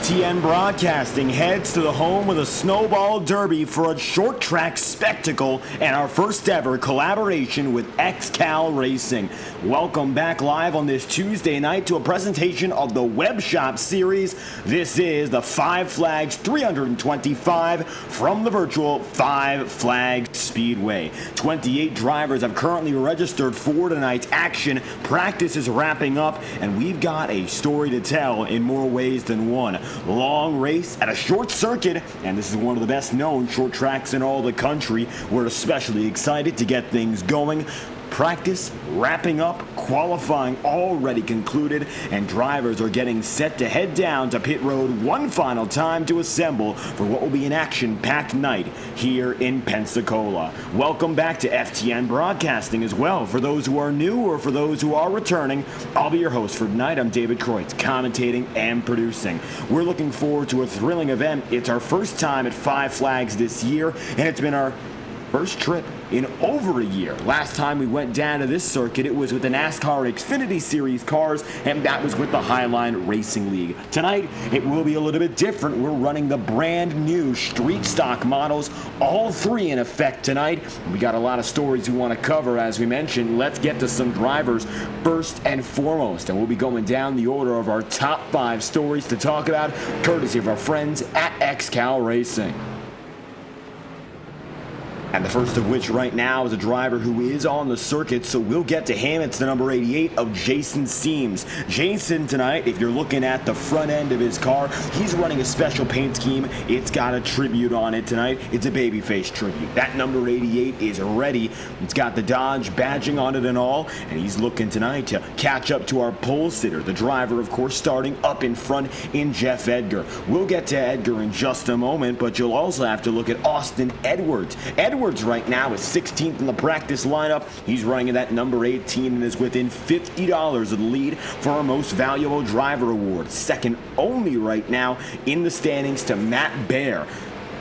FTN Broadcasting heads to the home of the Snowball Derby for a short track spectacle and our first ever collaboration with XCAL Racing. Welcome back live on this Tuesday night to a presentation of the Web Shop Series. This is the Five Flags 325 from the virtual Five Flags Speedway. 28 drivers have currently registered for tonight's action. Practice is wrapping up, and we've got a story to tell in more ways than one. Long race at a short circuit, and this is one of the best known short tracks in all the country. We're especially excited to get things going. Practice wrapping up, qualifying already concluded, and drivers are getting set to head down to pit road one final time to assemble for what will be an action-packed night here in Pensacola. Welcome back to FTN Broadcasting as well. For those who are new or for those who are returning, I'll be your host for tonight. I'm David Kreutz, commentating and producing. We're looking forward to a thrilling event. It's our first time at Five Flags this year, and it's been our first trip in over a year. Last time we went down to this circuit, it was with the NASCAR Xfinity Series cars, and that was with the Highline Racing League. Tonight, it will be a little bit different. We're running the brand new street stock models, all three in effect tonight. We got a lot of stories we want to cover, as we mentioned. Let's get to some drivers first and foremost, and we'll be going down the order of our top 5 stories to talk about, courtesy of our friends at XCAL Racing. And the first of which right now is a driver who is on the circuit, so we'll get to him. It's the number 88 of Jason Seams. Jason tonight, if you're looking at the front end of his car, he's running a special paint scheme. It's got a tribute on it tonight. It's a babyface tribute. That number 88 is ready. It's got the Dodge badging on it and all, and he's looking tonight to catch up to our pole sitter. The driver, of course, starting up in front in Jeff Edgar. We'll get to Edgar in just a moment, but you'll also have to look at Austin Edwards. Edwards right now is 16th in the practice lineup. He's running in that number 18 and is within $50 of the lead for our Most Valuable Driver Award. Second only right now in the standings to Matt Baer.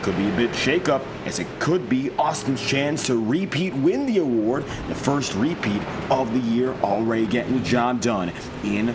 Could be a bit shake-up, as it could be Austin's chance to win the award. The first repeat of the year, already getting the job done in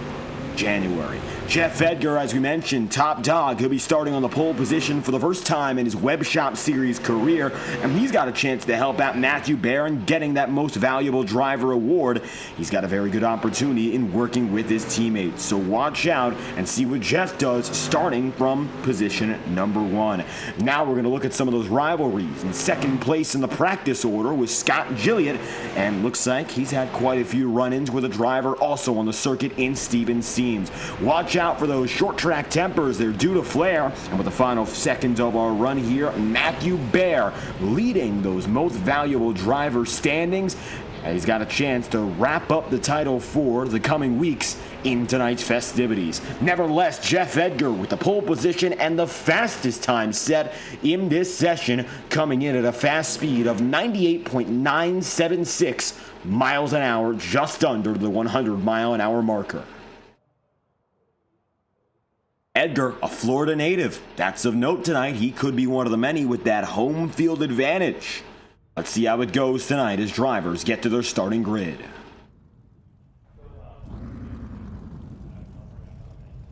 January. Jeff Edgar, as we mentioned, top dog. He'll be starting on the pole position for the first time in his Web Shop Series career, and he's got a chance to help out Matthew Barron getting that Most Valuable Driver award. He's got a very good opportunity in working with his teammates, so watch out and see what Jeff does starting from position number 1. Now we're going to look at some of those rivalries. In second place in the practice order was Scott Gilliott, and looks like he's had quite a few run-ins with a driver also on the circuit in Steven Seams. Watch out for those short track tempers. They're due to flare. And with the final seconds of our run here, Matthew Baer leading those Most Valuable Driver standings. And he's got a chance to wrap up the title for the coming weeks in tonight's festivities. Nevertheless, Jeff Edgar with the pole position and the fastest time set in this session, coming in at a fast speed of 98.976 miles an hour, just under the 100-mile-an-hour marker. Edgar, a Florida native. That's of note tonight. He could be one of the many with that home field advantage. Let's see how it goes tonight as drivers get to their starting grid.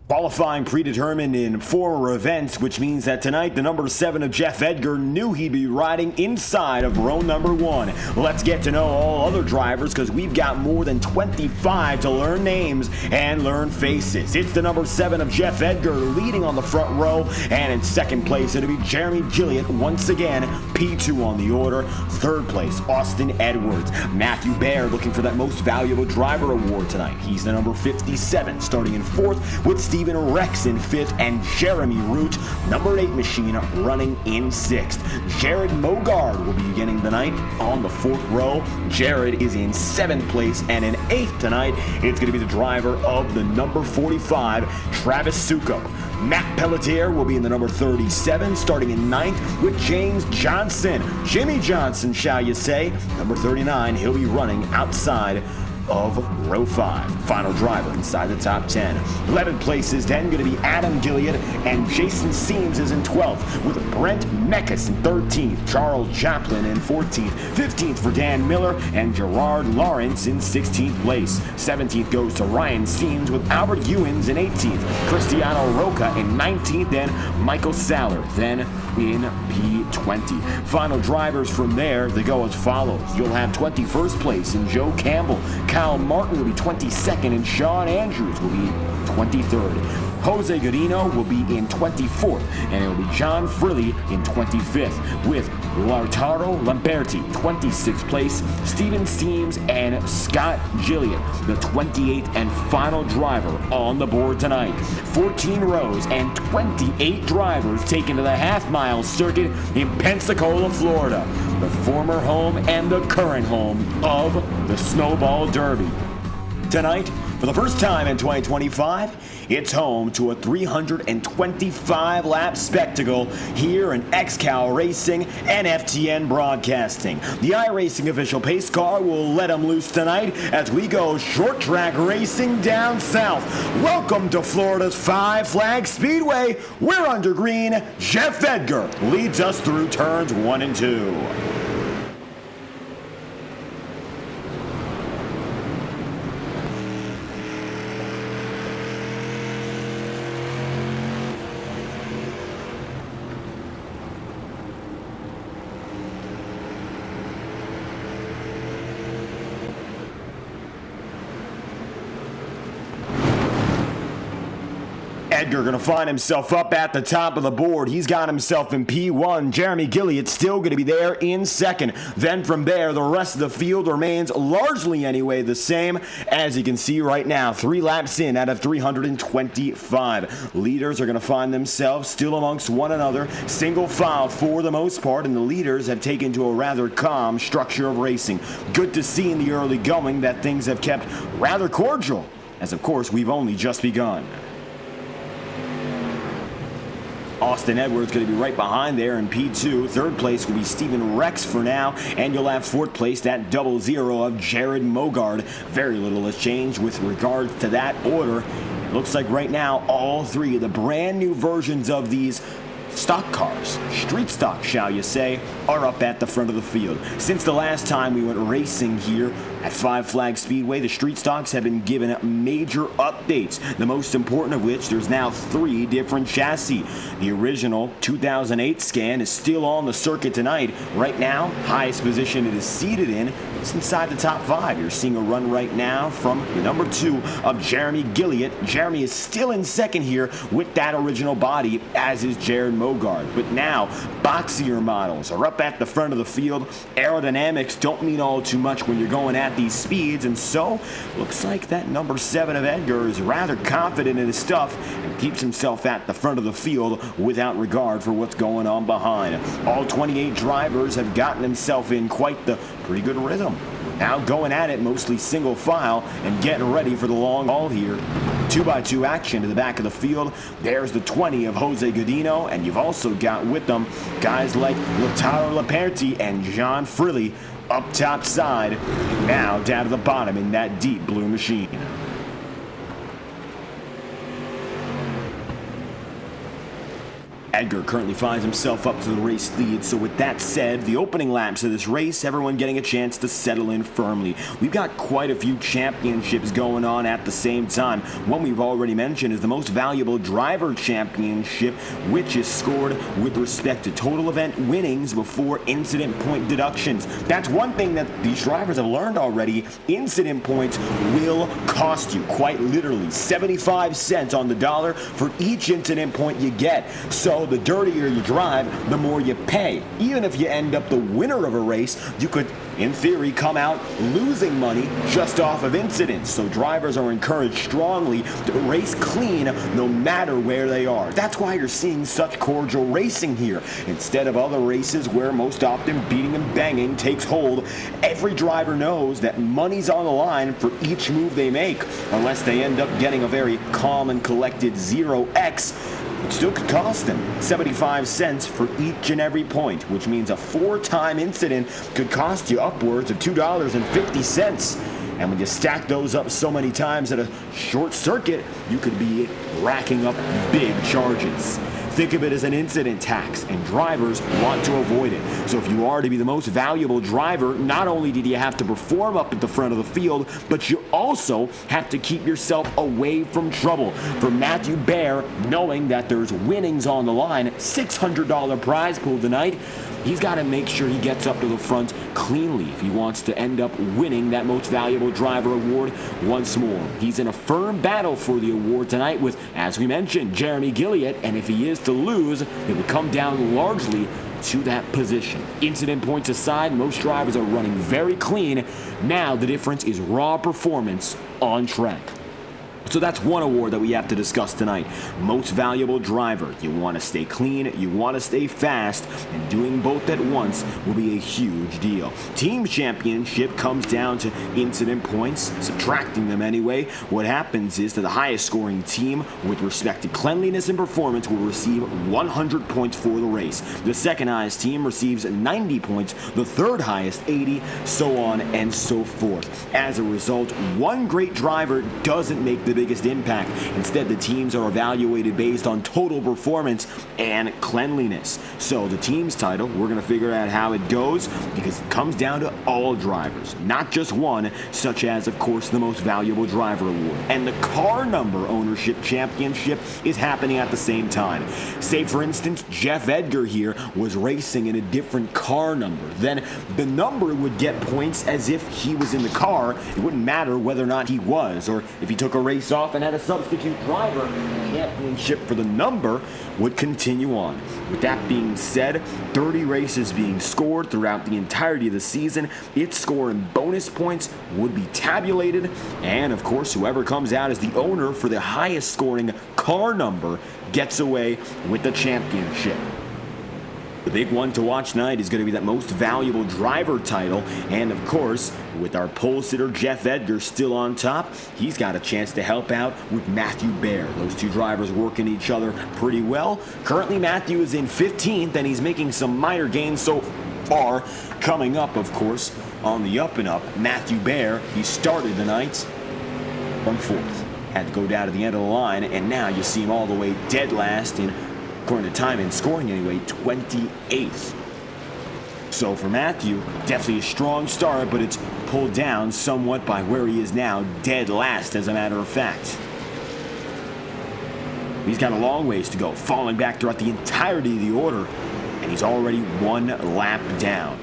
Qualifying predetermined in former events, which means that tonight the number 7 of Jeff Edgar knew he'd be riding inside of row number 1. Let's get to know all other drivers, because we've got more than 25 to learn names and learn faces. It's the number 7 of Jeff Edgar leading on the front row, and in second place it'll be Jeremy Gilliott once again, P2 on the order. Third place, Austin Edwards. Matthew Baer looking for that Most Valuable Driver award tonight. He's the number 57, starting in 4th with Stephen Rex in 5th, and Jeremy Root, number 8 machine, running in 6th. Jared Mogard will be beginning the night on the 4th row. Jared is in 7th place, and in 8th tonight, it's going to be the driver of the number 45, Travis Sukup. Matt Pelletier will be in the number 37, starting in 9th with James Johnson. Jimmy Johnson, shall you say. Number 39, he'll be running outside of row 5. Final driver inside the top 10. 11th place is then going to be Adam Gilliard, and Jason Seams is in 12th, with Brent Mekas in 13th, Charles Joplin in 14th, 15th for Dan Miller, and Gerard Lawrence in 16th place. 17th goes to Ryan Seams, with Albert Ewins in 18th, Cristiano Roca in 19th, and Michael Saller then in P20. Final drivers from there, they go as follows. You'll have 21st place in Joe Campbell. Kyle Martin will be 22nd, and Sean Andrews will be 23rd. Jose Godino will be in 24th, and it will be John Frilly in 25th, with Lautaro Lamberti, 26th place, Steven Seams, and Scott Gillian, the 28th and final driver on the board tonight. 14 rows and 28 drivers taken to the half-mile circuit in Pensacola, Florida, the former home and the current home of the Snowball Derby. Tonight, for the first time in 2025, it's home to a 325-lap spectacle here in XCAL Racing and FTN Broadcasting. The iRacing official pace car will let them loose tonight as we go short track racing down south. Welcome to Florida's Five Flags Speedway. We're under green. Jeff Edgar leads us through turns 1 and 2. Edgar going to find himself up at the top of the board. He's got himself in P1. Jeremy Gilliard still going to be there in second. Then from there, the rest of the field remains largely anyway the same. As you can see right now, 3 laps in out of 325. Leaders are going to find themselves still amongst one another, single file for the most part, and the leaders have taken to a rather calm structure of racing. Good to see in the early going that things have kept rather cordial, as of course we've only just begun. Austin Edwards going to be right behind there in P2. Third place will be Stephen Rex for now, and you'll have fourth place, that 00 of Jared Mogard. Very little has changed with regards to that order. It looks like right now all 3 of the brand new versions of these stock cars, street stock shall you say, are up at the front of the field. Since the last time we went racing here at Five Flags Speedway, the street stocks have been given major updates, the most important of which there's now 3 different chassis. The original 2008 scan is still on the circuit tonight. Right now, highest position it is seated in is inside the top 5. You're seeing a run right now from the number 2 of Jeremy Gilliard. Jeremy is still in second here with that original body, as is Jared Mogard. But now, boxier models are up at the front of the field. Aerodynamics don't mean all too much when you're going at these speeds, and so looks like that number 7 of Edgar is rather confident in his stuff and keeps himself at the front of the field without regard for what's going on behind. All 28 drivers have gotten themselves in quite the pretty good rhythm. Now going at it mostly single file and getting ready for the long haul here. 2x2 action to the back of the field. There's the 20 of Jose Godino, and you've also got with them guys like Lautaro Lamberti and John Frilly up top side, and now down to the bottom in that deep blue machine. Edgar currently finds himself up to the race lead, so with that said, the opening laps of this race, everyone getting a chance to settle in firmly. We've got quite a few championships going on at the same time. One we've already mentioned is the Most Valuable Driver Championship, which is scored with respect to total event winnings before incident point deductions. That's one thing that these drivers have learned already. Incident points will cost you, quite literally, 75 cents on the dollar for each incident point you get. So the dirtier you drive, the more you pay. Even if you end up the winner of a race, you could, in theory, come out losing money just off of incidents. So drivers are encouraged strongly to race clean no matter where they are. That's why you're seeing such cordial racing here. Instead of other races where most often beating and banging takes hold, every driver knows that money's on the line for each move they make, unless they end up getting a very calm and collected 0x. It still could cost them 75 cents for each and every point, which means a 4-time incident could cost you upwards of $2.50. And when you stack those up so many times at a short circuit, you could be racking up big charges. Think of it as an incident tax, and drivers want to avoid it. So if you are to be the most valuable driver, not only did you have to perform up at the front of the field, but you also have to keep yourself away from trouble. For Matthew Baer, knowing that there's winnings on the line, $600 prize pool tonight, he's got to make sure he gets up to the front cleanly if he wants to end up winning that most valuable driver award once more. He's in a firm battle for the award tonight with, as we mentioned, Jeremy Gilliatt, and if he is to lose, it will come down largely to that position. Incident points aside, most drivers are running very clean. Now the difference is raw performance on track. So that's one award that we have to discuss tonight. Most valuable driver. You want to stay clean, you want to stay fast, and doing both at once will be a huge deal. Team championship comes down to incident points, subtracting them anyway. What happens is that the highest scoring team with respect to cleanliness and performance will receive 100 points for the race. The second highest team receives 90 points, the third highest 80, so on and so forth. As a result, one great driver doesn't make the biggest impact. Instead, the teams are evaluated based on total performance and cleanliness. So the team's title, we're going to figure out how it goes because it comes down to all drivers, not just one, such as, of course, the most valuable driver award. And the car number ownership championship is happening at the same time. Say, for instance, Jeff Edgar here was racing in a different car number. Then the number would get points as if he was in the car. It wouldn't matter whether or not he was, or if he took a race off and had a substitute driver, the championship for the number would continue on. With that being said, 30 races being scored throughout the entirety of the season, its score and bonus points would be tabulated, and of course whoever comes out as the owner for the highest scoring car number gets away with the championship. The big one to watch tonight is going to be that most valuable driver title, and of course, with our pole sitter Jeff Edgar still on top, he's got a chance to help out with Matthew Baer. Those two drivers working each other pretty well. Currently, Matthew is in 15th, and he's making some minor gains so far. Coming up, of course, on the up and up, Matthew Baer, he started the night from 4th. Had to go down to the end of the line, and now you see him all the way dead last in, according to time and scoring anyway, 28th. So for Matthew, definitely a strong start, but it's pulled down somewhat by where he is now, dead last as a matter of fact. He's got a long ways to go, falling back throughout the entirety of the order, and he's already one lap down.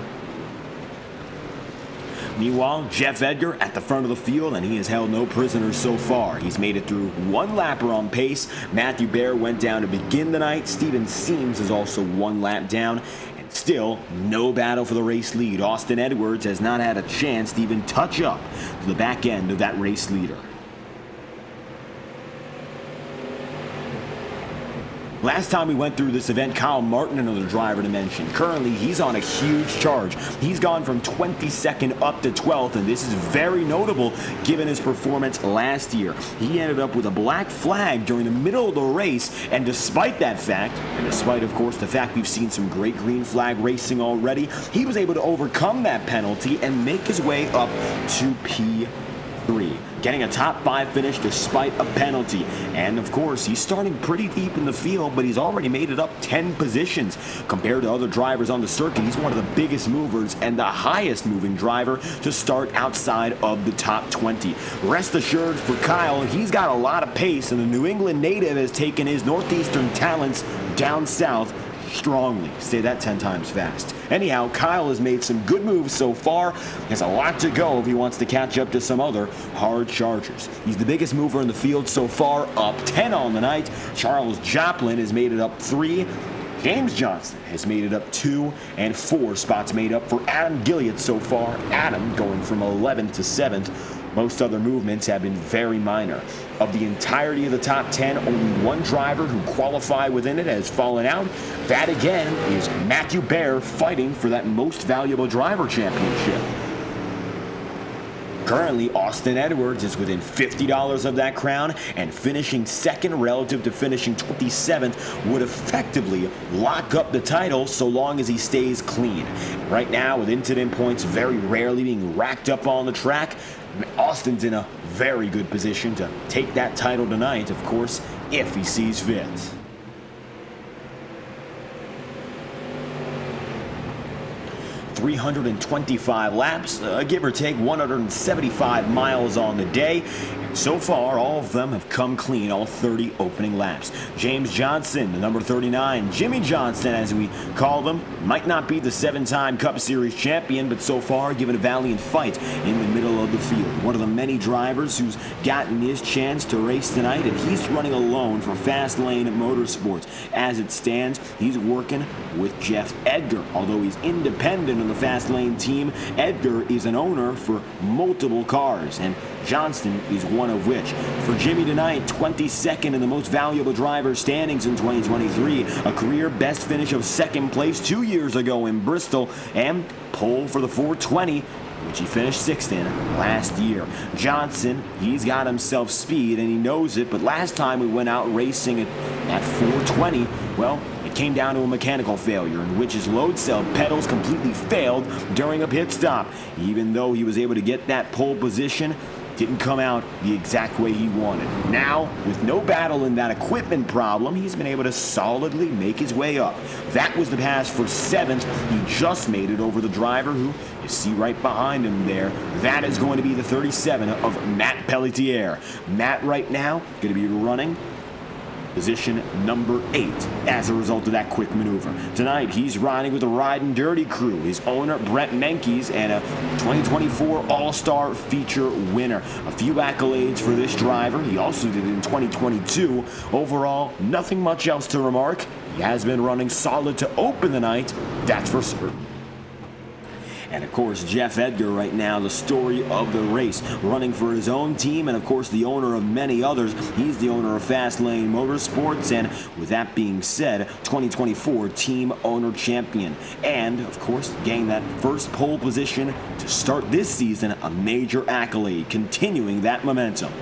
Meanwhile, Jeff Edgar at the front of the field, and he has held no prisoners so far. He's made it through one lapper on pace. Matthew Baer went down to begin the night. Steven Seams is also one lap down. And still, no battle for the race lead. Austin Edwards has not had a chance to even touch up to the back end of that race leader. Last time we went through this event, Kyle Martin, another driver to mention. Currently, he's on a huge charge. He's gone from 22nd up to 12th, and this is very notable given his performance last year. He ended up with a black flag during the middle of the race, and despite that fact, and despite, of course, the fact we've seen some great green flag racing already, he was able to overcome that penalty and make his way up to P3. Getting a top 5 finish despite a penalty. And of course, he's starting pretty deep in the field, but he's already made it up 10 positions. Compared to other drivers on the circuit, he's one of the biggest movers and the highest moving driver to start outside of the top 20. Rest assured for Kyle, he's got a lot of pace, and the New England native has taken his northeastern talents down south strongly. Say that 10 times fast. Anyhow, Kyle has made some good moves so far. Has a lot to go if he wants to catch up to some other hard chargers. He's the biggest mover in the field so far, up 10 on the night. Charles Joplin has made it up 3. James Johnson has made it up 2, and 4 spots made up for Adam Gilliatt so far. Adam going from 11th to 7th. Most other movements have been very minor. Of the entirety of the top 10, only one driver who qualified within it has fallen out. That again is Matthew Baer fighting for that most valuable driver championship. Currently, Austin Edwards is within $50 of that crown, and finishing second relative to finishing 27th would effectively lock up the title so long as he stays clean. Right now, with incident points very rarely being racked up on the track, Austin's in a very good position to take that title tonight, of course, if he sees fit. 325 laps, give or take 175 miles on the day. So far, all of them have come clean, all 30 opening laps. James Johnson, the number 39, Jimmy Johnson, as we call him, might not be the 7-time Cup Series champion, but so far given a valiant fight in the middle of the field. One of the many drivers who's gotten his chance to race tonight, and he's running alone for Fast Lane Motorsports. As it stands, he's working with Jeff Edgar. Although he's independent of the Fast Lane team, Edgar is an owner for multiple cars, and Johnston is one of which. For Jimmy tonight, 22nd in the most valuable driver standings in 2023, a career best finish of second place 2 years ago in Bristol, and pole for the 420, which he finished 6th in last year. Johnson, he's got himself speed and he knows it, but last time we went out racing at 420, well, it came down to a mechanical failure in which his load cell pedals completely failed during a pit stop. Even though he was able to get that pole position, didn't come out the exact way he wanted. Now, with no battle in that equipment problem, he's been able to solidly make his way up. That was the pass for 7th. He just made it over the driver who you see right behind him there. That is going to be the 37 of Matt Pelletier. Matt right now going to be running position number 8 as a result of that quick maneuver. Tonight, he's riding with the Riding Dirty crew, his owner, Brett Menkes, and a 2024 All-Star feature winner. A few accolades for this driver. He also did it in 2022. Overall, nothing much else to remark. He has been running solid to open the night, that's for certain. And of course, Jeff Edgar right now, the story of the race, running for his own team and of course the owner of many others. He's the owner of Fast Lane Motorsports, and with that being said, 2024 team owner champion. And of course, getting that first pole position to start this season, a major accolade, continuing that momentum.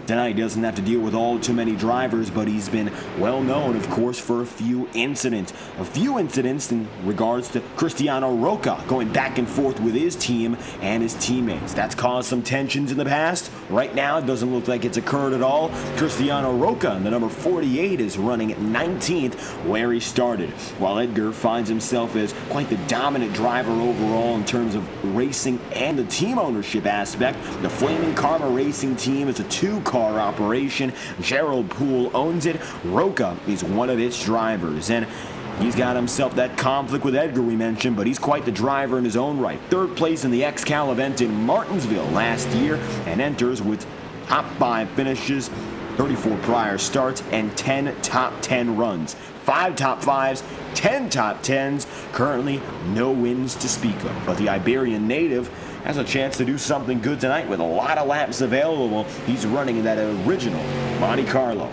Tonight, he doesn't have to deal with all too many drivers, but he's been well known, of course, for a few incidents. A few incidents in regards to Cristiano Roca going back and forth with his team and his teammates. That's caused some tensions in the past. Right now, it doesn't look like it's occurred at all. Cristiano Roca, the number 48, is running at 19th where he started, while Edgar finds himself as quite the dominant driver overall in terms of racing and the team ownership aspect. The Flaming Karma Racing team is a 2-car operation. Gerald Poole owns it. Roca is one of its drivers, and he's got himself that conflict with Edgar we mentioned, but he's quite the driver in his own right. 3rd place in the XCAL event in Martinsville last year, and enters with top 5 finishes, 34 prior starts, and 10 top 10 runs. 5 top 5s, 10 top 10s, currently no wins to speak of. But the Iberian native has a chance to do something good tonight with a lot of laps available. He's running in that original Monte Carlo.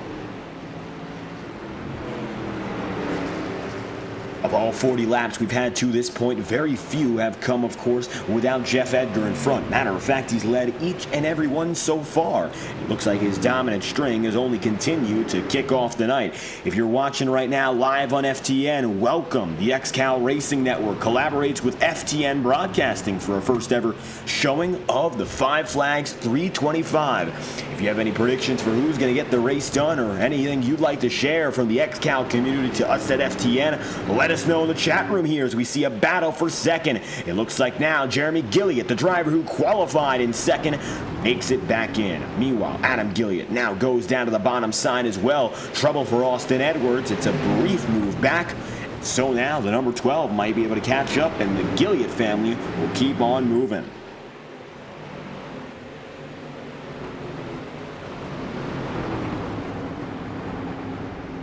Of all 40 laps we've had to this point, very few have come, of course, without Jeff Edgar in front. Matter of fact, he's led each and every one so far. It looks like his dominant string has only continued to kick off the night. If you're watching right now live on FTN, welcome. The XCAL Racing Network collaborates with FTN Broadcasting for a first ever showing of the Five Flags 325. If you have any predictions for who's going to get the race done or anything you'd like to share from the XCAL community to us at FTN, let us know in the chat room here as we see a battle for second. It looks like now Jeremy Gilliott, the driver who qualified in second, makes it back in. Meanwhile, Adam Gilliott now goes down to the bottom side as well. Trouble for Austin Edwards. It's a brief move back. So now the number 12 might be able to catch up, and the Gilliott family will keep on moving.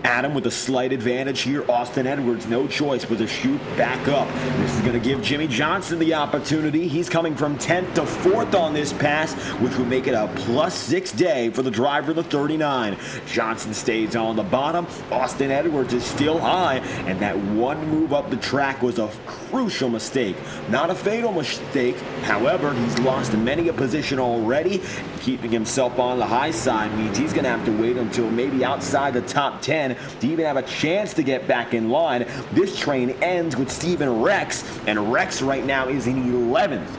Adam with a slight advantage here. Austin Edwards, no choice but to shoot back up. This is going to give Jimmy Johnson the opportunity. He's coming from 10th to 4th on this pass, which would make it a +6 day for the driver of the 39. Johnson stays on the bottom. Austin Edwards is still high, and that one move up the track was a crucial mistake. Not a fatal mistake. However, he's lost many a position already. Keeping himself on the high side means he's going to have to wait until maybe outside the top 10 to even have a chance to get back in line. This train ends with Steven Rex, and Rex right now is in 11th.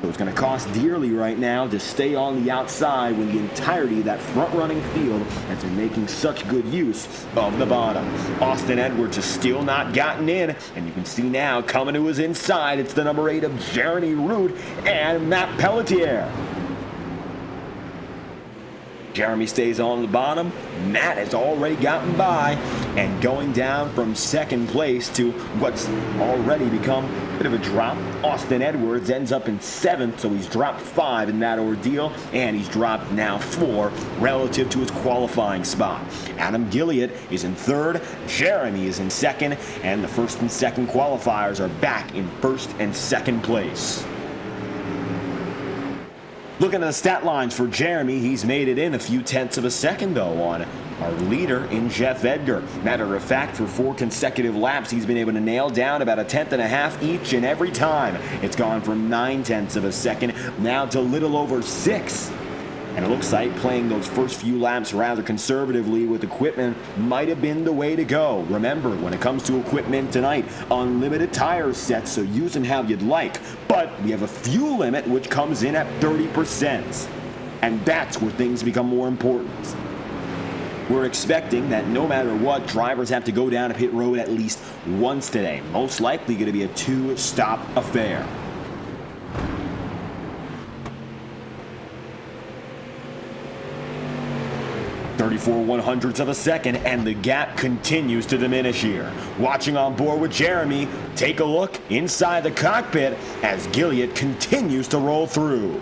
So it's going to cost dearly right now to stay on the outside when the entirety of that front-running field has been making such good use of the bottom. Austin Edwards has still not gotten in, and you can see now coming to his inside, it's the number 8 of Jeremy Root and Matt Pelletier. Jeremy stays on the bottom. Matt has already gotten by, and going down from second place to what's already become a bit of a drop. Austin Edwards ends up in 7th, so he's dropped 5 in that ordeal, and he's dropped now 4 relative to his qualifying spot. Adam Gilliott is in 3rd, Jeremy is in 2nd, and the 1st and 2nd qualifiers are back in 1st and 2nd place. Looking at the stat lines for Jeremy, he's made it in a few tenths of a second, though, on our leader in Jeff Edgar. Matter of fact, for 4 consecutive laps, he's been able to nail down about a tenth and a half each and every time. It's gone from 9 tenths of a second now to a little over 6. And it looks like playing those first few laps rather conservatively with equipment might have been the way to go. Remember, when it comes to equipment tonight, unlimited tire sets, so use them how you'd like. But we have a fuel limit which comes in at 30%. And that's where things become more important. We're expecting that no matter what, drivers have to go down a pit road at least once today. Most likely going to be a 2-stop affair. 34 100ths of a second, and the gap continues to diminish here. Watching on board with Jeremy, take a look inside the cockpit as Gilliott continues to roll through.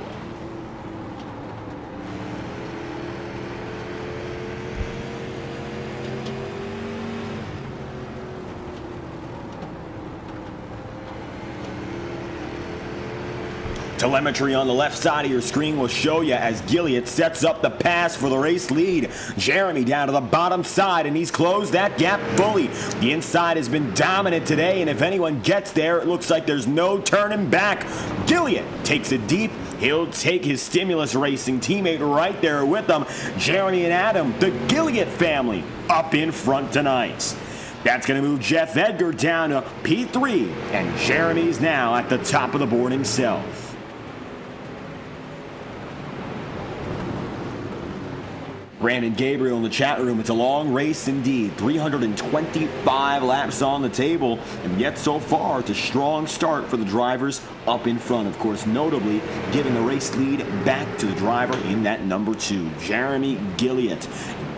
Telemetry on the left side of your screen will show you as Gilliott sets up the pass for the race lead. Jeremy down to the bottom side, and he's closed that gap fully. The inside has been dominant today, and if anyone gets there, it looks like there's no turning back. Gilliott takes it deep. He'll take his Stimulus Racing teammate right there with him. Jeremy and Adam, the Gilliott family, up in front tonight. That's going to move Jeff Edgar down to P3, and Jeremy's now at the top of the board himself. Brandon Gabriel in the chat room. It's a long race indeed. 325 laps on the table, and yet so far it's a strong start for the drivers up in front. Of course, notably giving the race lead back to the driver in that number 2, Jeremy Gilliott.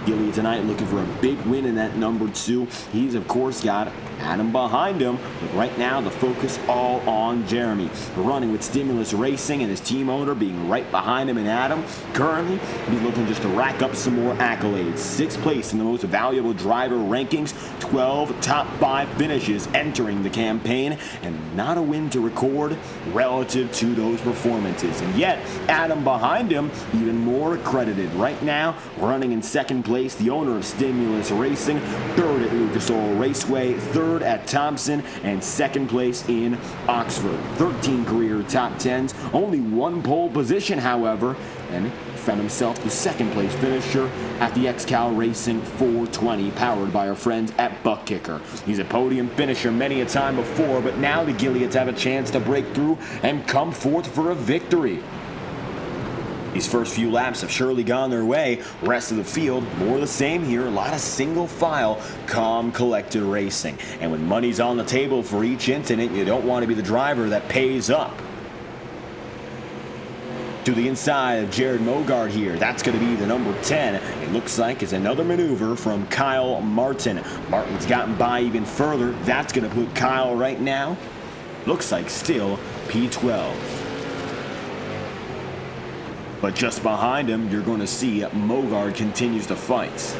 Gilliott tonight looking for a big win in that number 2. He's, of course, got Adam behind him, but right now the focus all on Jeremy. Running with Stimulus Racing and his team owner being right behind him, and Adam currently he's looking just to rack up some more accolades. 6th place in the most valuable driver rankings, 12 top 5 finishes entering the campaign, and not a win to record relative to those performances. And yet Adam behind him even more credited. Right now running in 2nd place, the owner of Stimulus Racing, 3rd at Lucas Oil Raceway, 3rd at Thompson, and 2nd place in Oxford. 13 career top 10s, only 1 pole position, however, and found himself the 2nd place finisher at the XCAL Racing 420, powered by our friends at Buck Kicker. He's a podium finisher many a time before, but now the Gilliotts have a chance to break through and come forth for a victory. These first few laps have surely gone their way. Rest of the field, more the same here. A lot of single file, calm, collected racing. And when money's on the table for each incident, you don't want to be the driver that pays up. To the inside of Jared Mogard here. That's going to be the number 10. It looks like it's another maneuver from Kyle Martin. Martin's gotten by even further. That's going to put Kyle right now, looks like still P12. But just behind him, you're going to see Mogard continues to fight.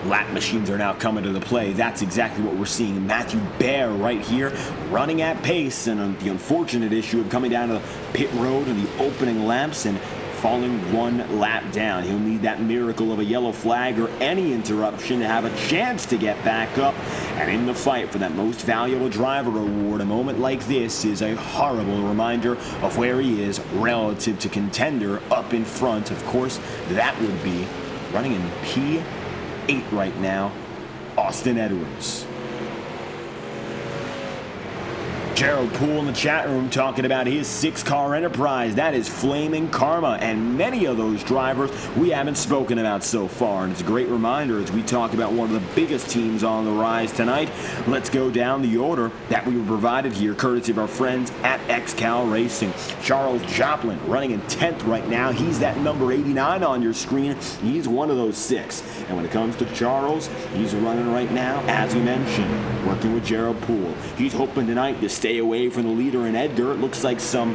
Lap machines are now coming to the play. That's exactly what we're seeing. Matthew Baer right here running at pace, and the unfortunate issue of coming down to the pit road in the opening laps and falling 1 lap down. He'll need that miracle of a yellow flag or any interruption to have a chance to get back up and in the fight for that most valuable driver award. A moment like this is a horrible reminder of where he is relative to contender up in front. Of course, that would be running in P8 right now, Austin Edwards. Gerald Poole in the chat room talking about his 6-car enterprise. That is Flaming Karma, and many of those drivers we haven't spoken about so far. And it's a great reminder as we talk about one of the biggest teams on the rise tonight. Let's go down the order that we were provided here, courtesy of our friends at XCAL Racing. Charles Joplin running in 10th right now. He's that number 89 on your screen. He's one of those 6. And when it comes to Charles, he's running right now, as we mentioned, working with Gerald Poole. He's hoping tonight to stay away from the leader in Edgar. It looks like some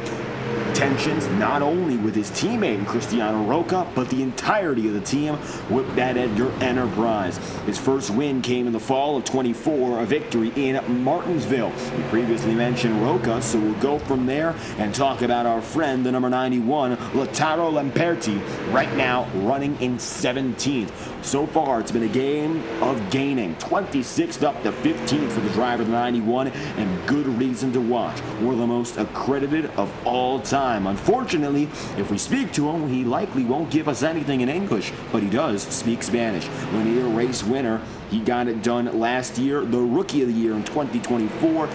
tensions not only with his teammate in Cristiano Roca, but the entirety of the team with that Edgar enterprise. His first win came in the fall of 24, a victory in Martinsville. We previously mentioned Roca, so we'll go from there and talk about our friend, the number 91, Lautaro Lamperti, right now running in 17th. So far, it's been a game of gaining. 26th up to 15th for the driver of the 91, and good reason to watch. One of the most accredited of all time. Unfortunately, if we speak to him, he likely won't give us anything in English, but he does speak Spanish. Linear race winner, he got it done last year, the Rookie of the Year in 2024,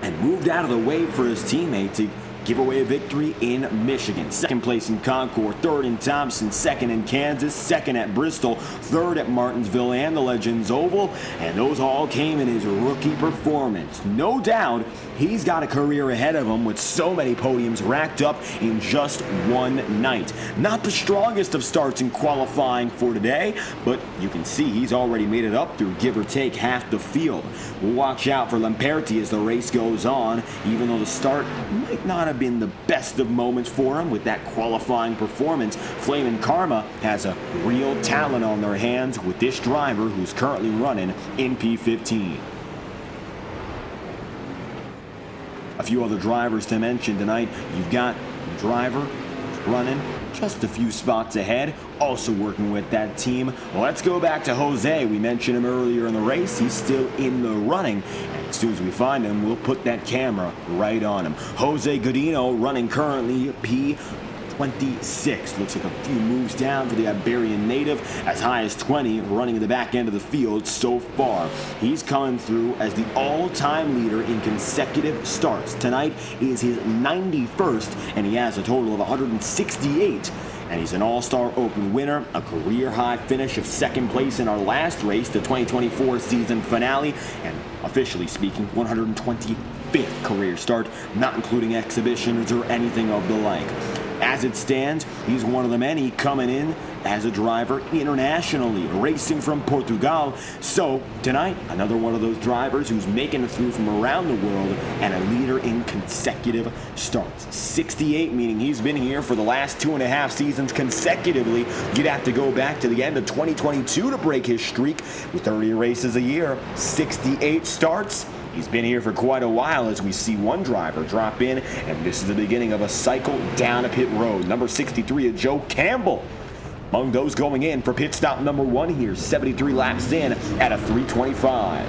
and moved out of the way for his teammate to give away a victory in Michigan. Second place in Concord, third in Thompson, second in Kansas, second at Bristol, third at Martinsville and the Legends Oval, and those all came in his rookie performance. No doubt, he's got a career ahead of him with so many podiums racked up in just one night. Not the strongest of starts in qualifying for today, but you can see he's already made it up through give or take half the field. We'll watch out for Lamperti as the race goes on, even though the start might not have been the best of moments for him with that qualifying performance. Flaming Karma has a real talent on their hands with this driver who's currently running in P15. A few other drivers to mention tonight. You've got a driver running just a few spots ahead, also working with that team. Let's go back to Jose. We mentioned him earlier in the race. He's still in the running. And as soon as we find him, we'll put that camera right on him. Jose Godino running currently P26. Looks like a few moves down for the Iberian native, as high as 20, running in the back end of the field so far. He's coming through as the all-time leader in consecutive starts. Tonight is his 91st, and he has a total of 168. And he's an All-Star Open winner, a career-high finish of second place in our last race, the 2024 season finale, and officially speaking, 125th career start, not including exhibitions or anything of the like. As it stands, he's one of the many coming in as a driver internationally, racing from Portugal. So tonight, another one of those drivers who's making it through from around the world and a leader in consecutive starts. 68, meaning he's been here for the last 2.5 seasons consecutively. You'd have to go back to the end of 2022 to break his streak with 30 races a year. 68 starts. He's been here for quite a while as we see one driver drop in, and this is the beginning of a cycle down a pit road. Number 63 is Joe Campbell. Among those going in for pit stop number 1 here, 73 laps in at a 3:25.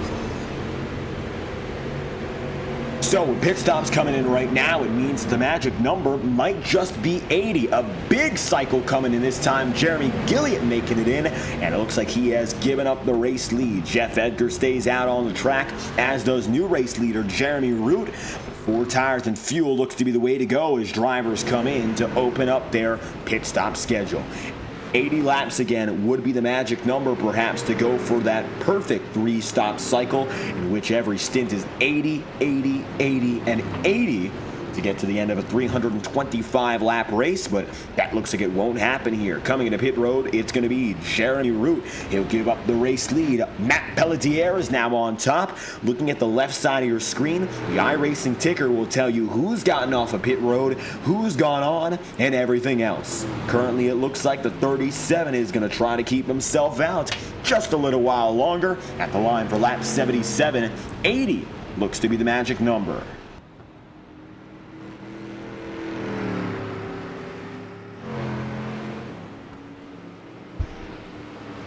So with pit stops coming in right now, it means the magic number might just be 80. A big cycle coming in this time. Jeremy Gilliott making it in, and it looks like he has given up the race lead. Jeff Edgar stays out on the track, as does new race leader Jeremy Root. 4 tires and fuel looks to be the way to go as drivers come in to open up their pit stop schedule. 80 laps again would be the magic number, perhaps, to go for that perfect 3-stop cycle in which every stint is 80, 80, 80, and 80 to get to the end of a 325-lap race, but that looks like it won't happen here. Coming into pit road, it's going to be Jeremy Root. He'll give up the race lead. Matt Pelletier is now on top. Looking at the left side of your screen, the iRacing ticker will tell you who's gotten off of pit road, who's gone on, and everything else. Currently, it looks like the 37 is going to try to keep himself out just a little while longer. At the line for lap 77, 80 looks to be the magic number.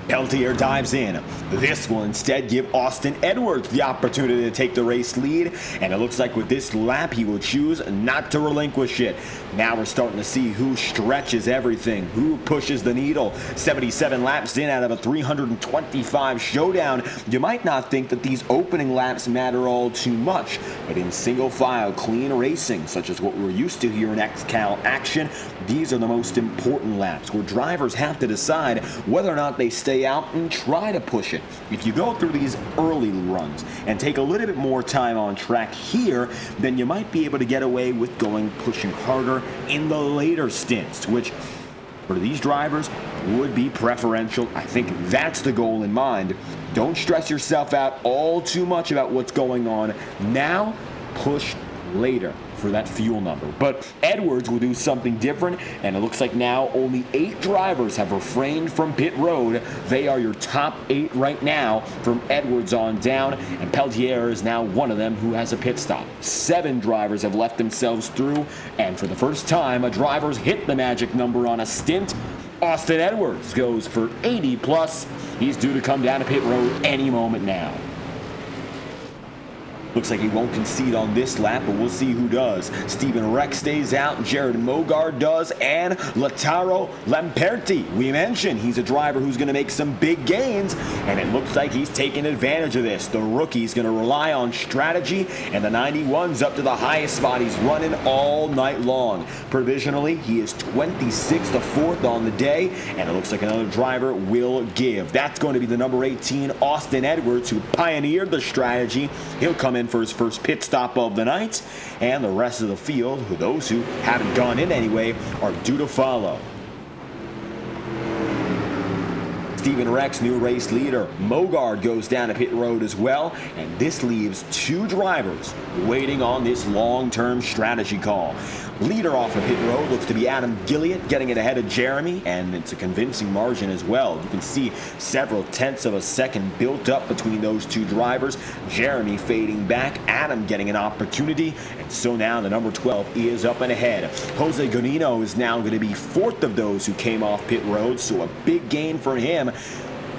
Peltier dives in. This will instead give Austin Edwards the opportunity to take the race lead, and it looks like with this lap he will choose not to relinquish it. Now we're starting to see who stretches everything, who pushes the needle. 77 laps in out of a 325 showdown. You might not think that these opening laps matter all too much, but in single file clean racing, such as what we're used to here in XCAL action, these are the most important laps where drivers have to decide whether or not they stay out and try to push it. If you go through these early runs and take a little bit more time on track here, then you might be able to get away with pushing harder in the later stints, which for these drivers would be preferential. I think that's the goal in mind. Don't stress yourself out all too much about what's going on now. Push later for that fuel number. But Edwards will do something different, and it looks like now only 8 drivers have refrained from pit road. They are your top 8 right now from Edwards on down, and Peltier is now one of them who has a pit stop. 7 drivers have left themselves through, and for the first time, a driver's hit the magic number on a stint. Austin Edwards goes for 80 plus. He's due to come down to pit road any moment now. Looks like he won't concede on this lap, but we'll see who does. Stephen Rex stays out, Jared Mogard does, and Lautaro Lamperti. We mentioned he's a driver who's going to make some big gains, and it looks like he's taking advantage of this. The rookie's going to rely on strategy, and the 91's up to the highest spot he's running all night long. Provisionally, he is 26th to 4th on the day, and it looks like another driver will give. That's going to be the number 18, Austin Edwards, who pioneered the strategy. He'll come in for his first pit stop of the night, and the rest of the field, those who haven't gone in anyway, are due to follow. Stephen Rex, new race leader. Mogard goes down to pit road as well, and this leaves 2 drivers waiting on this long-term strategy call. Leader off of pit road looks to be Adam Gilliott, getting it ahead of Jeremy, and it's a convincing margin as well. You can see several tenths of a second built up between those 2 drivers. Jeremy fading back, Adam getting an opportunity, and so now the number 12 is up and ahead. Jose Godino is now going to be 4th of those who came off pit road, so a big gain for him.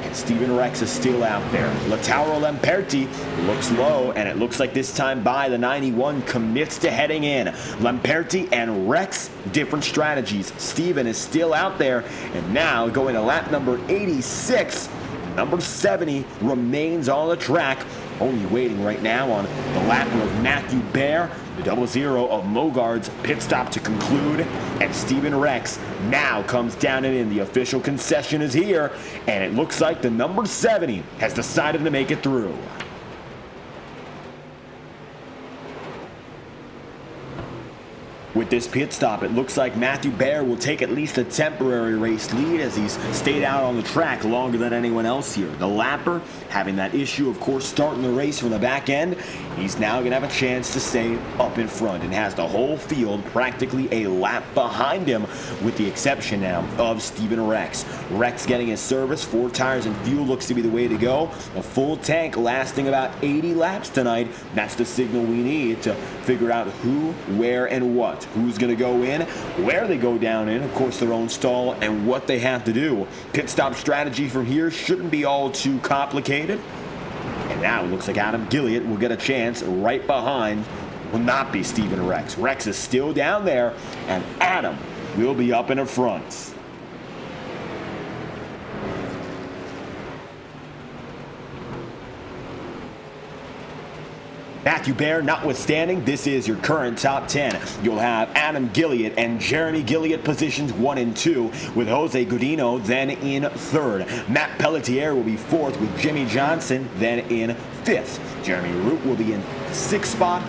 And Stephen Rex is still out there. Lautaro Lamperti looks low, and it looks like this time by the 91 commits to heading in. Lamperti and Rex, different strategies. Stephen is still out there, and now going to lap number 86, number 70 remains on the track. Only waiting right now on the lapper of Matthew Bear, the 00 of Mogard's pit stop to conclude, and Stephen Rex now comes down and in. The official concession is here, and it looks like the number 70 has decided to make it through. With this pit stop, it looks like Matthew Bear will take at least a temporary race lead as he's stayed out on the track longer than anyone else here. The lapper, having that issue, of course, starting the race from the back end, he's now going to have a chance to stay up in front and has the whole field practically a lap behind him, with the exception now of Stephen Rex. Rex getting his service, 4 tires and fuel looks to be the way to go. A full tank lasting about 80 laps tonight. That's the signal we need to figure out who, where, and what. Who's going to go in, where they go down in, of course their own stall, and what they have to do. Pit stop strategy from here shouldn't be all too complicated. And now it looks like Adam Gilliott will get a chance right behind. Will not be Stephen Rex. Rex is still down there, and Adam will be up in the front. Matthew Bear notwithstanding, this is your current top 10. You'll have Adam Gilliott and Jeremy Gilliott positions 1 and 2, with Jose Godino then in 3rd. Matt Pelletier will be 4th, with Jimmy Johnson then in 5th. Jeremy Root will be in 6th spot.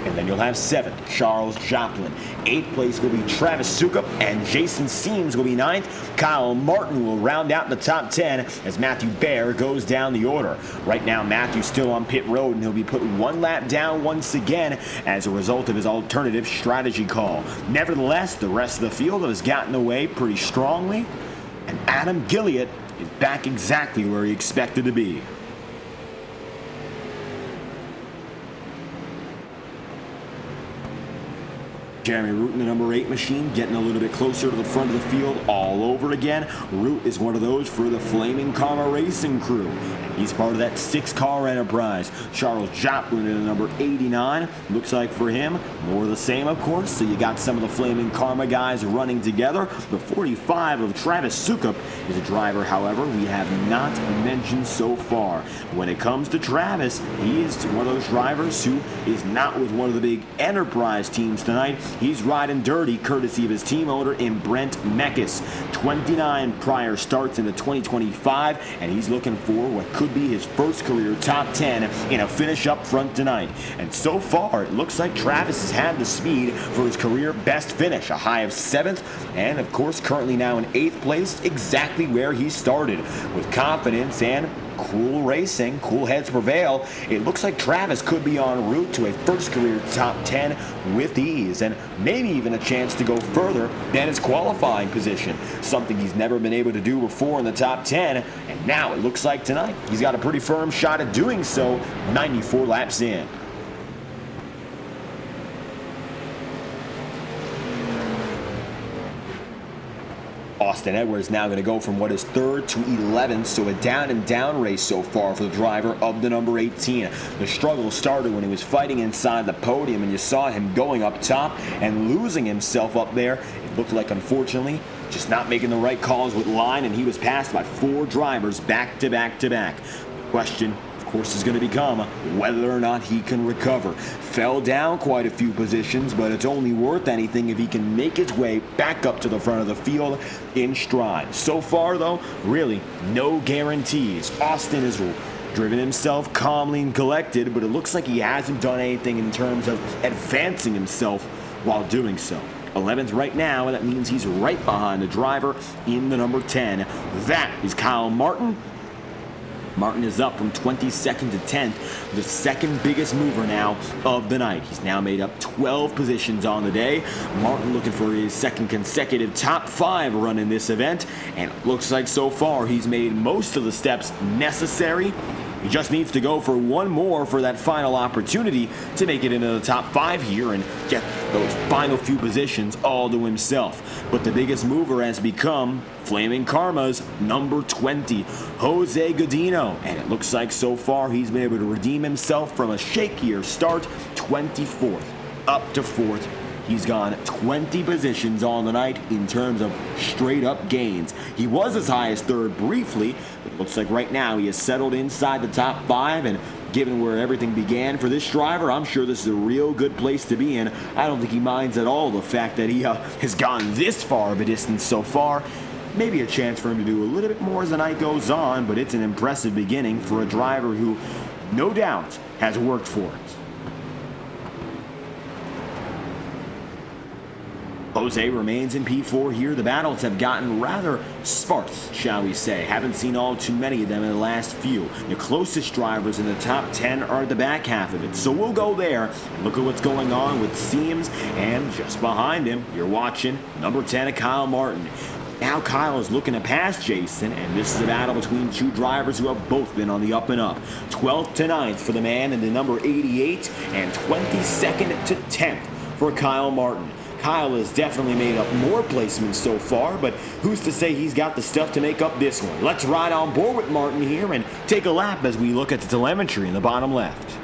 And then you'll have 7th, Charles Joplin. 8th place will be Travis Sukup, and Jason Seams will be 9th. Kyle Martin will round out the top 10 as Matthew Bear goes down the order. Right now, Matthew's still on pit road, and he'll be put 1 lap down once again as a result of his alternative strategy call. Nevertheless, the rest of the field has gotten away pretty strongly, and Adam Gilliott is back exactly where he expected to be. Jeremy Root in the number 8 machine, getting a little bit closer to the front of the field all over again. Root is one of those for the Flaming Karma Racing crew. He's part of that 6-car enterprise. Charles Joplin in the number 89. Looks like for him, more of the same, of course. So you got some of the Flaming Karma guys running together. The 45 of Travis Sukup is a driver, however, we have not mentioned so far. When it comes to Travis, he is one of those drivers who is not with one of the big enterprise teams tonight. He's riding dirty, courtesy of his team owner in Brent Meckes. 29 prior starts in the 2025, and he's looking for what could be his first career top 10 in a finish up front tonight. And so far, it looks like Travis has had the speed for his career best finish, a high of 7th, and of course currently now in 8th place, exactly where he started. With confidence and cool racing, cool heads prevail, it looks like Travis could be en route to a first career top 10 with ease, and maybe even a chance to go further than his qualifying position, something he's never been able to do before in the top 10, and now it looks like tonight he's got a pretty firm shot at doing so 94 laps in. Austin Edwards now going to go from what is 3rd to 11th, so a down and down race so far for the driver of the number 18. The struggle started when he was fighting inside the podium, and you saw him going up top and losing himself up there. It looked like, unfortunately, just not making the right calls with line, and he was passed by 4 drivers back to back to back. Question, of course, is going to become whether or not he can recover. Fell down quite a few positions, but it's only worth anything if he can make his way back up to the front of the field in stride. So far, though, really no guarantees. Austin has driven himself calmly and collected, but it looks like he hasn't done anything in terms of advancing himself while doing so. 11th right now, and that means he's right behind the driver in the number 10. That is Kyle Martin. Martin is up from 22nd to 10th, the second biggest mover now of the night. He's now made up 12 positions on the day. Martin looking for his second consecutive top 5 run in this event, and it looks like so far he's made most of the steps necessary. He just needs to go for one more for that final opportunity to make it into the top 5 here and get those final few positions all to himself. But the biggest mover has become Flaming Karma's number 20, Jose Godino. And it looks like so far he's been able to redeem himself from a shakier start, 24th up to 4th. He's gone 20 positions on the night in terms of straight up gains. He was as high as 3rd briefly, but it looks like right now he has settled inside the top 5, and given where everything began for this driver, I'm sure this is a real good place to be in. I don't think he minds at all the fact that he has gone this far of a distance so far. Maybe a chance for him to do a little bit more as the night goes on, but it's an impressive beginning for a driver who, no doubt, has worked for it. Jose remains in P4 here. The battles have gotten rather sparse, shall we say. Haven't seen all too many of them in the last few. The closest drivers in the top 10 are at the back half of it. So we'll go there and look at what's going on with Seams. And just behind him, you're watching number 10 of Kyle Martin. Now Kyle is looking to pass Jason, and this is a battle between 2 drivers who have both been on the up and up. 12th to 9th for the man in the number 88, and 22nd to 10th for Kyle Martin. Kyle has definitely made up more placements so far, but who's to say he's got the stuff to make up this one? Let's ride on board with Martin here and take a lap as we look at the telemetry in the bottom left.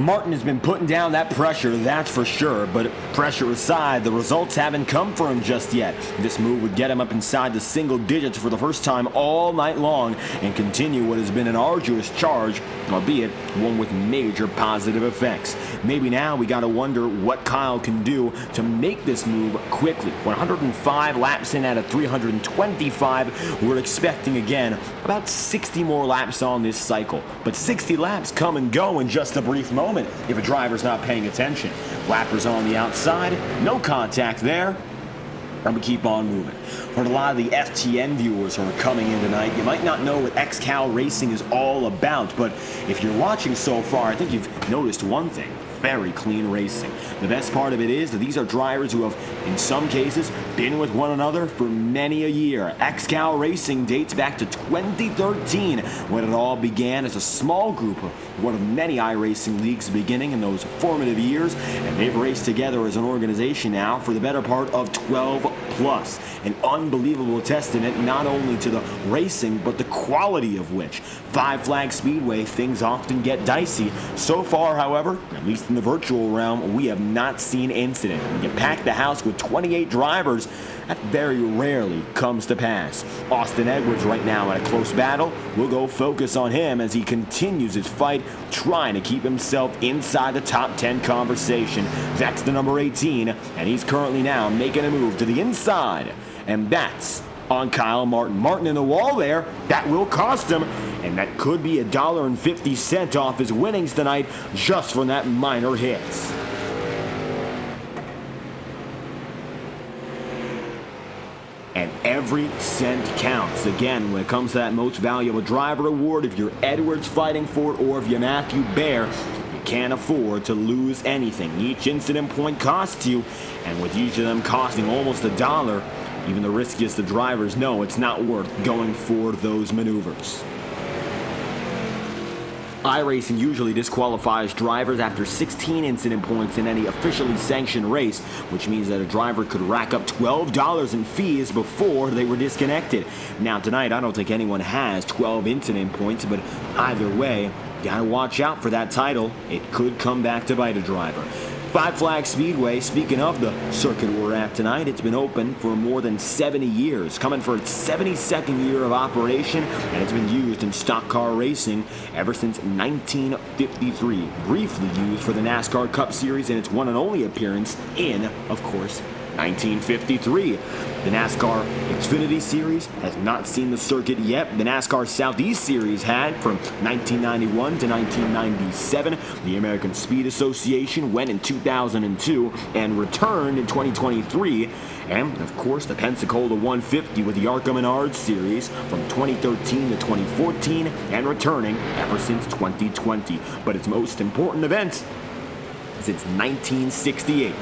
Martin has been putting down that pressure, that's for sure, but pressure aside, the results haven't come for him just yet. This move would get him up inside the single digits for the first time all night long and continue what has been an arduous charge, albeit one with major positive effects. Maybe now we gotta wonder what Kyle can do to make this move quickly. 105 laps in out of 325, we're expecting again about 60 more laps on this cycle, but 60 laps come and go in just a brief moment if a driver's not paying attention. Lappers on the outside, no contact there, and we keep on moving. For a lot of the FTN viewers who are coming in tonight, you might not know what XCAL Racing is all about, but if you're watching so far, I think you've noticed one thing. very clean racing. The best part of it is that these are drivers who have, in some cases, been with one another for many a year. XCAL Racing dates back to 2013 when it all began as a small group of one of many iRacing leagues beginning in those formative years, and they've raced together as an organization now for the better part of 12 plus. An unbelievable testament not only to the racing but the quality of which. Five Flags Speedway, things often get dicey. So far, however, at least in the virtual realm, we have not seen incident. When you pack the house with 28 drivers, that very rarely comes to pass. Austin Edwards right now in a close battle. We'll go focus on him as he continues his fight, trying to keep himself inside the top 10 conversation. That's the number 18, and he's currently now making a move to the inside. And that's on Kyle Martin. Martin in the wall there. That will cost him, and that could be $1.50 off his winnings tonight just from that minor hit. And every cent counts. Again, when it comes to that most valuable driver award, if you're Edwards fighting for it or if you're Matthew Baer, you can't afford to lose anything. Each incident point costs you, and with each of them costing almost $1, even the riskiest of drivers know it's not worth going for those maneuvers. iRacing usually disqualifies drivers after 16 incident points in any officially sanctioned race, which means that a driver could rack up $12 in fees before they were disconnected. Now tonight, I don't think anyone has 12 incident points, but either way, you gotta watch out for that title. It could come back to bite a driver. Five Flags Speedway, speaking of the circuit we're at tonight, it's been open for more than 70 years, coming for its 72nd year of operation, and it's been used in stock car racing ever since 1953. Briefly used for the NASCAR Cup Series in its one and only appearance in, of course, 1953. The NASCAR Xfinity Series has not seen the circuit yet. The NASCAR Southeast Series had from 1991 to 1997. The American Speed Association went in 2002 and returned in 2023. And, of course, the Pensacola 150 with the ARCA Menards Series from 2013 to 2014 and returning ever since 2020. But its most important event since 1968.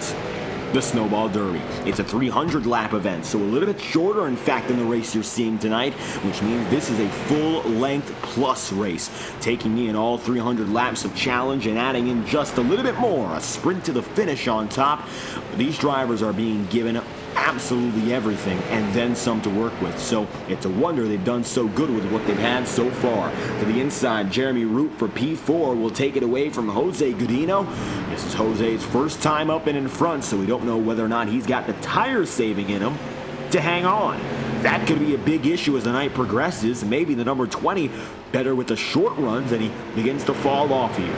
The Snowball Derby. It's a 300-lap event, so a little bit shorter, in fact, than the race you're seeing tonight, which means this is a full-length plus race, taking in all 300 laps of challenge and adding in just a little bit more, a sprint to the finish on top. These drivers are being given absolutely everything and then some to work with, so it's a wonder they've done so good with what they've had so far. To the inside, Jeremy Root for P4 will take it away from Jose Godino. This is Jose's first time up and in front, so we don't know whether or not he's got the tire saving in him to hang on. That could be a big issue as the night progresses. Maybe the number 20 better with the short runs and he begins to fall off here.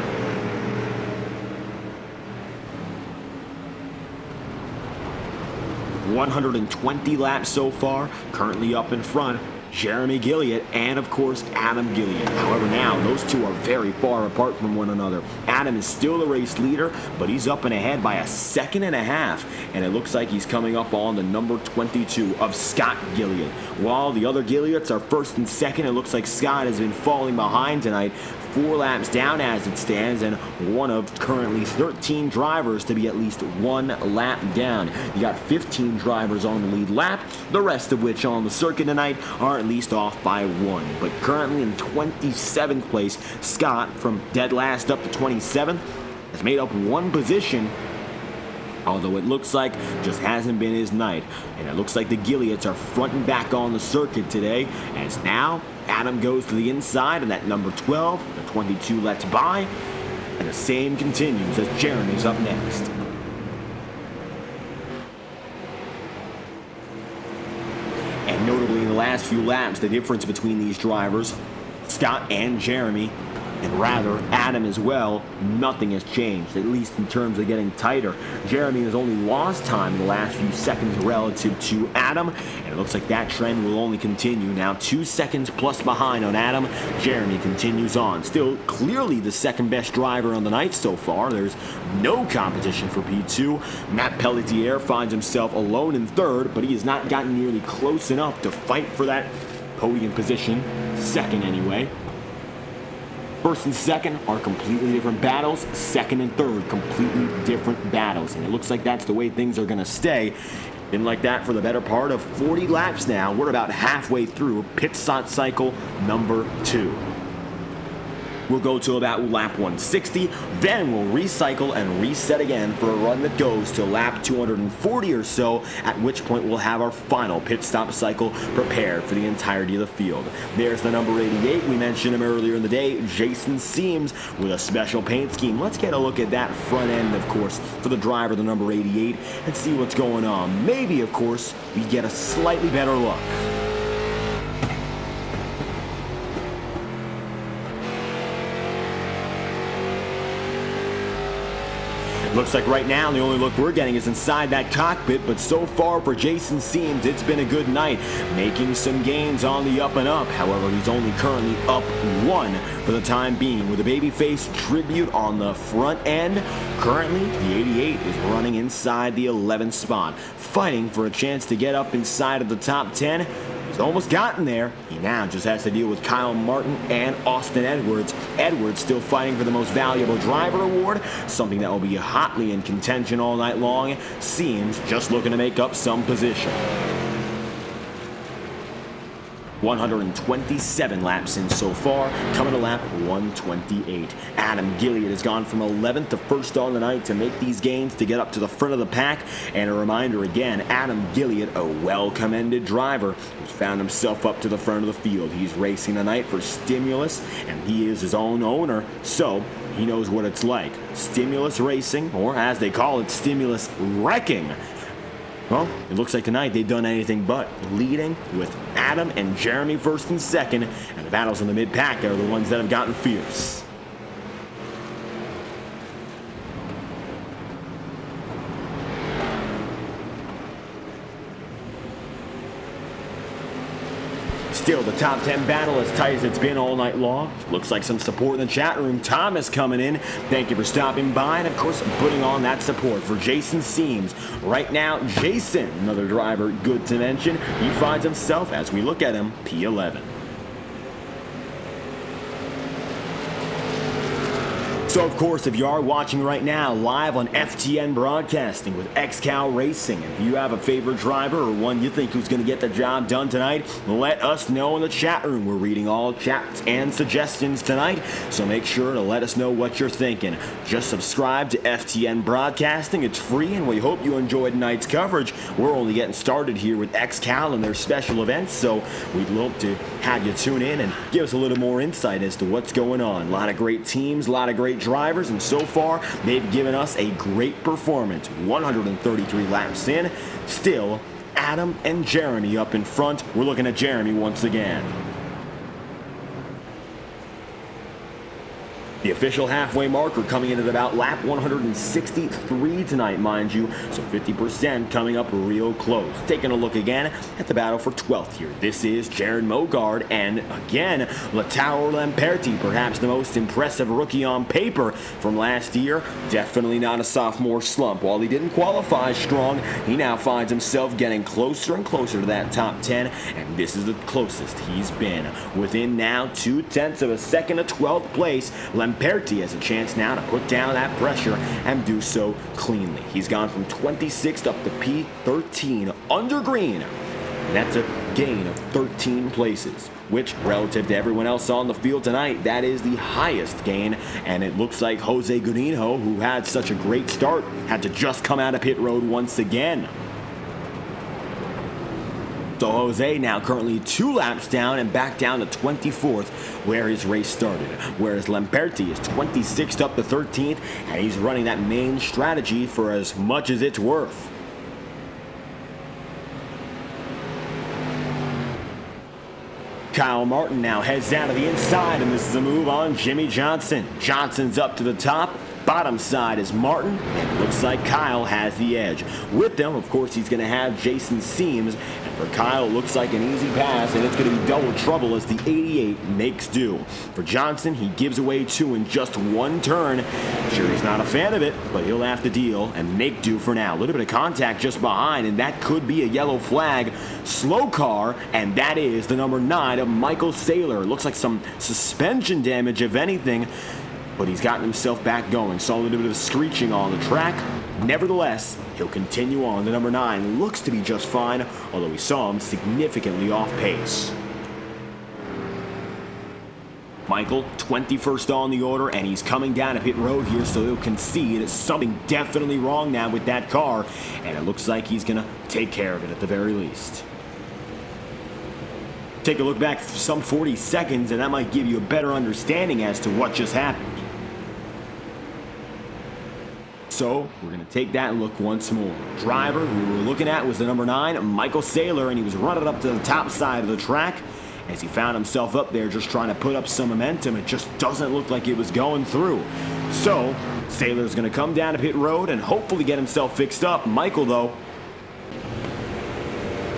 $120 laps so far, currently up in front, Jeremy Gilliatt and, of course, Adam Gilliatt. However, now, those two are very far apart from one another. Adam is still the race leader, but he's up and ahead by 1.5 seconds, and it looks like he's coming up on the number 22 of Scott Gilliatt. While the other Gilliatts are first and second, it looks like Scott has been falling behind tonight. 4 laps down as it stands, and one of currently 13 drivers to be at least 1 lap down. You got 15 drivers on the lead lap, the rest of which on the circuit tonight are at least off by 1. But currently in 27th place, Scott, from dead last up to 27th, has made up 1 position, although it looks like just hasn't been his night. And it looks like the Gilliatts are front and back on the circuit today, as now Adam goes to the inside, and that number 12, the 22 lets by, and the same continues as Jeremy's up next. And notably in the last few laps, the difference between these drivers, Scott and Jeremy, and rather Adam as well, nothing has changed, at least in terms of getting tighter. Jeremy has only lost time in the last few seconds relative to Adam, and it looks like that trend will only continue. Now 2 seconds plus behind on Adam. Jeremy continues on. Still clearly the second best driver on the night so far. There's no competition for P2. Matt Pelletier finds himself alone in third, but he has not gotten nearly close enough to fight for that podium position, second anyway. First and second are completely different battles. Second and third, completely different battles. And it looks like that's the way things are going to stay. Been like that for the better part of 40 laps now. We're about halfway through pit stop cycle number 2. We'll go to about lap 160, then we'll recycle and reset again for a run that goes to lap 240 or so, at which point we'll have our final pit stop cycle prepared for the entirety of the field. There's the number 88. We mentioned him earlier in the day, Jason Seames, with a special paint scheme. Let's get a look at that front end, of course, for the driver, the number 88, and see what's going on. Maybe, of course, we get a slightly better look. Looks like right now the only look we're getting is inside that cockpit, but so far for Jason Seames, it's been a good night, making some gains on the up and up. However, he's only currently up 1 for the time being, with a babyface tribute on the front end. Currently, the 88 is running inside the 11th spot, fighting for a chance to get up inside of the top 10. He's almost gotten there. He now just has to deal with Kyle Martin and Austin Edwards. Edwards still fighting for the most valuable driver award, something that will be hotly in contention all night long. Seems just looking to make up some position. 127 laps in so far, coming to lap 128. Adam Gilliard has gone from 11th to 1st on the night to make these gains to get up to the front of the pack. And a reminder again, Adam Gilliard, a well-commended driver, who's found himself up to the front of the field. He's racing tonight for Stimulus, and he is his own owner, so he knows what it's like. Stimulus Racing, or as they call it, Stimulus Wrecking. Well, it looks like tonight they've done anything but, leading with Adam and Jeremy first and second, and the battles in the mid-pack are the ones that have gotten fierce. Still, the top 10 battle as tight as it's been all night long. Looks like some support in the chat room. Thomas coming in. Thank you for stopping by, and of course, putting on that support for Jason Seames. Right now, Jason, another driver, good to mention. He finds himself, as we look at him, P11. So, of course, if you are watching right now live on FTN Broadcasting with XCAL Racing, if you have a favorite driver or one you think who's going to get the job done tonight, let us know in the chat room. We're reading all chats and suggestions tonight, so make sure to let us know what you're thinking. Just subscribe to FTN Broadcasting. It's free, and we hope you enjoyed tonight's coverage. We're only getting started here with XCAL and their special events, so we'd love to have you tune in and give us a little more insight as to what's going on. A lot of great teams, a lot of great drivers, and so far they've given us a great performance. 133 laps in, still Adam and Jeremy up in front. We're looking at Jeremy once again. The official halfway marker coming in at about lap 163 tonight, mind you, so 50% coming up real close. Taking a look again at the battle for 12th here. This is Jared Mogard and, again, Lautaro Lamperti, perhaps the most impressive rookie on paper from last year. Definitely not a sophomore slump. While he didn't qualify strong, he now finds himself getting closer and closer to that top 10, and this is the closest he's been. Within now 0.2 of a second of 12th place, Lamperti has a chance now to put down that pressure and do so cleanly. He's gone from 26th up to P13 under green. And that's a gain of 13 places, which, relative to everyone else on the field tonight, that is the highest gain. And it looks like Jose Gurinho, who had such a great start, had to just come out of pit road once again. So Jose now currently 2 laps down and back down to 24th where his race started. Whereas Lamperti is 26th up to 13th, and he's running that main strategy for as much as it's worth. Kyle Martin now heads down to the inside, and this is a move on Jimmy Johnson. Johnson's up to the top, bottom side is Martin, and it looks like Kyle has the edge. With them, of course, he's going to have Jason Seams, and for Kyle, it looks like an easy pass, and it's going to be double trouble as the 88 makes do. For Johnson, he gives away 2 in just 1 turn. Sure, he's not a fan of it, but he'll have to deal and make do for now. A little bit of contact just behind, and that could be a yellow flag. Slow car, and that is the number 9 of Michael Saylor. Looks like some suspension damage, if anything, but he's gotten himself back going. Saw a little bit of screeching on the track. Nevertheless, he'll continue on. The number 9 looks to be just fine, although we saw him significantly off pace. Michael, 21st on the order, and he's coming down a pit road here, so he'll concede something definitely wrong now with that car, and it looks like he's going to take care of it at the very least. Take a look back for some 40 seconds, and that might give you a better understanding as to what just happened. So, we're going to take that look once more. Driver who we were looking at was the number 9, Michael Saylor, and he was running up to the top side of the track. As he found himself up there just trying to put up some momentum, it just doesn't look like it was going through. So, Saylor's going to come down to pit road and hopefully get himself fixed up. Michael, though,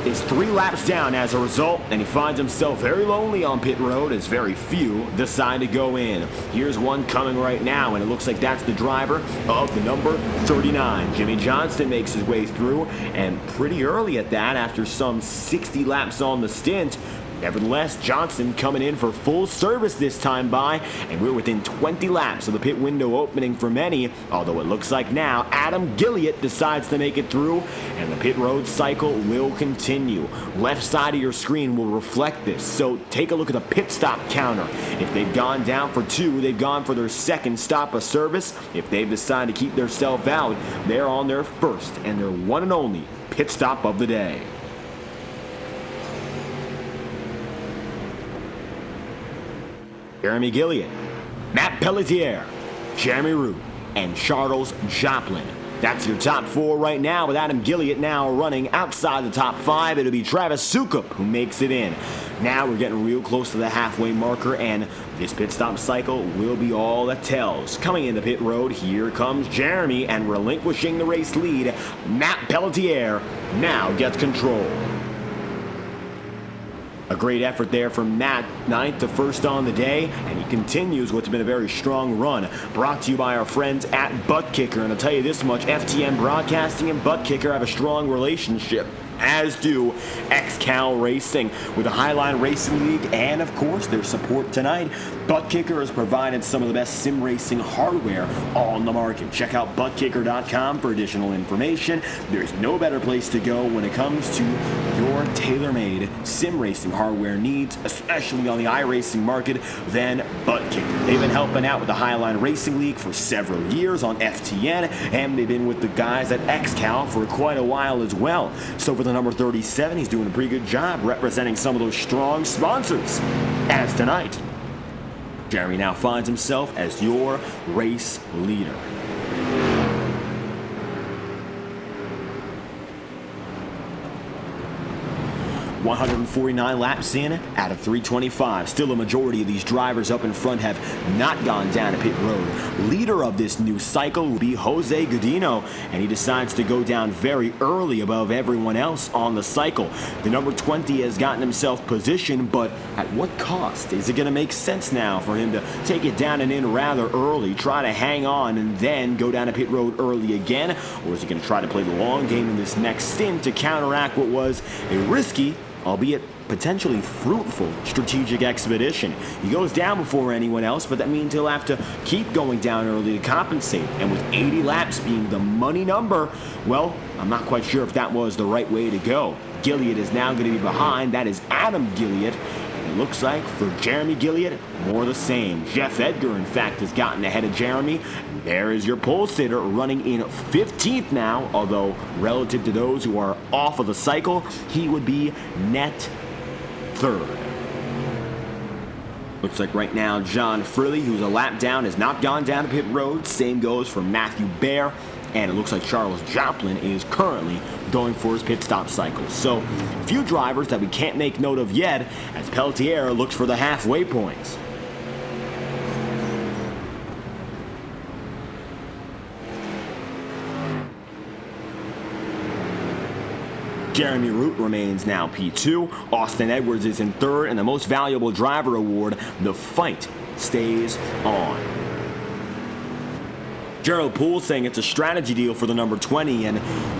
is 3 laps down as a result, and he finds himself very lonely on pit road as very few decide to go in. Here's one coming right now, and it looks like that's the driver of the number 39. Jimmy Johnston makes his way through, and pretty early at that, after some 60 laps on the stint. Nevertheless, Johnson coming in for full service this time by, and we're within 20 laps of the pit window opening for many, although it looks like now Adam Gilliott decides to make it through, and the pit road cycle will continue. Left side of your screen will reflect this, so take a look at the pit stop counter. If they've gone down for 2, they've gone for their second stop of service. If they've decided to keep themselves out, they're on their first and their one and only pit stop of the day. Jeremy Gilliott, Matt Pelletier, Jeremy Root, and Charles Joplin. That's your top 4 right now, with Adam Gilliott now running outside the top 5. It'll be Travis Sukup who makes it in. Now we're getting real close to the halfway marker, and this pit stop cycle will be all that tells. Coming into pit road, here comes Jeremy, and relinquishing the race lead, Matt Pelletier now gets control. A great effort there from Matt, 9th to 1st on the day, and he continues what's been a very strong run. Brought to you by our friends at Butt Kicker, and I'll tell you this much, FTN Broadcasting and Butt Kicker have a strong relationship, as do XCAL Racing, with the Highline Racing League and, of course, their support tonight. Butt Kicker has provided some of the best sim racing hardware on the market. Check out buttkicker.com for additional information. There's no better place to go when it comes to your tailor-made sim racing hardware needs, especially on the iRacing market, than Butt Kicker. They've been helping out with the Highline Racing League for several years on FTN, and they've been with the guys at XCAL for quite a while as well. So for the number 37, he's doing a pretty good job representing some of those strong sponsors. As tonight, Jeremy now finds himself as your race leader. 149 laps in out of 325. Still a majority of these drivers up in front have not gone down a pit road. Leader of this new cycle will be Jose Godino, and he decides to go down very early above everyone else on the cycle. The number 20 has gotten himself positioned, but at what cost? Is it going to make sense now for him to take it down and in rather early, try to hang on, and then go down a pit road early again? Or is he going to try to play the long game in this next stint to counteract what was a risky, albeit potentially fruitful, strategic expedition? He goes down before anyone else, but that means he'll have to keep going down early to compensate. And with 80 laps being the money number, well, I'm not quite sure if that was the right way to go. Gilliott is now going to be behind. That is Adam Gilliott. And it looks like for Jeremy Gilliott, more the same. Jeff Edgar, in fact, has gotten ahead of Jeremy. There is your pole sitter running in 15th now, although relative to those who are off of the cycle, he would be net third. Looks like right now John Frilly, who's a lap down, has not gone down to pit road. Same goes for Matthew Baer. And it looks like Charles Joplin is currently going for his pit stop cycle. So, a few drivers that we can't make note of yet as Pelletier looks for the halfway points. Jeremy Root remains now P2. Austin Edwards is in third, and the most valuable driver award, the fight, stays on. Gerald Poole saying it's a strategy deal for the number 20, and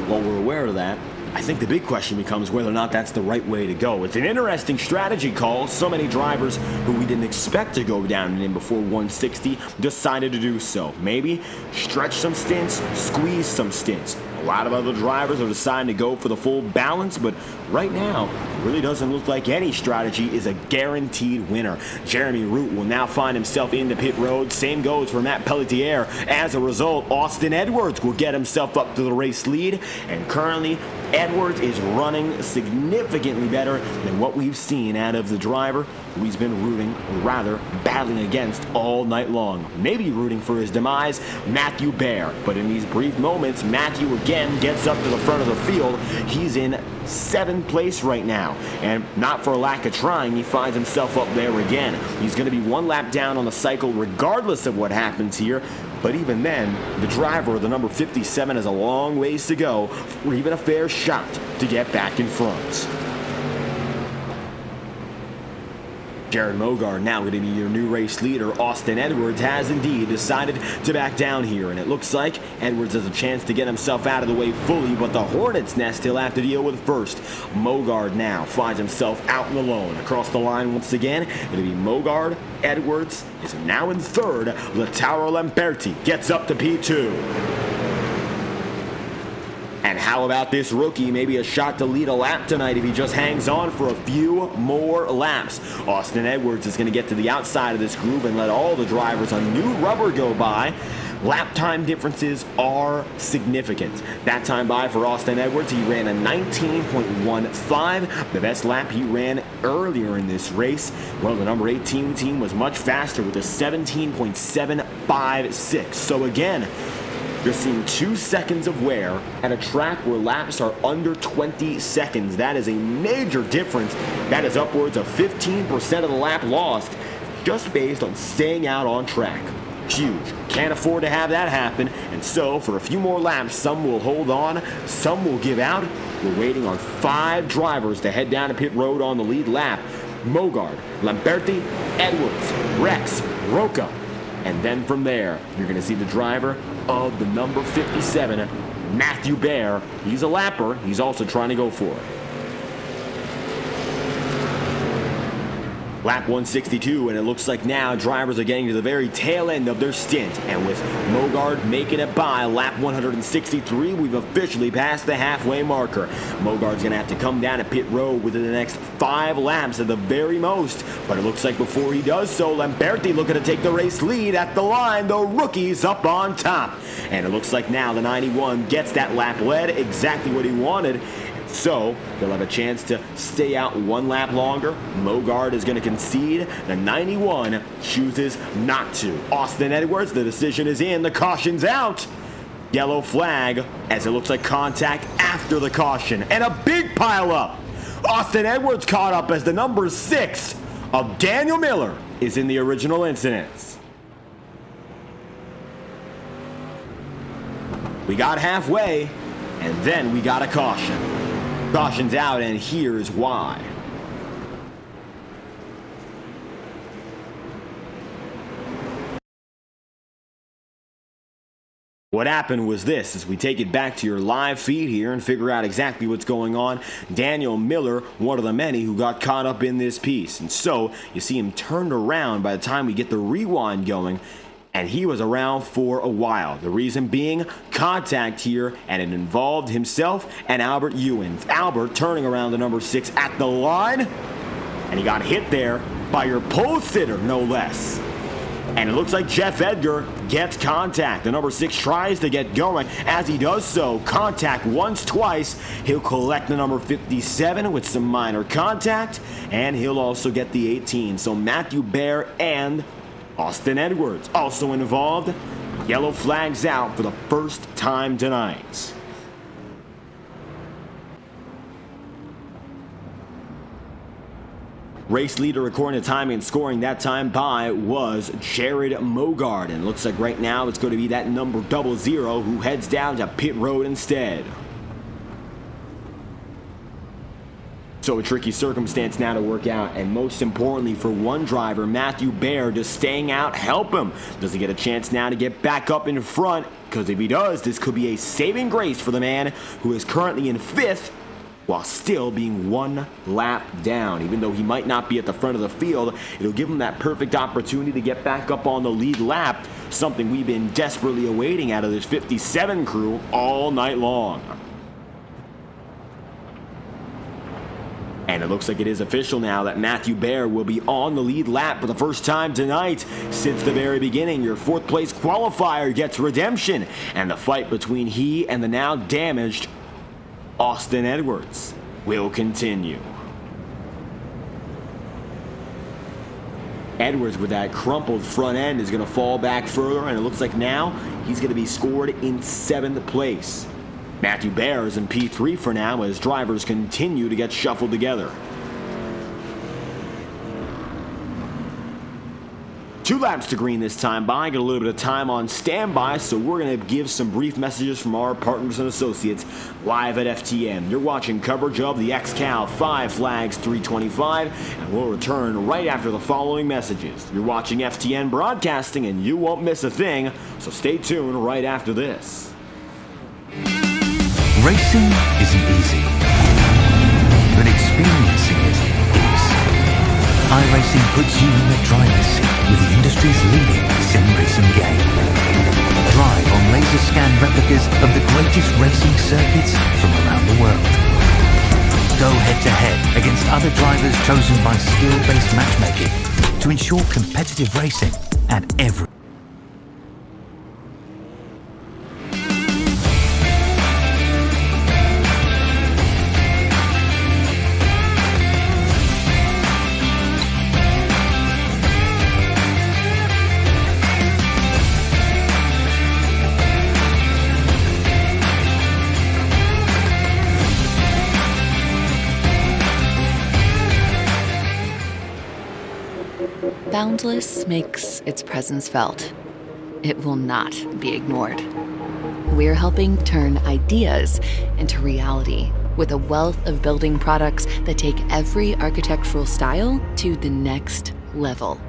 while we're aware of that, I think the big question becomes whether or not that's the right way to go. It's an interesting strategy call. So many drivers who we didn't expect to go down and in before 160 decided to do so. Maybe stretch some stints, squeeze some stints. A lot of other drivers are deciding to go for the full balance, but right now, it really doesn't look like any strategy is a guaranteed winner. Jeremy Root will now find himself in the pit road. Same goes for Matt Pelletier. As a result, Austin Edwards will get himself up to the race lead, and currently, Edwards is running significantly better than what we've seen out of the driver who he's been rooting, or rather battling against all night long. Maybe rooting for his demise, Matthew Baer. But in these brief moments, Matthew again gets up to the front of the field. He's in 7th place right now, and not for a lack of trying, he finds himself up there again. He's going to be 1 lap down on the cycle regardless of what happens here. But even then, the driver, the number 57, has a long ways to go for even a fair shot to get back in front. Jared Mogard now going to be your new race leader. Austin Edwards has indeed decided to back down here, and it looks like Edwards has a chance to get himself out of the way fully, but the Hornet's Nest he'll have to deal with first. Mogard now finds himself out and alone. Across the line once again, it'll be Mogard. Edwards is now in third. Lautaro Lamberti gets up to P2. And how about this rookie? Maybe a shot to lead a lap tonight if he just hangs on for a few more laps. Austin Edwards is going to get to the outside of this groove and let all the drivers on new rubber go by. Lap time differences are significant. That time by for Austin Edwards, he ran a 19.15, the best lap he ran earlier in this race. Well, the number 18 team was much faster with a 17.756. So again, you're seeing 2 seconds of wear at a track where laps are under 20 seconds. That is a major difference. That is upwards of 15% of the lap lost just based on staying out on track. Huge. Can't afford to have that happen. And so, for a few more laps, some will hold on, some will give out. We're waiting on 5 drivers to head down to pit road on the lead lap. Mogard, Lamberti, Edwards, Rex, Roca. And then from there, you're going to see the driver of the number 57, Matthew Baer. He's a lapper. He's also trying to go for it. Lap 162, and it looks like now drivers are getting to the very tail end of their stint. And with Mogard making it by lap 163, we've officially passed the halfway marker. Mogard's going to have to come down to pit road within the next 5 laps at the very most. But it looks like before he does so, Lamberti looking to take the race lead at the line. The rookie's up on top. And it looks like now the 91 gets that lap led, exactly what he wanted. So, they'll have a chance to stay out 1 lap longer. Mogard is going to concede. The 91 chooses not to. Austin Edwards, the decision is in. The caution's out. Yellow flag as it looks like contact after the caution. And a big pile up. Austin Edwards caught up as the number 6 of Daniel Miller is in the original incidents. We got halfway, and then we got a caution. Caution's out, and here's why. What happened was this, as we take it back to your live feed here and figure out exactly what's going on. Daniel Miller, one of the many who got caught up in this piece. And so, you see him turned around by the time we get the rewind going, and he was around for a while. The reason being contact here, and it involved himself and Albert Ewins. Albert turning around the number 6 at the line, and he got hit there by your pole sitter, no less. And it looks like Jeff Edgar gets contact. The number 6 tries to get going. As he does so, contact once, twice. He'll collect the number 57 with some minor contact, and he'll also get the 18. So Matthew Baer and Austin Edwards also involved. Yellow flags out for the first time tonight. Race leader according to timing and scoring that time by was Jared Mogard. And it looks like right now it's going to be that number 00 who heads down to pit road instead. So a tricky circumstance now to work out, and most importantly for one driver, Matthew Baer, just staying out help him. Does he get a chance now to get back up in front? Because if he does, this could be a saving grace for the man who is currently in 5th while still being 1 lap down. Even though he might not be at the front of the field, it'll give him that perfect opportunity to get back up on the lead lap, something we've been desperately awaiting out of this 57 crew all night long. And it looks like it is official now that Matthew Baer will be on the lead lap for the first time tonight. Since the very beginning, your 4th place qualifier gets redemption, and the fight between he and the now damaged Austin Edwards will continue. Edwards with that crumpled front end is going to fall back further, and it looks like now he's going to be scored in 7th place. Matthew Baer is in P3 for now as drivers continue to get shuffled together. 2 laps to green this time by. Get a little bit of time on standby, so we're going to give some brief messages from our partners and associates live at FTN. You're watching coverage of the XCAL Five Flags 325, and we'll return right after the following messages. You're watching FTN Broadcasting, and you won't miss a thing, so stay tuned right after this. Racing isn't easy, but experiencing it is. iRacing puts you in the driver's seat with the industry's leading sim racing game. Drive on laser scan replicas of the greatest racing circuits from around the world. Go head to head against other drivers chosen by skill-based matchmaking to ensure competitive racing at every Boundless makes its presence felt. It will not be ignored. We're helping turn ideas into reality with a wealth of building products that take every architectural style to the next level.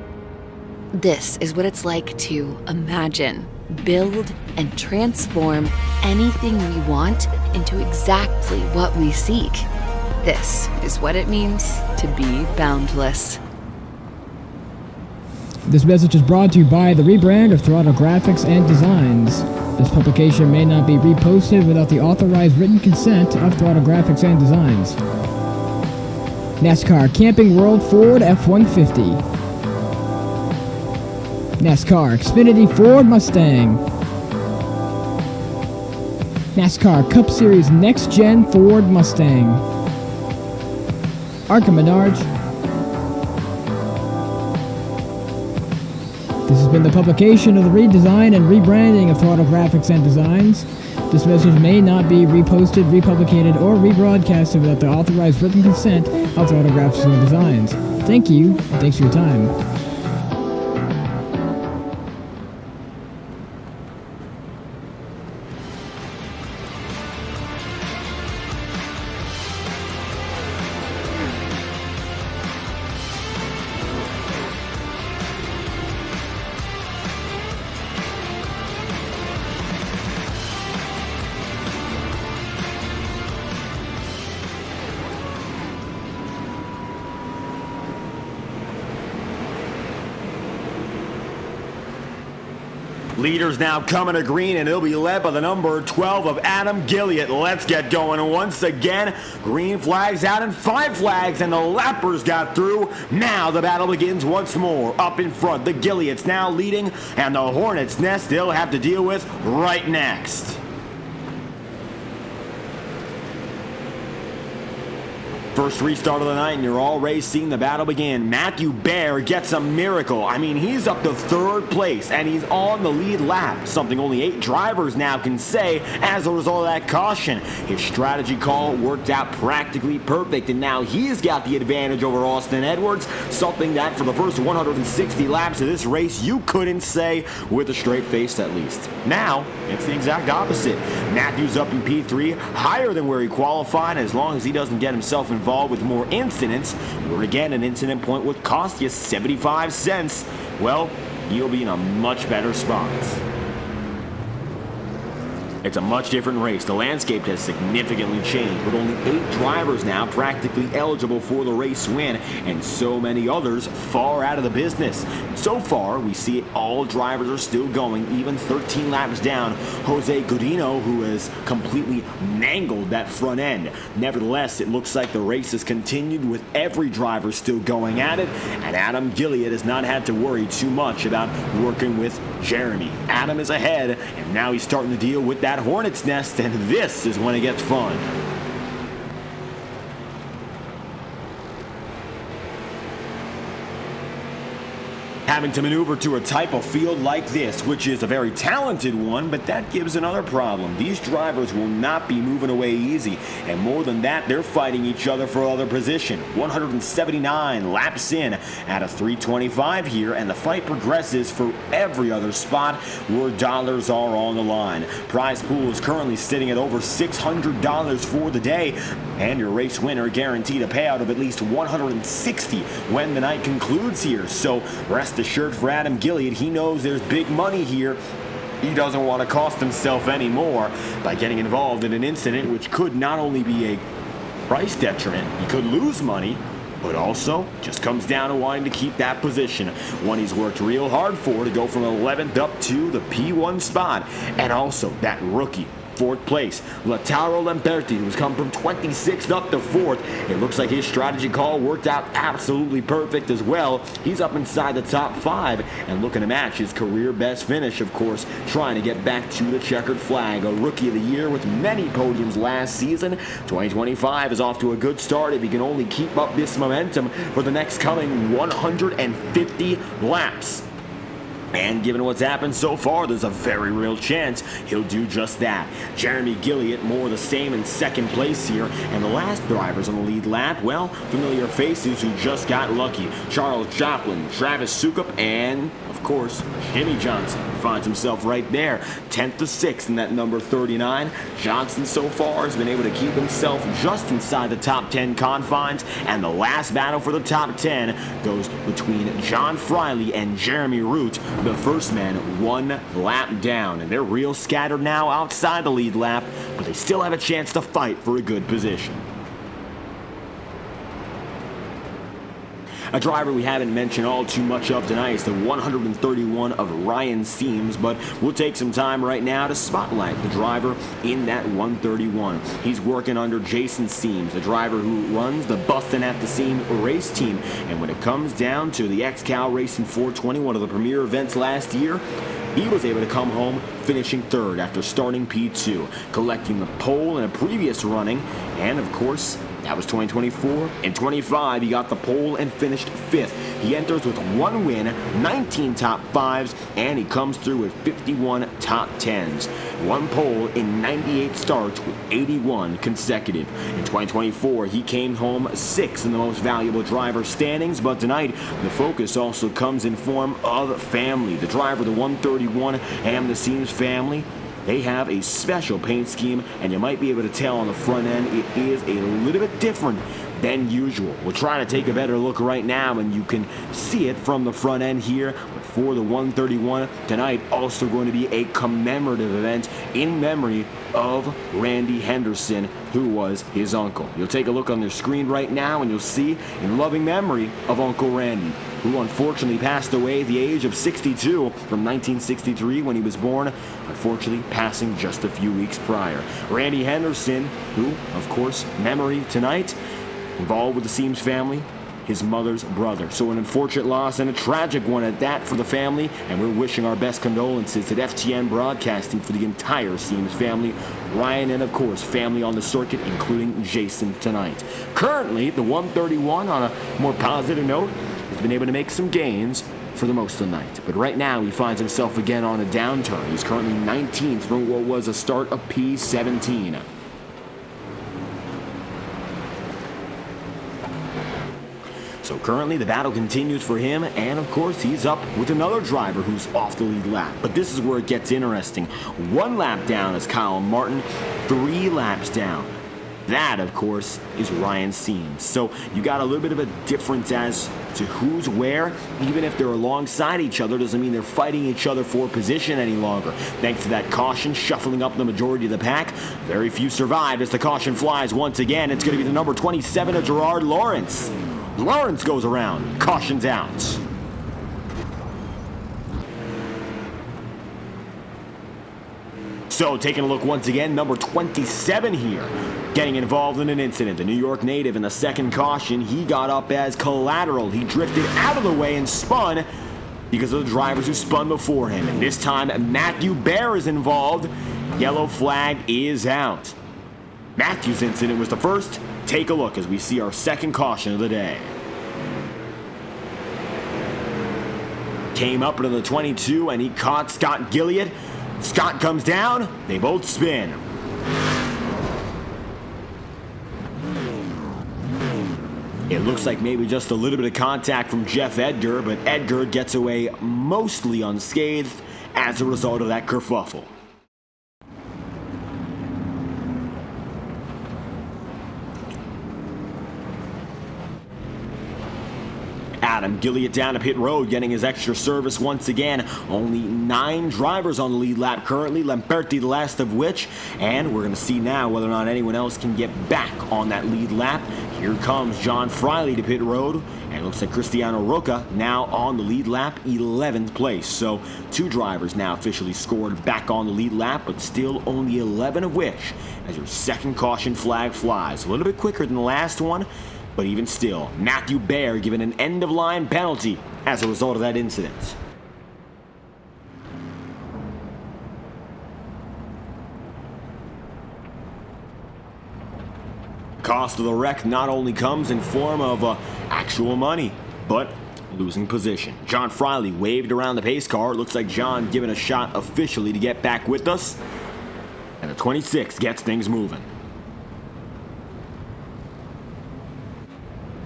This is what it's like to imagine, build, and transform anything we want into exactly what we seek. This is what it means to be boundless. This message is brought to you by the rebrand of Throttle Graphics and Designs. This publication may not be reposted without the authorized written consent of Throttle Graphics and Designs. NASCAR Camping World Ford F-150. NASCAR Xfinity Ford Mustang. NASCAR Cup Series Next-Gen Ford Mustang. Arca Menards. This has been the publication of the redesign and rebranding of Throttle Graphics and Designs. This message may not be reposted, republicated, or rebroadcasted without the authorized written consent of Throttle Graphics and Designs. Thank you, and thanks for your time. Leaders now coming to green, and it'll be led by the number 12 of Adam Gilliott. Let's get going once again. Green flags out and 5 flags, and the lappers got through. Now the battle begins once more. Up in front, the Gilliotts now leading, and the Hornets' nest they'll have to deal with right next. First restart of the night, and you're already seeing the battle begin. Matthew Baer gets a miracle. I mean, he's up to 3rd place, and he's on the lead lap, something only 8 drivers now can say as a result of that caution. His strategy call worked out practically perfect, and now he's got the advantage over Austin Edwards, something that for the first 160 laps of this race, you couldn't say with a straight face at least. Now, it's the exact opposite. Matthew's up in P3, higher than where he qualified, as long as he doesn't get himself involved involved with more incidents, where again an incident point would cost you 75 cents, well, you'll be in a much better spot. It's a much different race. The landscape has significantly changed, with only 8 drivers now practically eligible for the race win, and so many others far out of the business. So far, we see it, all drivers are still going, even 13 laps down. Jose Godino, who has completely mangled that front end. Nevertheless, it looks like the race has continued with every driver still going at it, and Adam Gilliard has not had to worry too much about working with Jeremy. Adam is ahead, and now he's starting to deal with that hornet's nest, and this is when it gets fun. Having to maneuver to a type of field like this, which is a very talented one, but that gives another problem. These drivers will not be moving away easy, and more than that, they're fighting each other for other position. 179 laps in at a 325 here, and the fight progresses for every other spot where dollars are on the line. Prize pool is currently sitting at over $600 for the day, and your race winner guaranteed a payout of at least $160 when the night concludes here. So rest assured for Adam Gilliard, he knows there's big money here. He doesn't want to cost himself any more by getting involved in an incident which could not only be a price detriment, he could lose money, but also just comes down to wanting to keep that position, one he's worked real hard for, to go from 11th up to the P1 spot. And also that rookie, 4th place, Lautaro Lamberti, who's come from 26th up to 4th. It looks like his strategy call worked out absolutely perfect as well. He's up inside the top 5 and looking to match his career best finish, of course, trying to get back to the checkered flag. A rookie of the year with many podiums last season. 2025 is off to a good start if he can only keep up this momentum for the next coming 150 laps. And given what's happened so far, there's a very real chance he'll do just that. Jeremy Gilliard, more the same in 2nd place here. And the last drivers on the lead lap, well, familiar faces who just got lucky. Charles Joplin, Travis Sukup, and, of course, Jimmy Johnson finds himself right there, 10th to 6th in that number 39. Johnson so far has been able to keep himself just inside the top 10 confines, and the last battle for the top 10 goes between John Friley and Jeremy Root, the first man 1 lap down, and they're real scattered now outside the lead lap, but they still have a chance to fight for a good position. A driver we haven't mentioned all too much of tonight is the 131 of Ryan Seams, but we'll take some time right now to spotlight the driver in that 131. He's working under Jason Seams, the driver who runs the Bustin' at the Seam race team, and when it comes down to the XCAL Racing 420, one of the premier events last year, he was able to come home finishing 3rd after starting P2, collecting the pole in a previous running, and of course, that was 2024. In 25, he got the pole and finished 5th. He enters with 1 win, 19 top 5s, and he comes through with 51 top 10s. 1 pole in 98 starts with 81 consecutive. In 2024, he came home 6th in the most valuable driver standings, but tonight, the focus also comes in form of family. The driver, the 131, and the Seams family, they have a special paint scheme, and you might be able to tell on the front end it is a little bit different than usual. We'll try to take a better look right now, and you can see it from the front end here. But for the 131 tonight, also going to be a commemorative event in memory of Randy Henderson, who was his uncle. You'll take a look on their screen right now, and you'll see in loving memory of Uncle Randy, who unfortunately passed away at the age of 62 from 1963 when he was born, unfortunately passing just a few weeks prior. Randy Henderson, who, of course, memory tonight, involved with the Seams family, his mother's brother. So an unfortunate loss and a tragic one at that for the family, and we're wishing our best condolences at FTN Broadcasting for the entire Seams family, Ryan, and of course family on the circuit, including Jason tonight. Currently, the 131, on a more positive note, has been able to make some gains for the most of the night. But right now, he finds himself again on a downturn. He's currently 19th from what was a start of P17. So currently the battle continues for him, and of course he's up with another driver who's off the lead lap. But this is where it gets interesting. 1 lap down is Kyle Martin, 3 laps down That, of course, is Ryan Seams. So you got a little bit of a difference as to who's where. Even if they're alongside each other, doesn't mean they're fighting each other for position any longer. Thanks to that caution shuffling up the majority of the pack, very few survived as the caution flies once again. It's going to be the number 27 of Gerard Lawrence. Lawrence goes around, caution's out. So taking a look once again, number 27 here, getting involved in an incident. The New York native in the second caution, he got up as collateral. He drifted out of the way and spun because of the drivers who spun before him. And this time, Matthew Bear is involved. Yellow flag is out. Matthew's incident was the first. Take a look as we see our second caution of the day. Came up into the 22 and he caught Scott Gilliott. Scott comes down, they both spin. It looks like maybe just a little bit of contact from Jeff Edgar, but Edgar gets away mostly unscathed as a result of that kerfuffle. Adam Gilliott down to pit road, getting his extra service once again. Only 9 drivers on the lead lap currently, Lamperti the last of which, and we're going to see now whether or not anyone else can get back on that lead lap. Here comes John Friley to pit road, and it looks like Cristiano Roca now on the lead lap, 11th place. So 2 drivers now officially scored back on the lead lap, but still only 11 of which as your second caution flag flies. A little bit quicker than the last one, but even still, Matthew Bear given an end-of-line penalty as a result of that incident. The cost of the wreck not only comes in form of actual money, but losing position. John Friley waved around the pace car. It looks like John given a shot officially to get back with us. And the 26 gets things moving.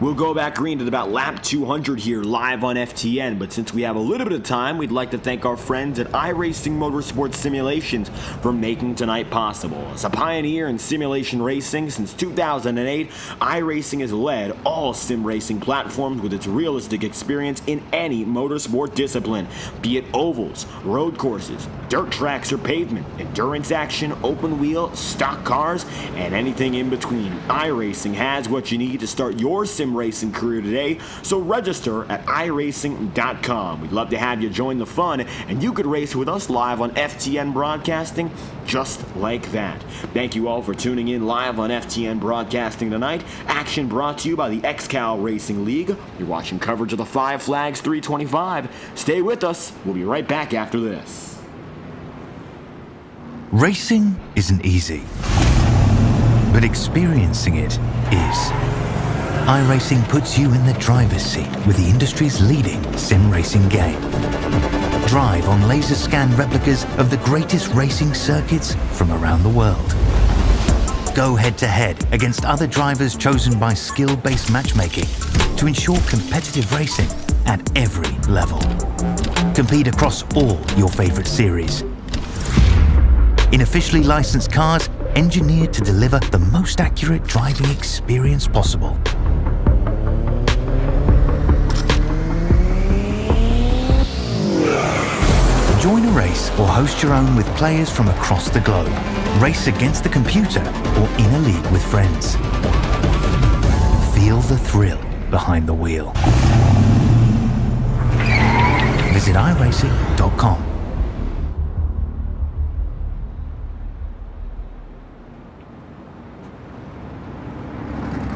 We'll go back green to about lap 200 here live on FTN, but since we have a little bit of time, we'd like to thank our friends at iRacing Motorsport Simulations for making tonight possible. As a pioneer in simulation racing since 2008, iRacing has led all sim racing platforms with its realistic experience in any motorsport discipline, be it ovals, road courses, dirt tracks or pavement, endurance action, open wheel, stock cars, and anything in between. iRacing has what you need to start your sim racing career today, so register at iRacing.com. We'd love to have you join the fun, and you could race with us live on FTN Broadcasting just like that. Thank you all for tuning in live on FTN Broadcasting tonight. Action brought to you by the XCAL Racing League. You're watching coverage of the Five Flags 325. Stay with us. We'll be right back after this. Racing isn't easy, but experiencing it is. iRacing puts you in the driver's seat with the industry's leading sim racing game. Drive on laser scan replicas of the greatest racing circuits from around the world. Go head to head against other drivers chosen by skill-based matchmaking to ensure competitive racing at every level. Compete across all your favorite series. In officially licensed cars engineered to deliver the most accurate driving experience possible. Join a race or host your own with players from across the globe. Race against the computer or in a league with friends. Feel the thrill behind the wheel. Visit iRacing.com.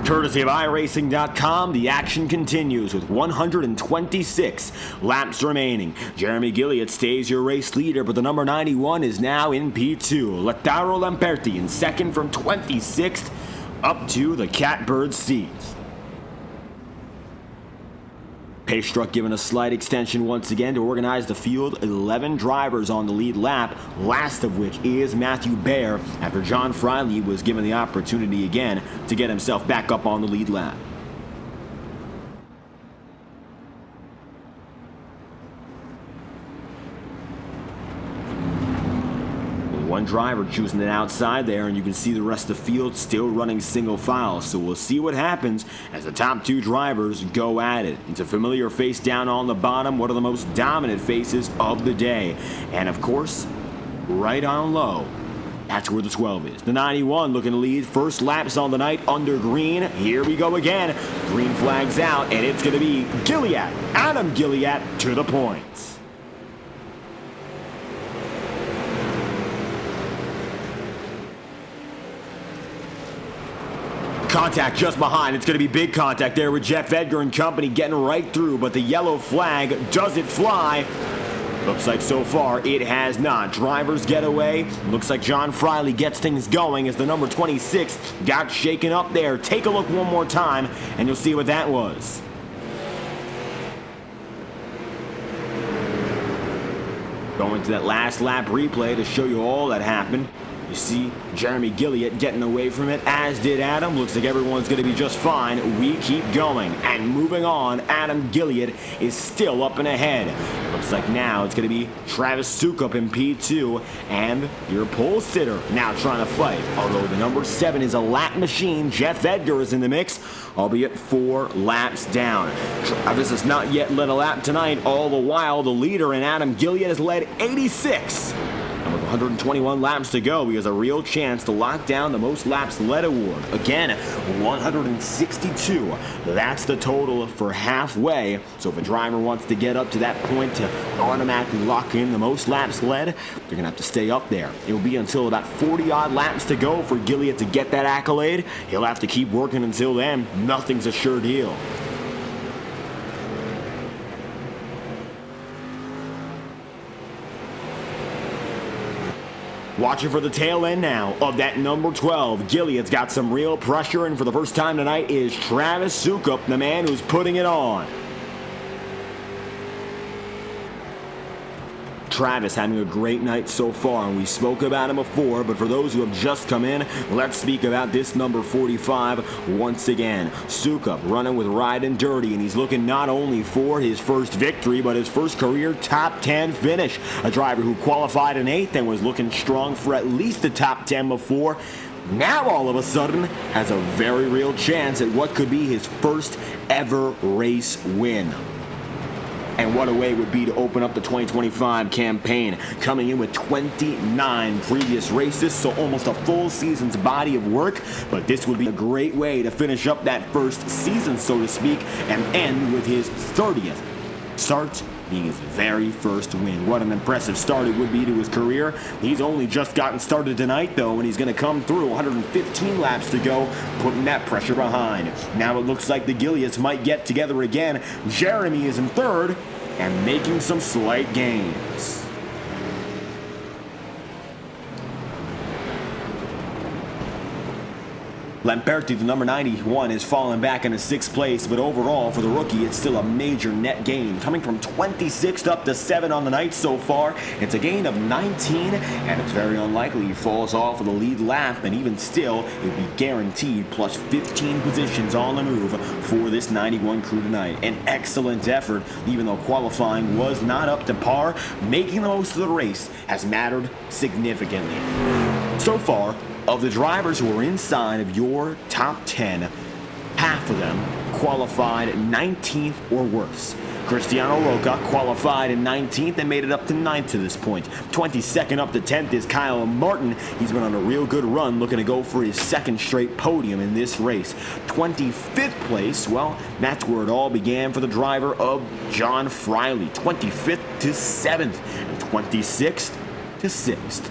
Courtesy of iRacing.com, the action continues with 126 laps remaining. Jeremy Gilliott stays your race leader, but the number 91 is now in P2. Lautaro Lamperti in second from 26th up to the catbird seat. Pace truck given a slight extension once again to organize the field. 11 drivers on the lead lap, last of which is Matthew Bear, after John Friley was given the opportunity again to get himself back up on the lead lap. One driver choosing it outside there, and you can see the rest of the field still running single file. So we'll see what happens as the top two drivers go at it. It's a familiar face down on the bottom, one of the most dominant faces of the day. And of course, right on low, that's where the 12 is. The 91 looking to lead. First laps on the night under green. Here we go again. Green flag's out, and it's going to be Gilead, Adam Gilead, to the points. Contact just behind. It's going to be big contact there with Jeff Edgar and company getting right through, but the yellow flag, does it fly? Looks like so far it has not. Drivers get away. Looks like John Friley gets things going as the number 26 got shaken up there. Take a look one more time and you'll see what that was. Going to that last lap replay to show you all that happened. You see Jeremy Gilead getting away from it, as did Adam. Looks like everyone's going to be just fine. We keep going and moving on. Adam Gilead is still up and ahead. Looks like now it's going to be Travis Sukup in P2 and your pole sitter now trying to fight. Although the number 7 is a lap machine, Jeff Edgar is in the mix, albeit 4 laps down. Travis has not yet led a lap tonight. All the while, the leader in Adam Gilead has led 86. And with 121 laps to go, he has a real chance to lock down the most laps led award. Again, 162. That's the total for halfway. So if a driver wants to get up to that point to automatically lock in the most laps led, they're going to have to stay up there. It will be until about 40-odd laps to go for Gilead to get that accolade. He'll have to keep working until then. Nothing's a sure deal. Watching for the tail end now of that number 12. Gilead's got some real pressure, and for the first time tonight is Travis Sukup, the man who's putting it on. Travis having a great night so far, and we spoke about him before, but for those who have just come in, let's speak about this number 45 once again. Sukup running with Riding Dirty, and he's looking not only for his first victory, but his first career top 10 finish. A driver who qualified in 8th and was looking strong for at least the top 10 before. Now all of a sudden has a very real chance at what could be his first ever race win. And what a way it would be to open up the 2025 campaign, coming in with 29 previous races, so almost a full season's body of work. But this would be a great way to finish up that first season, so to speak, and end with his 30th start, being his very first win. What an impressive start it would be to his career. He's only just gotten started tonight, though, and he's going to come through. 115 laps to go, putting that pressure behind. Now it looks like the Gileads might get together again. Jeremy is in 3rd and making some slight gains. Lamperti, the number 91, is falling back into 6th place, but overall for the rookie, it's still a major net gain. Coming from 26th up to 7 on the night so far, it's a gain of 19, and it's very unlikely he falls off of the lead lap, and even still, it would be guaranteed plus 15 positions on the move for this 91 crew tonight. An excellent effort, even though qualifying was not up to par. Making the most of the race has mattered significantly. So far, of the drivers who are inside of your top 10, half of them qualified 19th or worse. Cristiano Roca qualified in 19th and made it up to 9th to this point. 22nd up to 10th is Kyle Martin. He's been on a real good run, looking to go for his 2nd straight podium in this race. 25th place, well, that's where it all began for the driver of John Friley. 25th to 7th and 26th to 6th.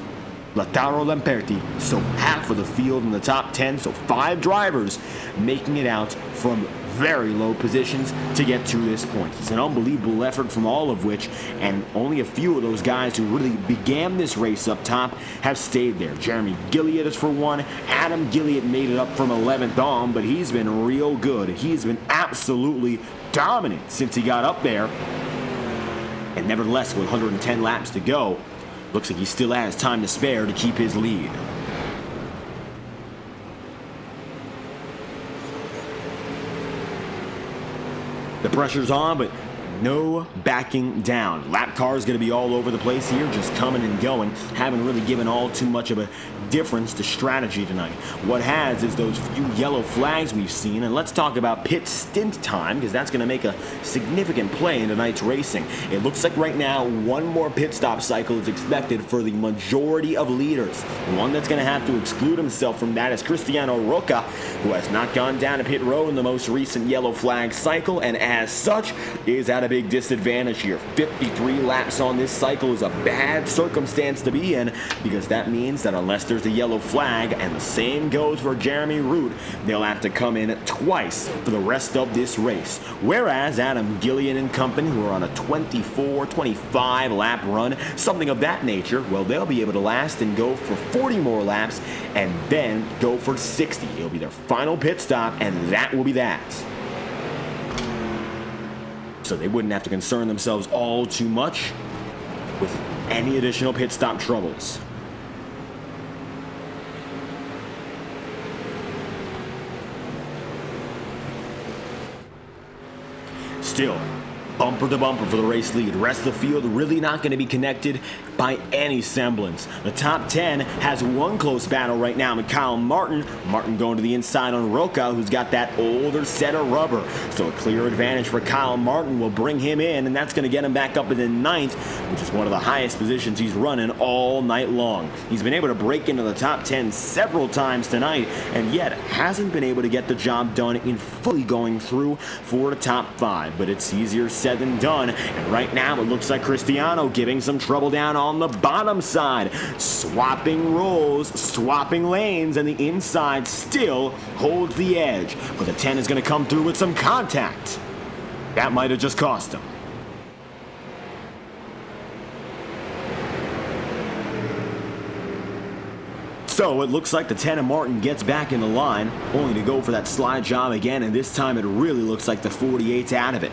Lautaro Lamperti, so half of the field in the top 10, so 5 drivers making it out from very low positions to get to this point. It's an unbelievable effort from all of which, and only a few of those guys who really began this race up top have stayed there. Jeremy Gilead is for one. Adam Gilead made it up from 11th on, but he's been real good. He's been absolutely dominant since he got up there. And nevertheless, with 110 laps to go, looks like he still has time to spare to keep his lead. The pressure's on, but no backing down. Lap car is going to be all over the place here, just coming and going. Haven't really given all too much of a difference to strategy tonight. What has is those few yellow flags we've seen, and let's talk about pit stint time, because that's going to make a significant play in tonight's racing. It looks like right now one more pit stop cycle is expected for the majority of leaders. The one that's going to have to exclude himself from that is Cristiano Roca, who has not gone down to pit road in the most recent yellow flag cycle, and as such is at a big disadvantage here. 53 laps on this cycle is a bad circumstance to be in, because that means that unless there's a yellow flag, and the same goes for Jeremy Root, they'll have to come in twice for the rest of this race. Whereas Adam Gillian and company, who are on a 24-25 lap run, something of that nature, well, they'll be able to last and go for 40 more laps and then go for 60. It'll be their final pit stop, and that will be that. So they wouldn't have to concern themselves all too much with any additional pit stop troubles. Still, bumper to bumper for the race lead. Rest of the field really not going to be connected by any semblance. The top 10 has one close battle right now with Kyle Martin. Martin going to the inside on Roca, who's got that older set of rubber. So a clear advantage for Kyle Martin will bring him in, and that's going to get him back up in the 9th, which is one of the highest positions he's running all night long. He's been able to break into the top 10 several times tonight, and yet hasn't been able to get the job done in fully going through for the top 5. But it's easier said than done, and right now it looks like Cristiano giving some trouble down on the bottom side, swapping roles, swapping lanes, and the inside still holds the edge, but the 10 is going to come through with some contact. That might have just cost him. So it looks like the 10 of Martin gets back in the line, only to go for that slide job again, and this time it really looks like the 48's out of it.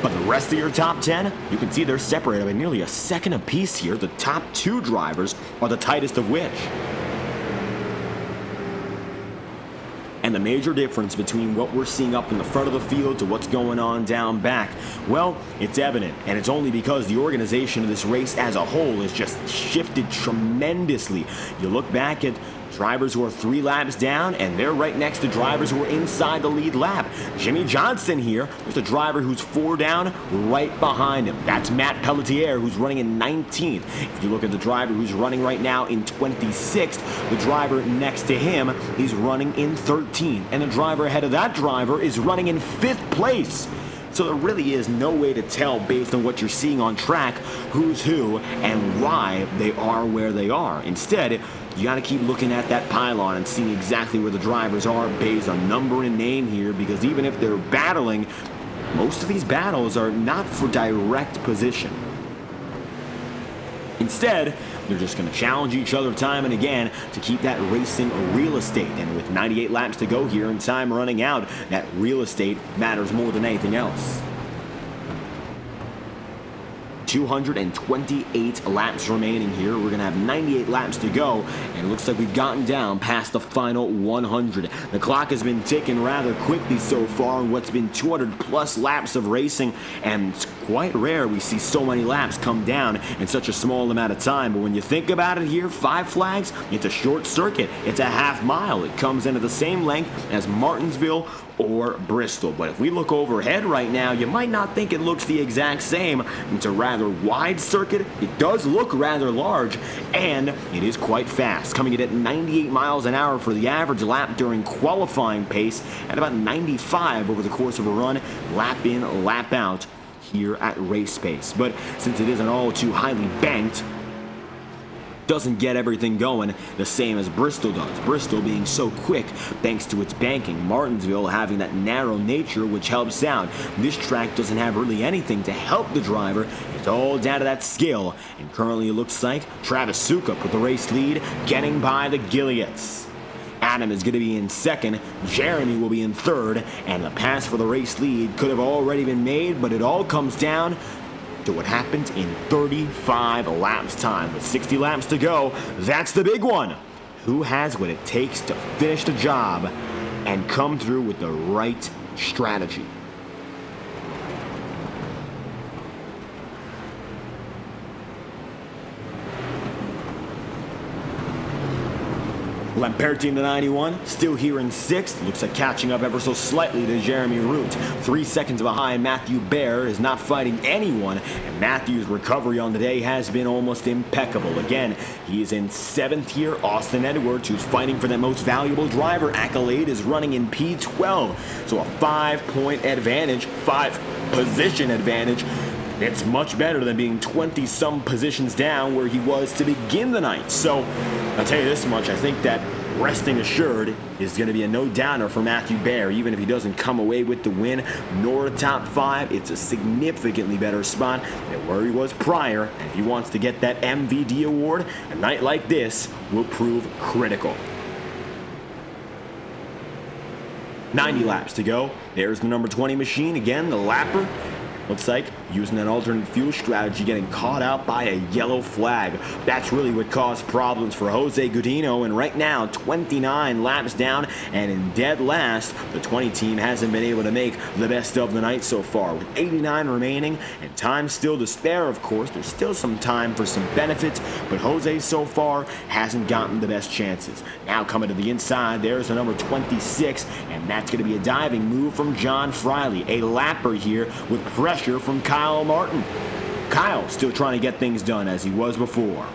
But the rest of your top 10, you can see they're separated by nearly a second apiece here. The top 2 drivers are the tightest of which. And the major difference between what we're seeing up in the front of the field to what's going on down back, well, it's evident, and it's only because the organization of this race as a whole has just shifted tremendously. You look back at drivers who are 3 laps down, and they're right next to drivers who are inside the lead lap. Jimmy Johnson here, there's a driver who's 4 down right behind him. That's Matt Pelletier, who's running in 19th. If you look at the driver who's running right now in 26th, the driver next to him is running in 13th, and the driver ahead of that driver is running in 5th place. So there really is no way to tell based on what you're seeing on track who's who and why they are where they are. Instead, you got to keep looking at that pylon and seeing exactly where the drivers are based on number and name here, because even if they're battling, most of these battles are not for direct position. Instead, they're just going to challenge each other time and again to keep that racing real estate. And with 98 laps to go here and time running out, that real estate matters more than anything else. 228 laps remaining here. We're going to have 98 laps to go, and it looks like we've gotten down past the final 100. The clock has been ticking rather quickly so far in what's been 200 plus laps of racing, and it's quite rare we see so many laps come down in such a small amount of time. But when you think about it here, Five Flags, it's a short circuit. It's a half mile. It comes into the same length as Martinsville or Bristol. But if we look overhead right now, you might not think it looks the exact same. It's a rather wide circuit. It does look rather large, and it is quite fast, coming in at 98 miles an hour for the average lap during qualifying pace, and about 95 over the course of a run, lap in, lap out here at race pace. But since it isn't all too highly banked, doesn't get everything going the same as Bristol does. Bristol being so quick thanks to its banking. Martinsville having that narrow nature, which helps out. This track doesn't have really anything to help the driver. It's all down to that skill. And currently it looks like Travis Sukup with the race lead, getting by the Gilliats. Adam is going to be in 2nd, Jeremy will be in 3rd, and the pass for the race lead could have already been made, but it all comes down to what happens in 35 laps time. With 60 laps to go, that's the big one. Who has what it takes to finish the job and come through with the right strategy? Lamperti in the 91, still here in 6th. Looks like catching up ever so slightly to Jeremy Root. 3 seconds behind Matthew Baer is not fighting anyone, and Matthew's recovery on the day has been almost impeccable. Again, he is in 7th here. Austin Edwards, who's fighting for that most valuable driver accolade, is running in P12. So a 5-point advantage, 5-position advantage. It's much better than being 20-some positions down where he was to begin the night. So, I'll tell you this much, I think that resting assured is going to be a no-downer for Matthew Baer. Even if he doesn't come away with the win nor a top 5, it's a significantly better spot than where he was prior. And if he wants to get that MVD award, a night like this will prove critical. 90 laps to go. There's the number 20 machine again, the lapper. Looks like using an alternate fuel strategy, getting caught out by a yellow flag. That's really what caused problems for Jose Godino, and right now 29 laps down and in dead last. The 20 team hasn't been able to make the best of the night so far, with 89 remaining and time still to spare. Of course, there's still some time for some benefits, but Jose so far hasn't gotten the best chances. Now coming to the inside, there's the number 26, and that's going to be a diving move from John Friley, a lapper here with pressure from Kyle Martin. Kyle still trying to get things done as he was before.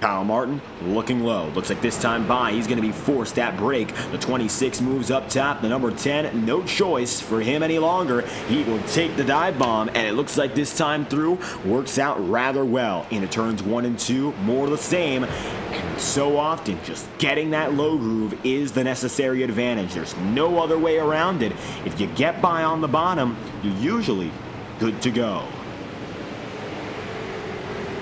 Kyle Martin looking low. Looks like this time by he's going to be forced at break. The 26 moves up top. The number 10, no choice for him any longer. He will take the dive bomb, and it looks like this time through works out rather well. Into turns 1 and 2, more of the same. And so often, just getting that low groove is the necessary advantage. There's no other way around it. If you get by on the bottom, you're usually good to go.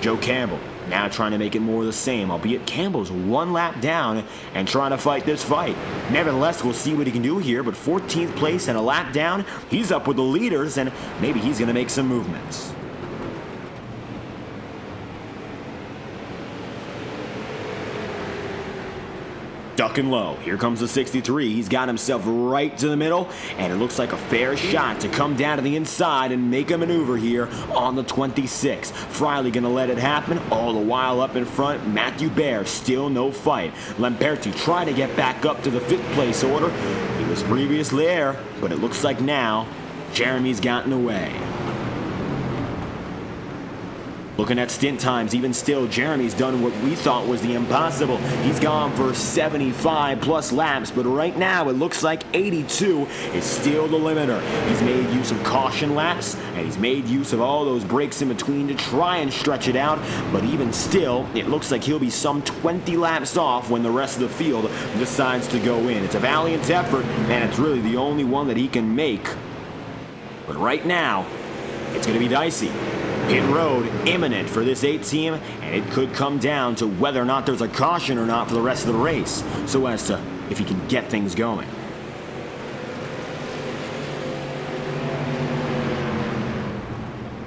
Joe Campbell now trying to make it more of the same, albeit Campbell's 1 lap down and trying to fight this fight. Nevertheless, we'll see what he can do here, but 14th place and a lap down, he's up with the leaders, and maybe he's going to make some movements. Ducking low. Here comes the 63. He's got himself right to the middle, and it looks like a fair shot to come down to the inside and make a maneuver here on the 26. Friley gonna let it happen. All the while up in front, Matthew Baer, still no fight. Lamperti trying to get back up to the 5th place order. He was previously there, but it looks like now Jeremy's gotten away. Looking at stint times, even still, Jeremy's done what we thought was the impossible. He's gone for 75 plus laps, but right now it looks like 82 is still the limiter. He's made use of caution laps, and he's made use of all those breaks in between to try and stretch it out, but even still, it looks like he'll be some 20 laps off when the rest of the field decides to go in. It's a valiant effort, and it's really the only one that he can make. But right now, it's going to be dicey. Pit road imminent for this 8 team, and it could come down to whether or not there's a caution or not for the rest of the race, so as to if he can get things going.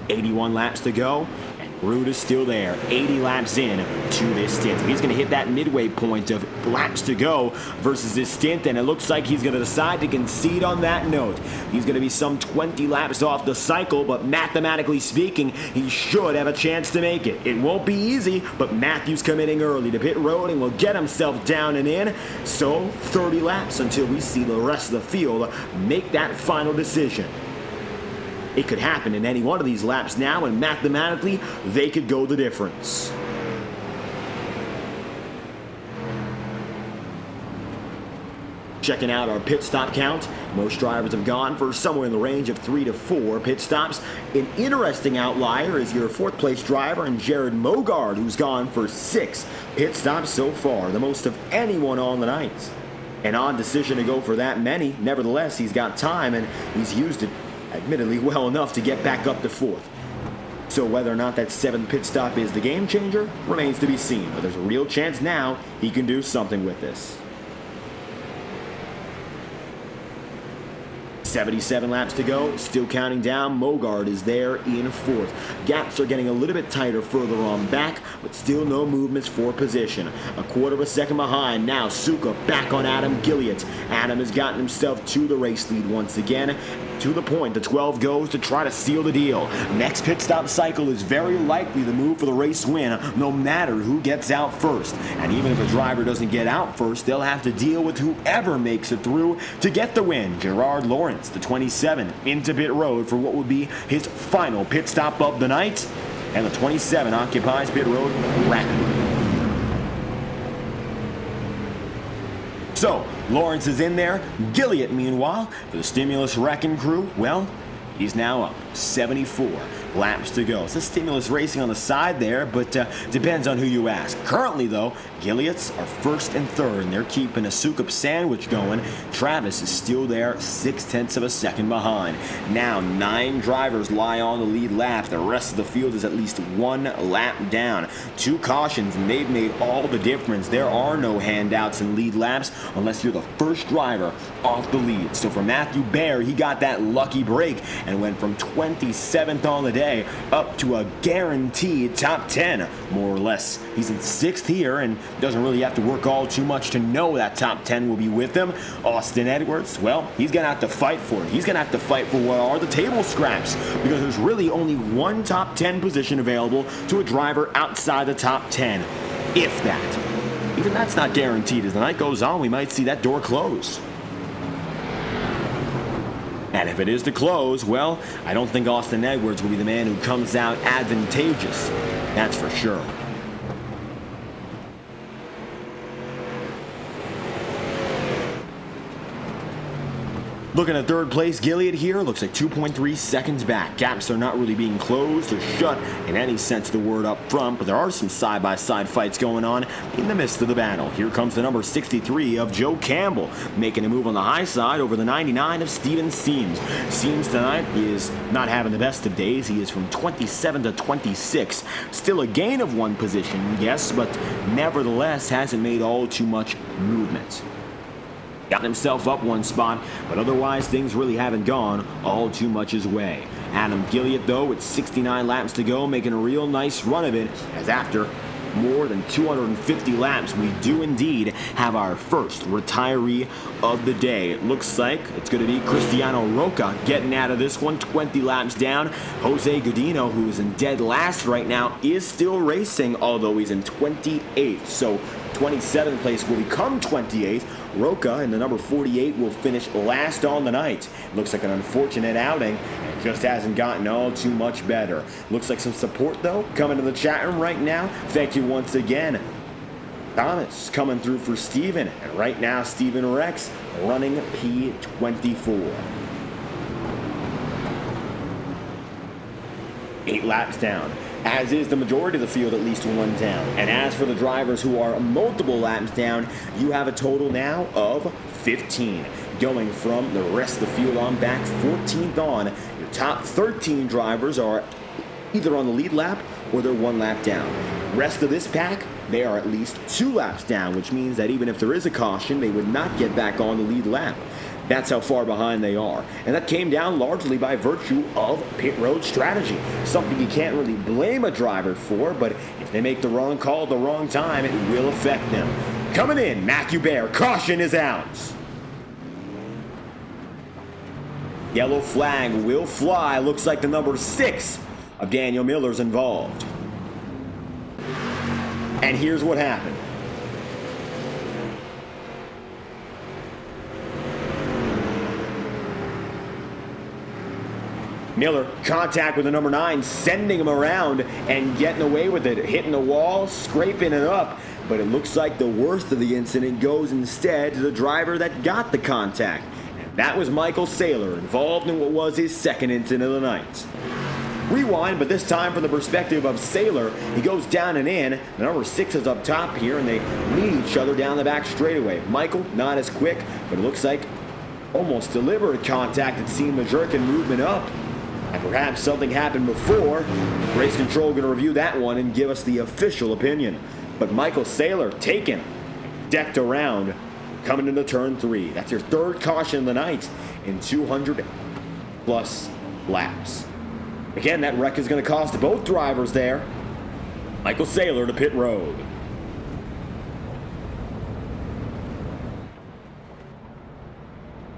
.81 laps to go, and Root is still there, 80 laps in to this stint. He's going to hit that midway point of laps to go versus this stint, and it looks like he's going to decide to concede on that note. He's going to be some 20 laps off the cycle, but mathematically speaking, he should have a chance to make it. It won't be easy, but Matthew's committing early to pit road and will get himself down and in. So 30 laps until we see the rest of the field make that final decision. It could happen in any one of these laps now, and mathematically, they could go the difference. Checking out our pit stop count, most drivers have gone for somewhere in the range of 3 to 4 pit stops. An interesting outlier is your 4th place driver and Jared Mogard, who's gone for 6 pit stops so far, the most of anyone on the night. An odd decision to go for that many. Nevertheless, he's got time, and he's used it admittedly well enough to get back up to 4th. So whether or not that 7th pit stop is the game changer remains to be seen, but there's a real chance now he can do something with this. 77 laps to go, still counting down. Mogard is there in 4th. Gaps are getting a little bit tighter further on back, but still no movements for position. A quarter of a second behind. Now Suka back on Adam Gilliott. Adam has gotten himself to the race lead once again. to the point. The 12 goes to try to seal the deal. Next pit stop cycle is very likely the move for the race win, no matter who gets out first. And even if a driver doesn't get out first, they'll have to deal with whoever makes it through to get the win. Gerard Lawrence, the 27, into pit road for what would be his final pit stop of the night. And the 27 occupies pit road rapidly. So, Lawrence is in there. Gilliatt, meanwhile, for the Stimulus Wrecking Crew, well, he's now up 74 laps to go. So Stimulus Racing on the side there, but depends on who you ask. Currently, though, Gilliatt's are first and third, and they're keeping a soup sandwich going. Travis is still there, 0.6 of a second behind. Now, 9 drivers lie on the lead lap. The rest of the field is at least 1 lap down. 2 cautions, and they've made all the difference. There are no handouts in lead laps unless you're the first driver off the lead. So for Matthew Baer, he got that lucky break and went from 27th on the day up to a guaranteed top 10, more or less. He's in 6th here and doesn't really have to work all too much to know that top 10 will be with him. Austin Edwards, well, he's going to have to fight for it. He's going to have to fight for what are the table scraps, because there's really only one top 10 position available to a driver outside the top 10, if that. Even that's not guaranteed. As the night goes on, we might see that door close. And if it is to close, well, I don't think Austin Edwards will be the man who comes out advantageous. That's for sure. Looking at third place, Gilliatt here looks like 2.3 seconds back. Gaps are not really being closed or shut in any sense of the word up front, but there are some side-by-side fights going on in the midst of the battle. Here comes the number 63 of Joe Campbell, making a move on the high side over the 99 of Steven Seams. Seams tonight is not having the best of days. He is from 27 to 26. Still a gain of 1 position, yes, but nevertheless hasn't made all too much movement. Got himself up 1 spot, but otherwise things really haven't gone all too much his way. Adam Gilliatt, though, with 69 laps to go, making a real nice run of it, as after more than 250 laps, we do indeed have our first retiree of the day. It looks like it's going to be Cristiano Roca getting out of this one, 20 laps down. Jose Godino, who is in dead last right now, is still racing, although he's in 28th. So 27th place will become 28th. Roca in the number 48 will finish last on the night. Looks like an unfortunate outing. It just hasn't gotten all too much better. Looks like some support, though, coming to the chat room right now. Thank you once again. Thomas coming through for Steven. And right now, Steven Rex running P24. 8 laps down, as is the majority of the field, at least 1 down. And as for the drivers who are multiple laps down, you have a total now of 15. Going from the rest of the field on back, 14th on. Your top 13 drivers are either on the lead lap or they're 1 lap down. Rest of this pack, they are at least 2 laps down, which means that even if there is a caution, they would not get back on the lead lap. That's how far behind they are. And that came down largely by virtue of pit road strategy. Something you can't really blame a driver for, but if they make the wrong call at the wrong time, it will affect them. Coming in, Matthew Baer, caution is out. Yellow flag will fly. Looks like the number 6 of Daniel Miller's involved. And here's what happened. Miller, contact with the number 9, sending him around and getting away with it. Hitting the wall, scraping it up. But it looks like the worst of the incident goes instead to the driver that got the contact. And that was Michael Saylor, involved in what was his 2nd incident of the night. Rewind, but this time from the perspective of Saylor. He goes down and in. The number 6 is up top here, and they meet each other down the back straightaway. Michael, not as quick, but it looks like almost deliberate contact that seemed to jerk and movement up. And perhaps something happened before. Race Control going to review that one and give us the official opinion. But Michael Saylor taken, decked around, coming into turn 3. That's your 3rd caution of the night in 200+ laps. Again, that wreck is going to cost both drivers there. Michael Saylor to pit road.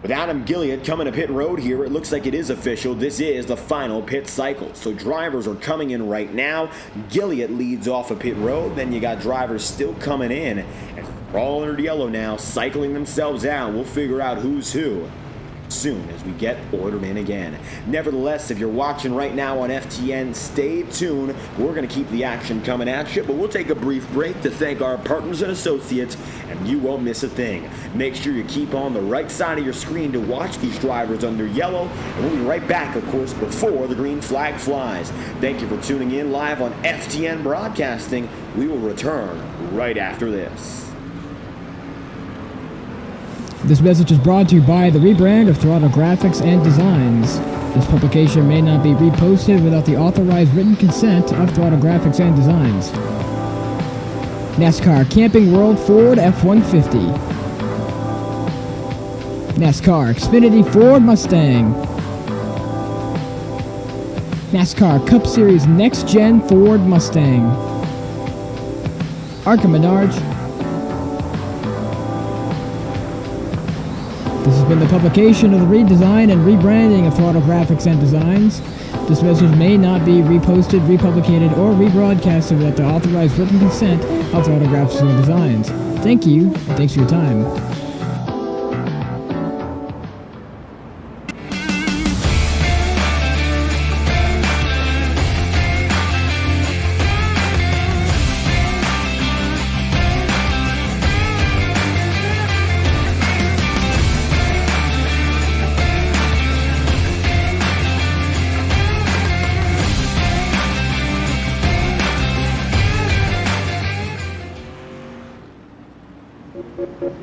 With Adam Gilliatt coming to pit road here, it looks like it is official. This is the final pit cycle. So drivers are coming in right now. Gilliatt leads off of pit road. Then you got drivers still coming in. And we're all under yellow now, cycling themselves out. We'll figure out who's who soon as we get ordered in again. Nevertheless, if you're watching right now on FTN, stay tuned. We're going to keep the action coming at you, but we'll take a brief break to thank our partners and associates, and you won't miss a thing. Make sure you keep on the right side of your screen to watch these drivers under yellow, and we'll be right back, of course, before the green flag flies. Thank you for tuning in live on FTN Broadcasting. We will return right after this. This message is brought to you by the rebrand of Throttle Graphics and Designs. This publication may not be reposted without the authorized written consent of Throttle Graphics and Designs. NASCAR Camping World Ford F-150. NASCAR Xfinity Ford Mustang. NASCAR Cup Series Next-Gen Ford Mustang. Arca Menards. This has been the publication of the redesign and rebranding of Throttle Graphics and Designs. This message may not be reposted, republicated, or rebroadcasted without the authorized written consent of Throttle Graphics and Designs. Thank you, and thanks for your time.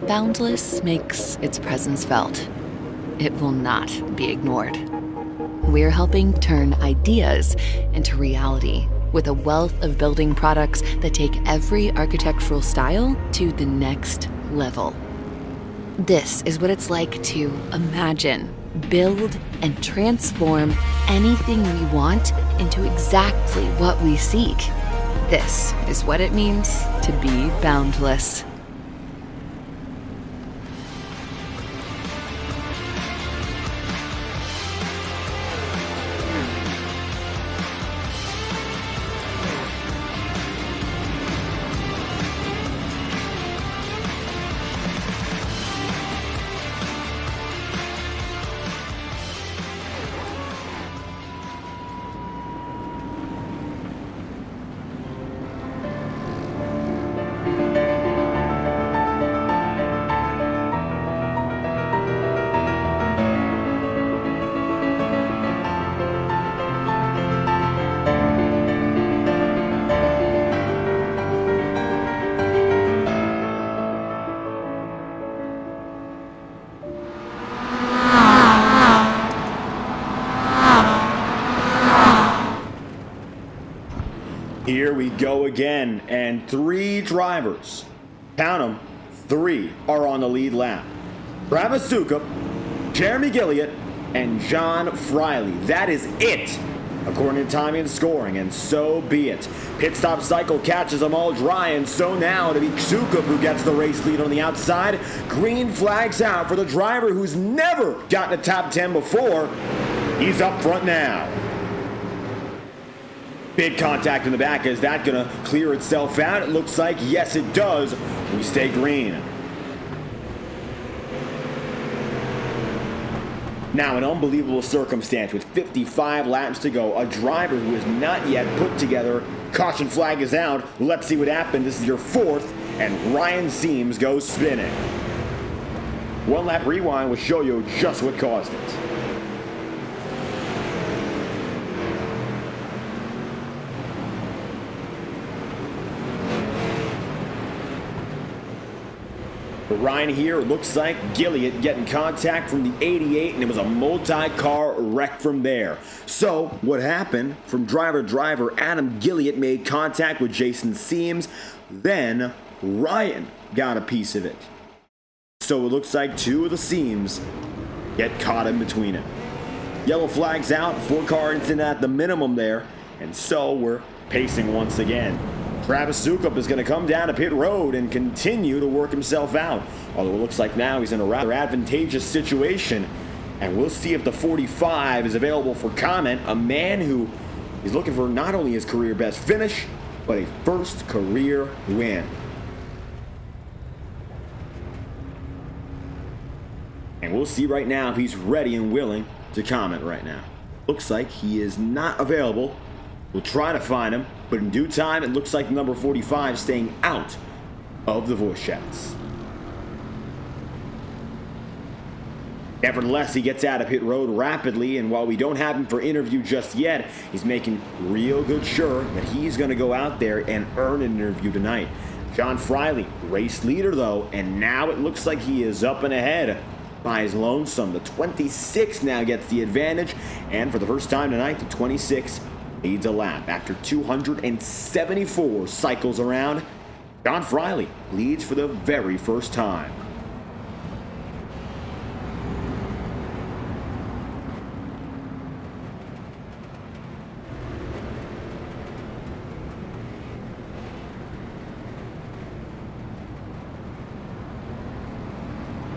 Boundless makes its presence felt. It will not be ignored. We're helping turn ideas into reality with a wealth of building products that take every architectural style to the next level. This is what it's like to imagine, build, and transform anything we want into exactly what we seek. This is what it means to be boundless. Here we go again, and 3 drivers, count them, 3 are on the lead lap. Travis Sukup, Jeremy Gilliatt, and John Friley. That is it, according to timing and scoring, and so be it. Pit stop cycle catches them all dry, and so now to be Sukup who gets the race lead on the outside. Green flags out for the driver who's never gotten a top 10 before. He's up front now. Big contact in the back. Is that going to clear itself out? It looks like yes, it does. We stay green. Now, an unbelievable circumstance with 55 laps to go. A driver who is not yet put together. Caution flag is out. Let's see what happened. This is your 4th, and Ryan Seams goes spinning. 1 lap rewind will show you just what caused it. For Ryan here, it looks like Gilliatt getting contact from the 88, and it was a multi-car wreck from there. So, what happened? From driver to driver, Adam Gilliatt made contact with Jason Seams. Then, Ryan got a piece of it. So, it looks like 2 of the Seams get caught in between it. Yellow flags out, 4-car incident at the minimum there. And so, we're pacing once again. Travis Zukup is going to come down to pit road and continue to work himself out. Although it looks like now he's in a rather advantageous situation. And we'll see if the 45 is available for comment. A man who is looking for not only his career best finish, but a first career win. And we'll see right now if he's ready and willing to comment right now. Looks like he is not available. We'll try to find him, but in due time, it looks like number 45 staying out of the voice chats. Nevertheless, he gets out of pit road rapidly, and while we don't have him for interview just yet, he's making real good sure that he's going to go out there and earn an interview tonight. John Friley, race leader though, and now it looks like he is up and ahead by his lonesome. The 26 now gets the advantage, and for the first time tonight, the 26 leads a lap. After 274 cycles around, John Friley leads for the very first time.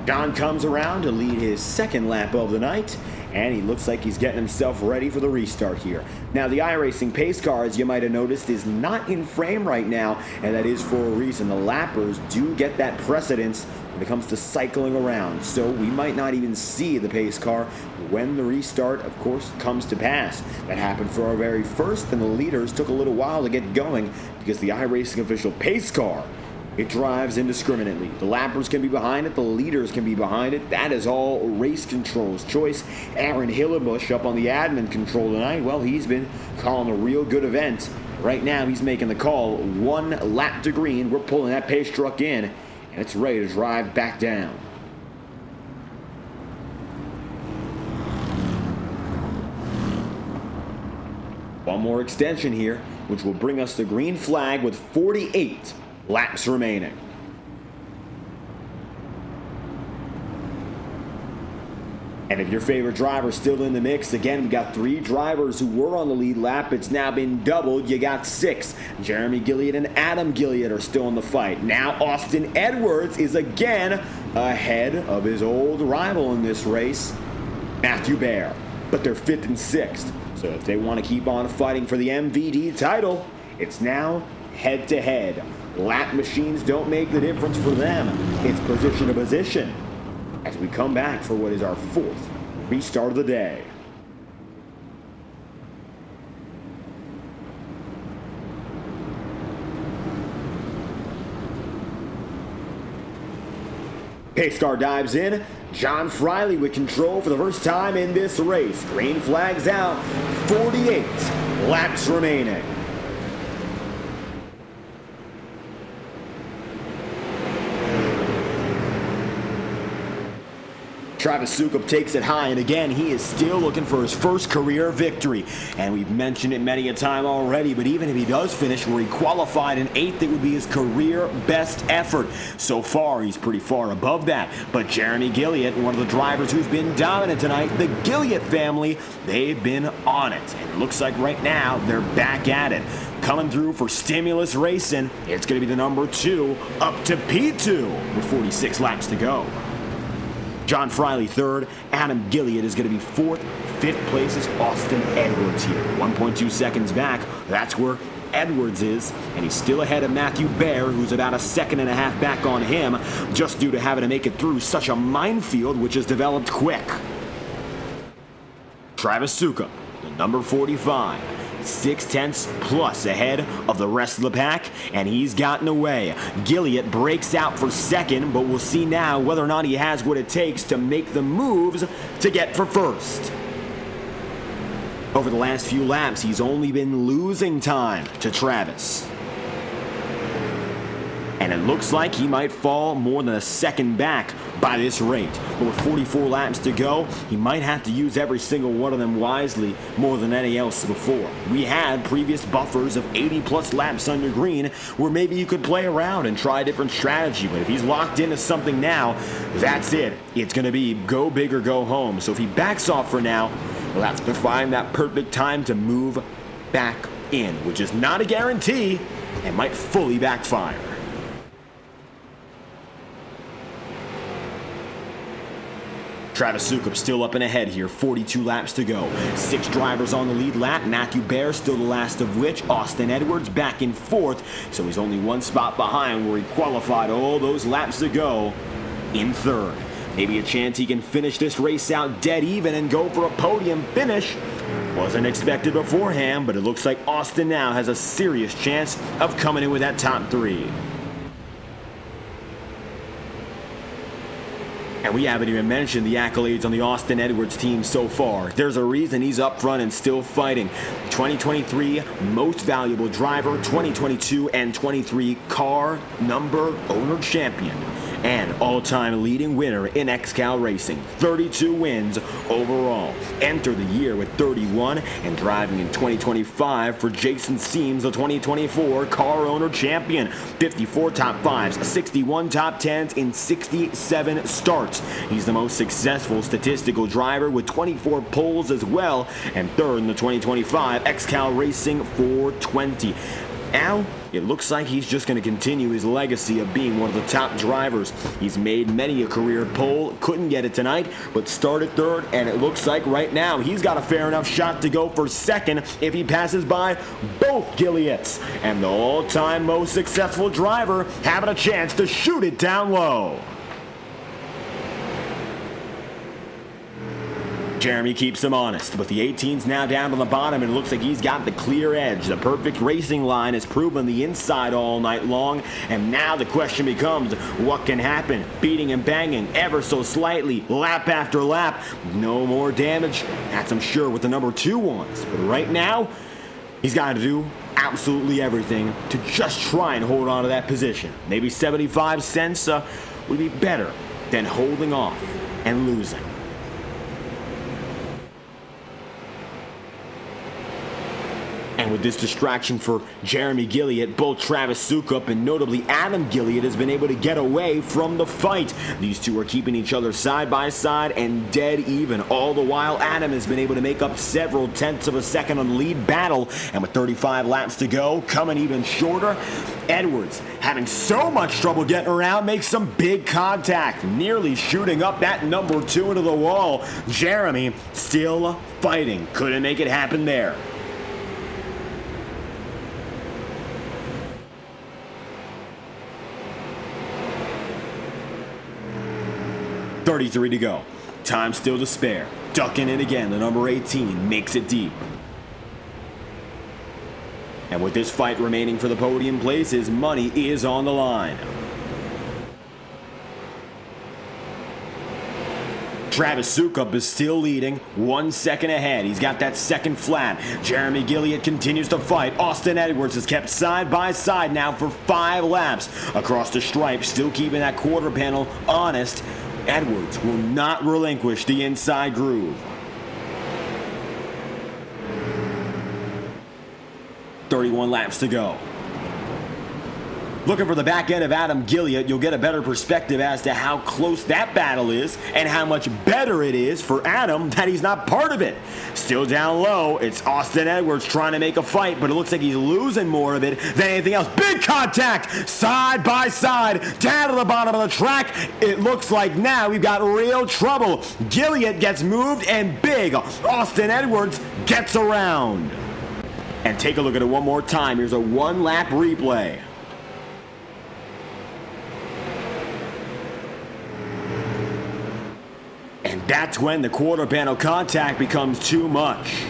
John comes around to lead his second lap of the night, and he looks like he's getting himself ready for the restart here. Now, the iRacing pace car, as you might have noticed, is not in frame right now, and that is for a reason. The lappers do get that precedence when it comes to cycling around, so we might not even see the pace car when the restart, of course, comes to pass. That happened for our very first, and the leaders took a little while to get going because the iRacing official pace car, it drives indiscriminately. The lappers can be behind it. The leaders can be behind it. That is all race control's choice. Aaron Hillebush up on the admin control tonight. Well, he's been calling a real good event. Right now, he's making the call. 1 lap to green. We're pulling that pace truck in, and it's ready to drive back down. One more extension here, which will bring us the green flag with 48 laps remaining. And if your favorite driver's still in the mix, again, we got 3 drivers who were on the lead lap. It's now been doubled. You got 6. Jeremy Gilliard and Adam Gilliard are still in the fight. Now Austin Edwards is again ahead of his old rival in this race, Matthew Baer. But they're 5th and 6th. So if they want to keep on fighting for the MVD title, it's now head-to-head. Lap machines don't make the difference for them. It's position to position as we come back for what is our 4th restart of the day. Pace car dives in. John Friley with control for the first time in this race. Green flags out. 48 laps remaining. Travis Zukup takes it high, and again, he is still looking for his first career victory. And we've mentioned it many a time already, but even if he does finish where he qualified in 8th, it would be his career best effort. So far, he's pretty far above that. But Jeremy Gilliard, one of the drivers who's been dominant tonight, the Gilliard family, they've been on it. And it looks like right now, they're back at it. Coming through for Stimulus Racing, it's going to be the number 2 up to P2 with 46 laps to go. John Friley 3rd, Adam Gilliard is going to be 4th, 5th place is Austin Edwards here. 1.2 seconds back, that's where Edwards is, and he's still ahead of Matthew Baer, who's about a second and a half back on him, just due to having to make it through such a minefield which has developed quick. Travis Zukup, the number 45. 6/10 plus ahead of the rest of the pack, and he's gotten away. Gilliard breaks out for second, but we'll see now whether or not he has what it takes to make the moves to get for first. Over the last few laps, he's only been losing time to Travis. And it looks like he might fall more than a second back by this rate. But with 44 laps to go, he might have to use every single one of them wisely more than any else before. We had previous buffers of 80-plus laps on your green where maybe you could play around and try a different strategy. But if he's locked into something now, that's it. It's going to be go big or go home. So if he backs off for now, we'll have to find that perfect time to move back in, which is not a guarantee, and might fully backfire. Travis Sukup still up and ahead here, 42 laps to go. 6 drivers on the lead lap, Matthew Baer still the last of which, Austin Edwards back in 4th, so he's only 1 spot behind where he qualified all those laps to go in 3rd. Maybe a chance he can finish this race out dead even and go for a podium finish. Wasn't expected beforehand, but it looks like Austin now has a serious chance of coming in with that top 3. And we haven't even mentioned the accolades on the Austin Edwards team so far. There's a reason he's up front and still fighting. 2023 Most Valuable Driver, 2022 and 23 Car Number Owner Champion, and all-time leading winner in XCAL Racing. 32 wins overall. Enter the year with 31 and driving in 2025 for Jason Seams, the 2024 Car Owner Champion. 54 top 5s, 61 top 10s in 67 starts. He's the most successful statistical driver with 24 poles as well, and 3rd in the 2025 XCAL Racing 420. Now, it looks like he's just going to continue his legacy of being one of the top drivers. He's made many a career pole, couldn't get it tonight, but started 3rd, and it looks like right now he's got a fair enough shot to go for 2nd if he passes by both Gillietts. And the all-time most successful driver having a chance to shoot it down low. Jeremy keeps him honest, but the 18's now down on the bottom, and it looks like he's got the clear edge. The perfect racing line has proven the inside all night long, and now the question becomes, what can happen? Beating and banging ever so slightly, lap after lap. No more damage, that's I'm sure with the number 2 ones. But right now, he's got to do absolutely everything to just try and hold on to that position. Maybe 75 cents would be better than holding off and losing. And with this distraction for Jeremy Gilliett, both Travis Sukup and notably Adam Gilliett has been able to get away from the fight. These two are keeping each other side by side and dead even. All the while, Adam has been able to make up several tenths of a second on the lead battle. And with 35 laps to go, coming even shorter, Edwards, having so much trouble getting around, makes some big contact, nearly shooting up that number 2 into the wall. Jeremy still fighting, couldn't make it happen there. .33 to go. Time still to spare. Ducking in again, the number 18 makes it deep. And with this fight remaining for the podium place, his money is on the line. Travis Sukup is still leading, 1 second ahead. He's got that second flat. Jeremy Gilliett continues to fight. Austin Edwards is kept side by side now for 5 laps. Across the stripe, still keeping that quarter panel honest. Edwards will not relinquish the inside groove. 31 laps to go. Looking for the back end of Adam Gilliett, you'll get a better perspective as to how close that battle is and how much better it is for Adam that he's not part of it. Still down low, it's Austin Edwards trying to make a fight, but it looks like he's losing more of it than anything else. Big contact, side by side, down to the bottom of the track. It looks like now we've got real trouble. Gilliett gets moved, and big Austin Edwards gets around. And take a look at it one more time. Here's a 1-lap replay. And that's when the quarter panel contact becomes too much.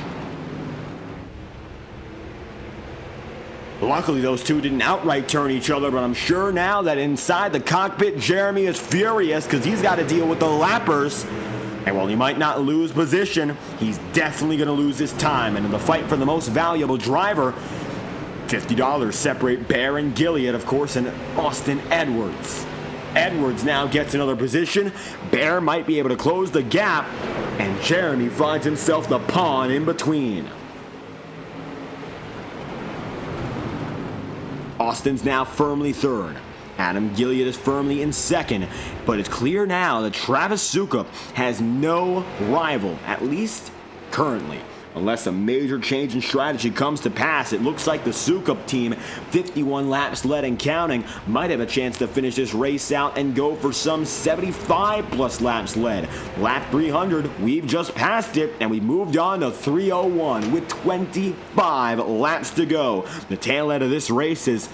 Luckily, those two didn't outright turn each other, but I'm sure now that inside the cockpit, Jeremy is furious because he's got to deal with the lappers. And while he might not lose position, he's definitely going to lose his time. And in the fight for the most valuable driver, $50 separate Baer and Gilliett, of course, and Austin Edwards. Edwards now gets another position. Baer might be able to close the gap, and Jeremy finds himself the pawn in between. Austin's now firmly third. Adam Gilliett is firmly in second, but it's clear now that Travis Sukup has no rival, at least currently. Unless a major change in strategy comes to pass, it looks like the Sukup team, 51 laps led and counting, might have a chance to finish this race out and go for some 75 plus laps led. Lap 300, we've just passed it, and we moved on to 301 with 25 laps to go. The tail end of this race is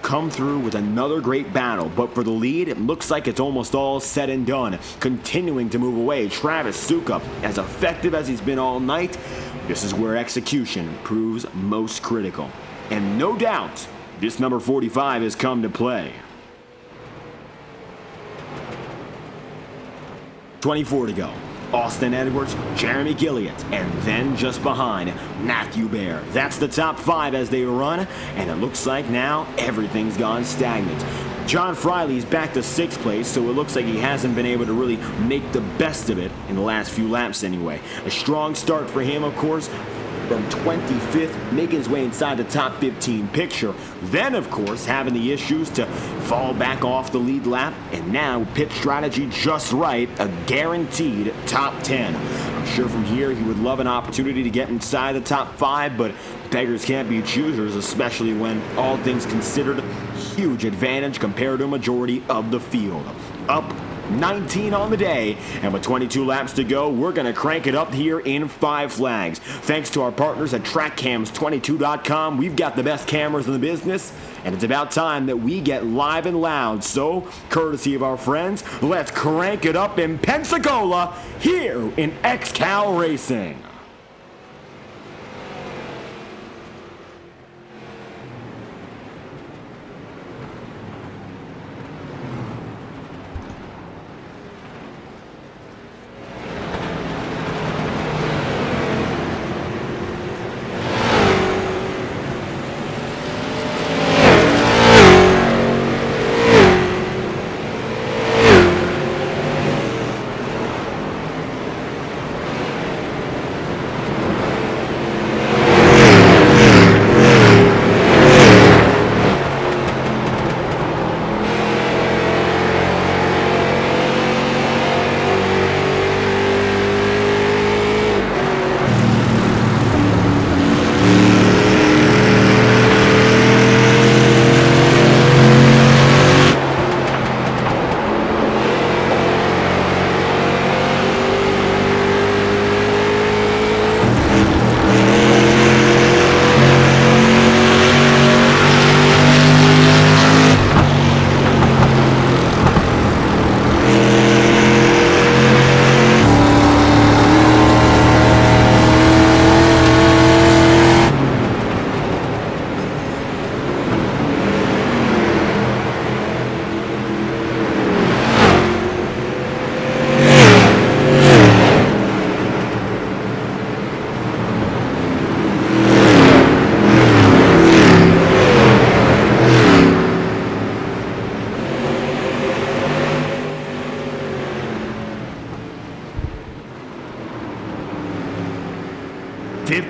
come through with another great battle, but for the lead, it looks like it's almost all said and done. Continuing to move away, Travis Sukup, as effective as he's been all night, this is where execution proves most critical. And no doubt, this number 45 has come to play. 24 to go. Austin Edwards, Jeremy Gilliott, and then just behind, Matthew Baer. That's the top 5 as they run, and it looks like now everything's gone stagnant. John Friley's back to 6th place, so it looks like he hasn't been able to really make the best of it in the last few laps anyway. A strong start for him, of course, from 25th, making his way inside the top 15 picture. Then, of course, having the issues to fall back off the lead lap, and now pit strategy just right, a guaranteed top 10. I'm sure from here he would love an opportunity to get inside the top 5, but beggars can't be choosers, especially when all things considered, huge advantage compared to a majority of the field. Up 19 on the day, and with 22 laps to go, we're going to crank it up here in Five Flags. Thanks to our partners at TrackCams22.com, we've got the best cameras in the business, and it's about time that we get live and loud. So, courtesy of our friends, let's crank it up in Pensacola here in XCAL Racing.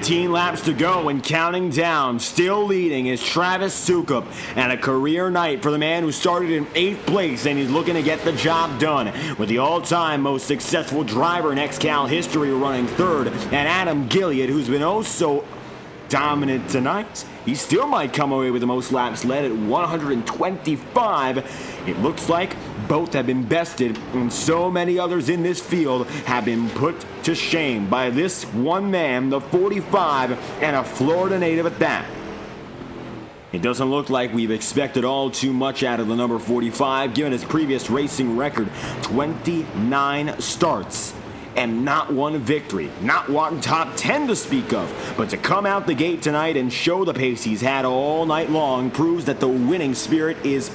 Laps to go and counting down. Still leading is Travis Sukup, and a career night for the man who started in 8th place, and he's looking to get the job done with the all-time most successful driver in XCAL history running 3rd, and Adam Gilliott, who's been oh so dominant tonight. He still might come away with the most laps led at 125. It looks like both have been bested, and so many others in this field have been put to shame by this one man, the 45, and a Florida native at that. It doesn't look like we've expected all too much out of the number 45, given his previous racing record, 29 starts. And not one victory, not one top 10 to speak of. But to come out the gate tonight and show the pace he's had all night long proves that the winning spirit is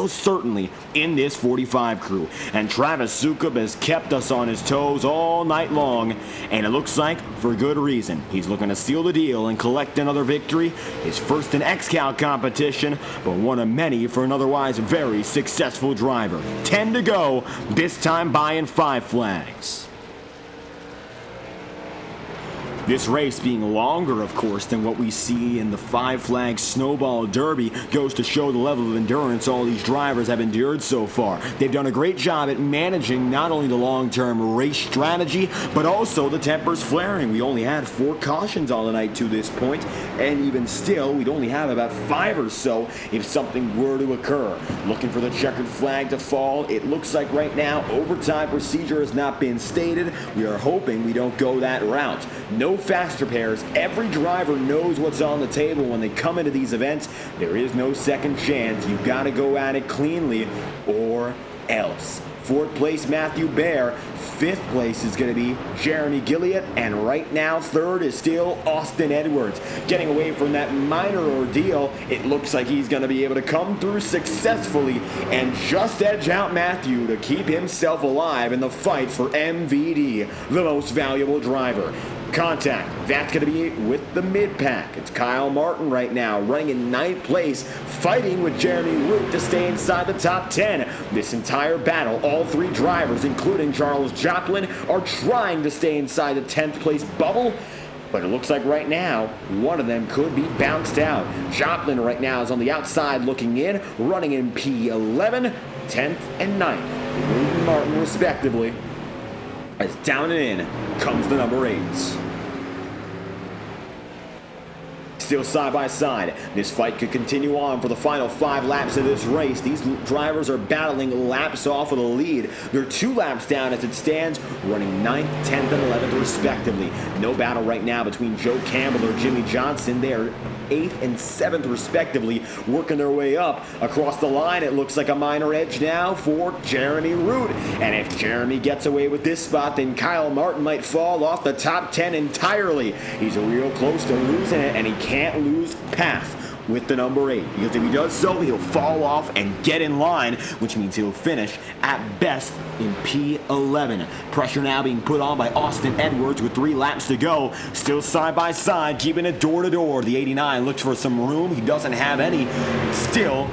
certainly in this 45 crew. And Travis Sukup has kept us on his toes all night long, and it looks like for good reason. He's looking to seal the deal and collect another victory, his first in XCAL competition, but one of many for an otherwise very successful driver. 10 to go, this time by in Five Flags. This race being longer, of course, than what we see in the Five Flags Snowball Derby goes to show the level of endurance all these drivers have endured so far. They've done a great job at managing not only the long-term race strategy, but also the tempers flaring. We only had 4 cautions on the night to this point, and even still, we'd only have about 5 or so if something were to occur. Looking for the checkered flag to fall. It looks like right now overtime procedure has not been stated. We are hoping we don't go that route. No faster pairs. Every driver knows what's on the table when they come into these events. There is no second chance. You've got to go at it cleanly or else. 4th place, Matthew Baer. 5th place is going to be Jeremy Gilliott. And right now, 3rd is still Austin Edwards. Getting away from that minor ordeal, it looks like he's going to be able to come through successfully and just edge out Matthew to keep himself alive in the fight for MVD, the most valuable driver. Contact, that's going to be with the mid-pack. It's Kyle Martin right now, running in 9th place, fighting with Jeremy Root to stay inside the top 10. This entire battle, all 3 drivers, including Charles Joplin, are trying to stay inside the 10th place bubble. But it looks like right now, one of them could be bounced out. Joplin right now is on the outside looking in, running in P11, 10th and 9th. Root and Martin respectively. As down and in comes the number 8s. Still side by side. This fight could continue on for the final 5 laps of this race. These drivers are battling laps off of the lead. They're 2 laps down as it stands, running 9th, 10th, and 11th respectively. No battle right now between Joe Campbell or Jimmy Johnson. They are 8th and 7th respectively, working their way up. Across the line, it looks like a minor edge now for Jeremy Root. And if Jeremy gets away with this spot, then Kyle Martin might fall off the top 10 entirely. He's real close to losing it, and he can't lose path with the number 8, because if he does so, he'll fall off and get in line, which means he'll finish at best in P11. Pressure now being put on by Austin Edwards with 3 laps to go. Still side by side, keeping it door to door. The 89 looks for some room. He doesn't have any. Still,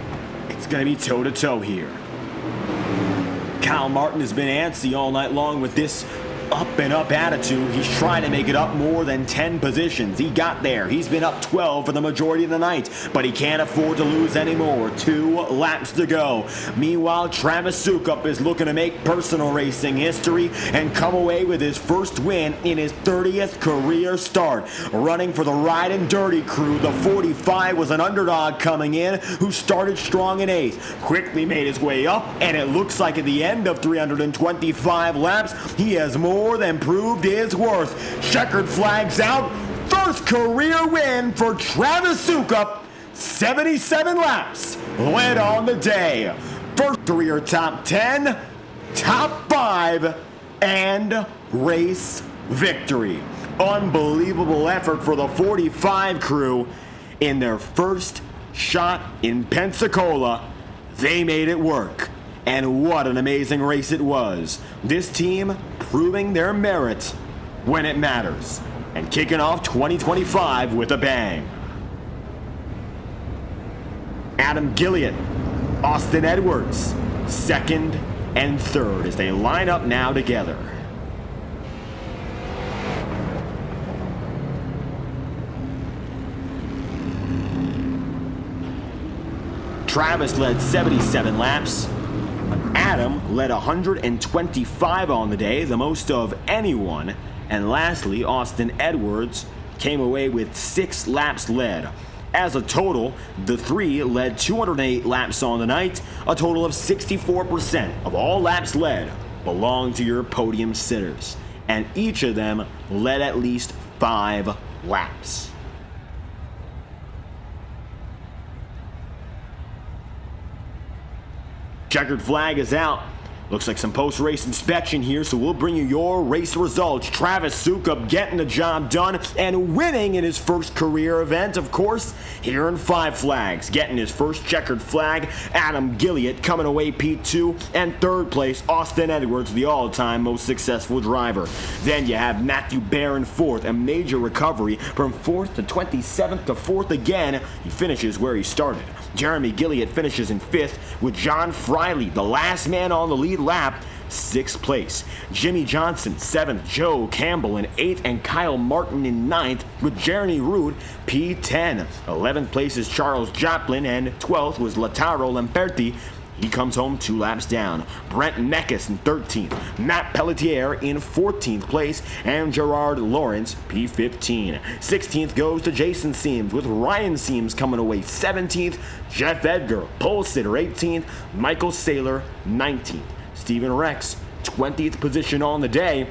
it's going to be toe to toe here. Kyle Martin has been antsy all night long with this up and up attitude. He's trying to make it up more than 10 positions. He got there. He's been up 12 for the majority of the night, but he can't afford to lose anymore. 2 laps to go. Meanwhile, Travis Sukup is looking to make personal racing history and come away with his first win in his 30th career start. Running for the Ride and Dirty crew, the 45 was an underdog coming in who started strong in 8th, quickly made his way up, and it looks like at the end of 325 laps, he has more than proved his worth. Checkered flags out. First career win for Travis Sukup. 77 laps led on the day. First career top 10, top 5, and race victory. Unbelievable effort for the 45 crew in their first shot in Pensacola. They made it work. And what an amazing race it was. This team proving their merit when it matters. And kicking off 2025 with a bang. Adam Gilliott, Austin Edwards, 2nd and 3rd as they line up now together. Travis led 77 laps. Adam led 125 on the day, the most of anyone. And lastly, Austin Edwards came away with 6 laps led. As a total, the 3 led 208 laps on the night. A total of 64% of all laps led belong to your podium sitters. And each of them led at least 5 laps. Checkered flag is out. Looks like some post-race inspection here, so we'll bring you your race results. Travis Sukup getting the job done and winning in his first career event, of course, here in Five Flags. Getting his first checkered flag, Adam Gilliott coming away P2, and 3rd place, Austin Edwards, the all-time most successful driver. Then you have Matthew Baer in 4th, a major recovery from 4th to 27th to 4th again. He finishes where he started. Jeremy Gilliott finishes in 5th with John Friley, the last man on the lead lap, 6th place. Jimmy Johnson, 7th. Joe Campbell in 8th, and Kyle Martin in 9th, with Jeremy Rood P10. 11th place is Charles Joplin, and 12th was Lautaro Lamperti. He comes home 2 laps down. Brent Neckes in 13th. Matt Pelletier in 14th place. And Gerard Lawrence, P15. 16th goes to Jason Seams, with Ryan Seams coming away 17th. Jeff Edgar, pole sitter, 18th. Michael Saylor, 19th. Stephen Rex, 20th position on the day.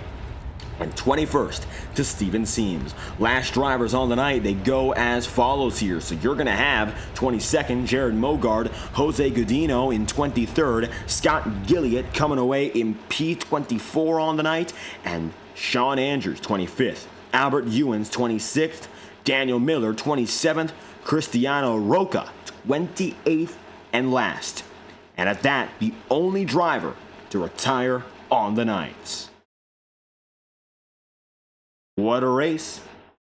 And 21st to Steven Seams. Last drivers on the night, they go as follows here. So you're going to have 22nd, Jared Mogard, Jose Godino in 23rd, Scott Gilliott coming away in P24 on the night, and Sean Andrews, 25th. Albert Ewens, 26th. Daniel Miller, 27th. Cristiano Roca, 28th and last. And at that, the only driver to retire on the night. What a race,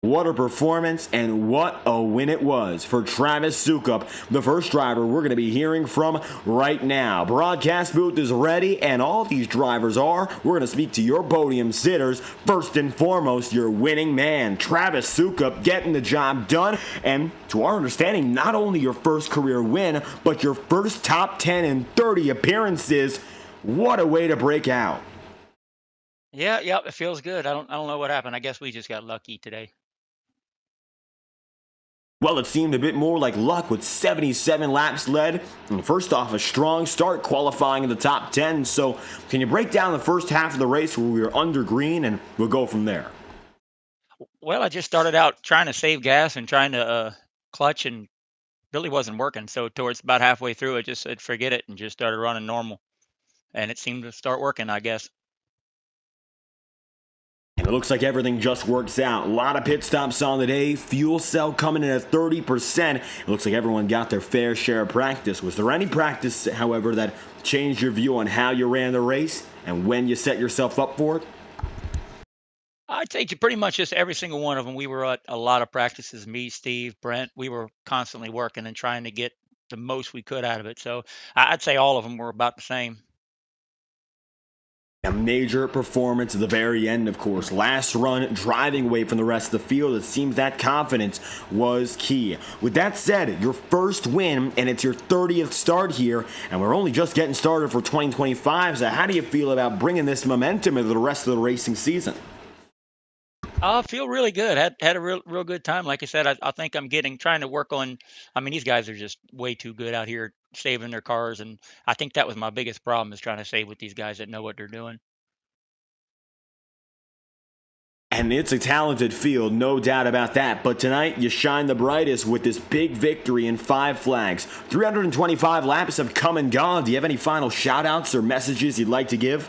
what a performance, and what a win it was for Travis Sukup, the first driver we're going to be hearing from right now. Broadcast booth is ready, and all these drivers are. We're going to speak to your podium sitters. First and foremost, your winning man, Travis Sukup, getting the job done. And to our understanding, not only your first career win, but your first top 10 in 30 appearances. What a way to break out. Yeah, it feels good. I don't know what happened. I guess we just got lucky today. Well, it seemed a bit more like luck with 77 laps led. And first off, a strong start qualifying in the top 10. So can you break down the first half of the race where we were under green, and we'll go from there? Well, I just started out trying to save gas and trying to clutch, and really wasn't working. So towards about halfway through, I just said forget it and just started running normal. And it seemed to start working, I guess. And it looks like everything just works out. A lot of pit stops on the day. Fuel cell coming in at 30%. It looks like everyone got their fair share of practice. Was there any practice, however, that changed your view on how you ran the race and when you set yourself up for it? I'd say pretty much just every single one of them. We were at a lot of practices. Me, Steve, Brent. We were constantly working and trying to get the most we could out of it. So I'd say all of them were about the same. A major performance at the very end, of course. Last run, driving away from the rest of the field. It seems that confidence was key. With that said, your first win, and it's your 30th start here, and we're only just getting started for 2025. So how do you feel about bringing this momentum into the rest of the racing season? I feel really good. Had a real good time. Like I said, I think I'm trying to work on. I mean, these guys are just way too good out here saving their cars, and I think that was my biggest problem, is trying to save with these guys that know what they're doing. And it's a talented field, no doubt about that. But tonight, you shine the brightest with this big victory in Five Flags. 325 laps have come and gone. Do you have any final shout-outs or messages you'd like to give?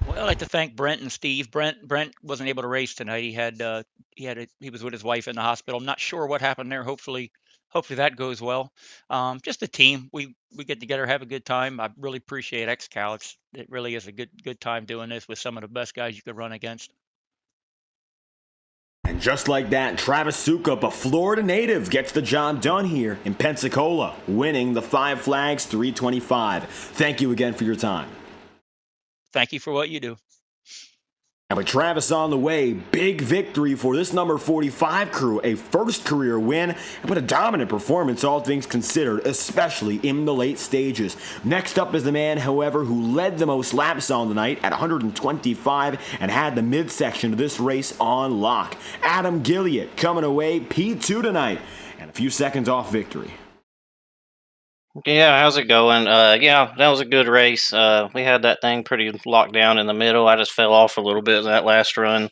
Well, I'd like to thank Brent and Steve. Brent wasn't able to race tonight. He was with his wife in the hospital. I'm not sure what happened there. Hopefully that goes well. Just the team. We get together, have a good time. I really appreciate XCAL. It really is a good time doing this with some of the best guys you could run against. And just like that, Travis Sukup, a Florida native, gets the job done here in Pensacola, winning the Five Flags 325. Thank you again for your time. Thank you for what you do. And with Travis on the way, big victory for this number 45 crew, a first career win, but a dominant performance all things considered, especially in the late stages. Next up is the man, however, who led the most laps on the night at 125 and had the midsection of this race on lock. Adam Gilliott coming away P2 tonight and a few seconds off victory. Yeah, how's it going? Yeah, that was a good race. We had that thing pretty locked down in the middle. I just fell off a little bit in that last run.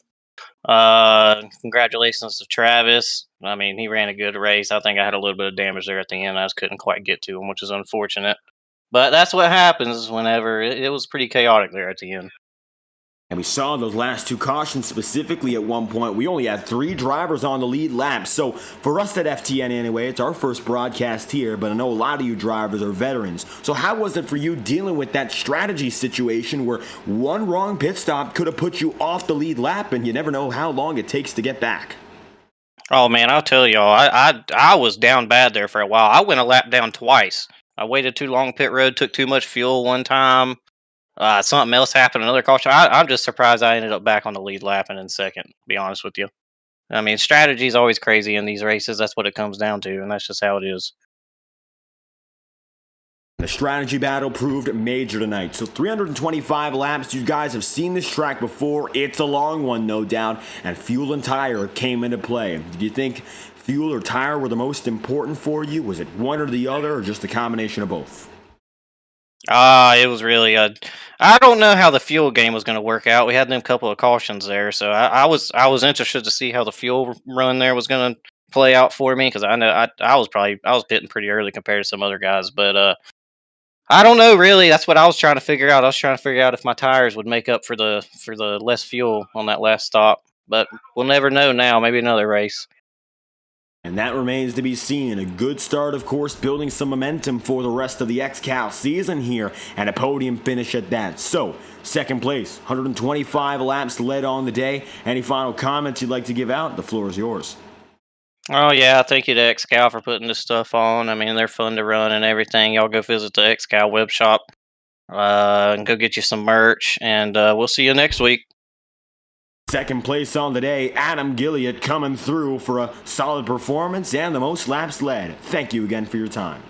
Congratulations to Travis. I mean, he ran a good race. I think I had a little bit of damage there at the end. I just couldn't quite get to him, which is unfortunate. But that's what happens whenever it was pretty chaotic there at the end. And we saw those last two cautions specifically at one point. We only had 3 drivers on the lead lap. So for us at FTN anyway, it's our first broadcast here, but I know a lot of you drivers are veterans. So how was it for you dealing with that strategy situation where one wrong pit stop could have put you off the lead lap and you never know how long it takes to get back? Oh man, I'll tell y'all, I was down bad there for a while. I went a lap down twice. I waited too long pit road, took too much fuel one time. Something else happened, another caution. I'm just surprised I ended up back on the lead lap and in second, to be honest with you. I mean, strategy is always crazy in these races. That's what it comes down to, and that's just how it is. The strategy battle proved major tonight. So 325 laps. You guys have seen this track before. It's a long one, no doubt. And fuel and tire came into play. Did you think fuel or tire were the most important for you? Was it one or the other, or just a combination of both? It was really I don't know how the fuel game was going to work out. We had them couple of cautions there, so I was interested to see how the fuel run there was going to play out for me, because I know I was pitting pretty early compared to some other guys, but I don't know really. That's what I was trying to figure out. I was trying to figure out if my tires would make up for the less fuel on that last stop, but we'll never know now. Maybe another race. And that remains to be seen. A good start, of course, building some momentum for the rest of the XCAL season here, and a podium finish at that. So, second place, 125 laps led on the day. Any final comments you'd like to give out? The floor is yours. Oh yeah, thank you to XCAL for putting this stuff on. I mean, they're fun to run and everything. Y'all go visit the XCAL Web Shop and go get you some merch, and we'll see you next week. Second place on the day, Adam Gilliard coming through for a solid performance and the most laps led. Thank you again for your time.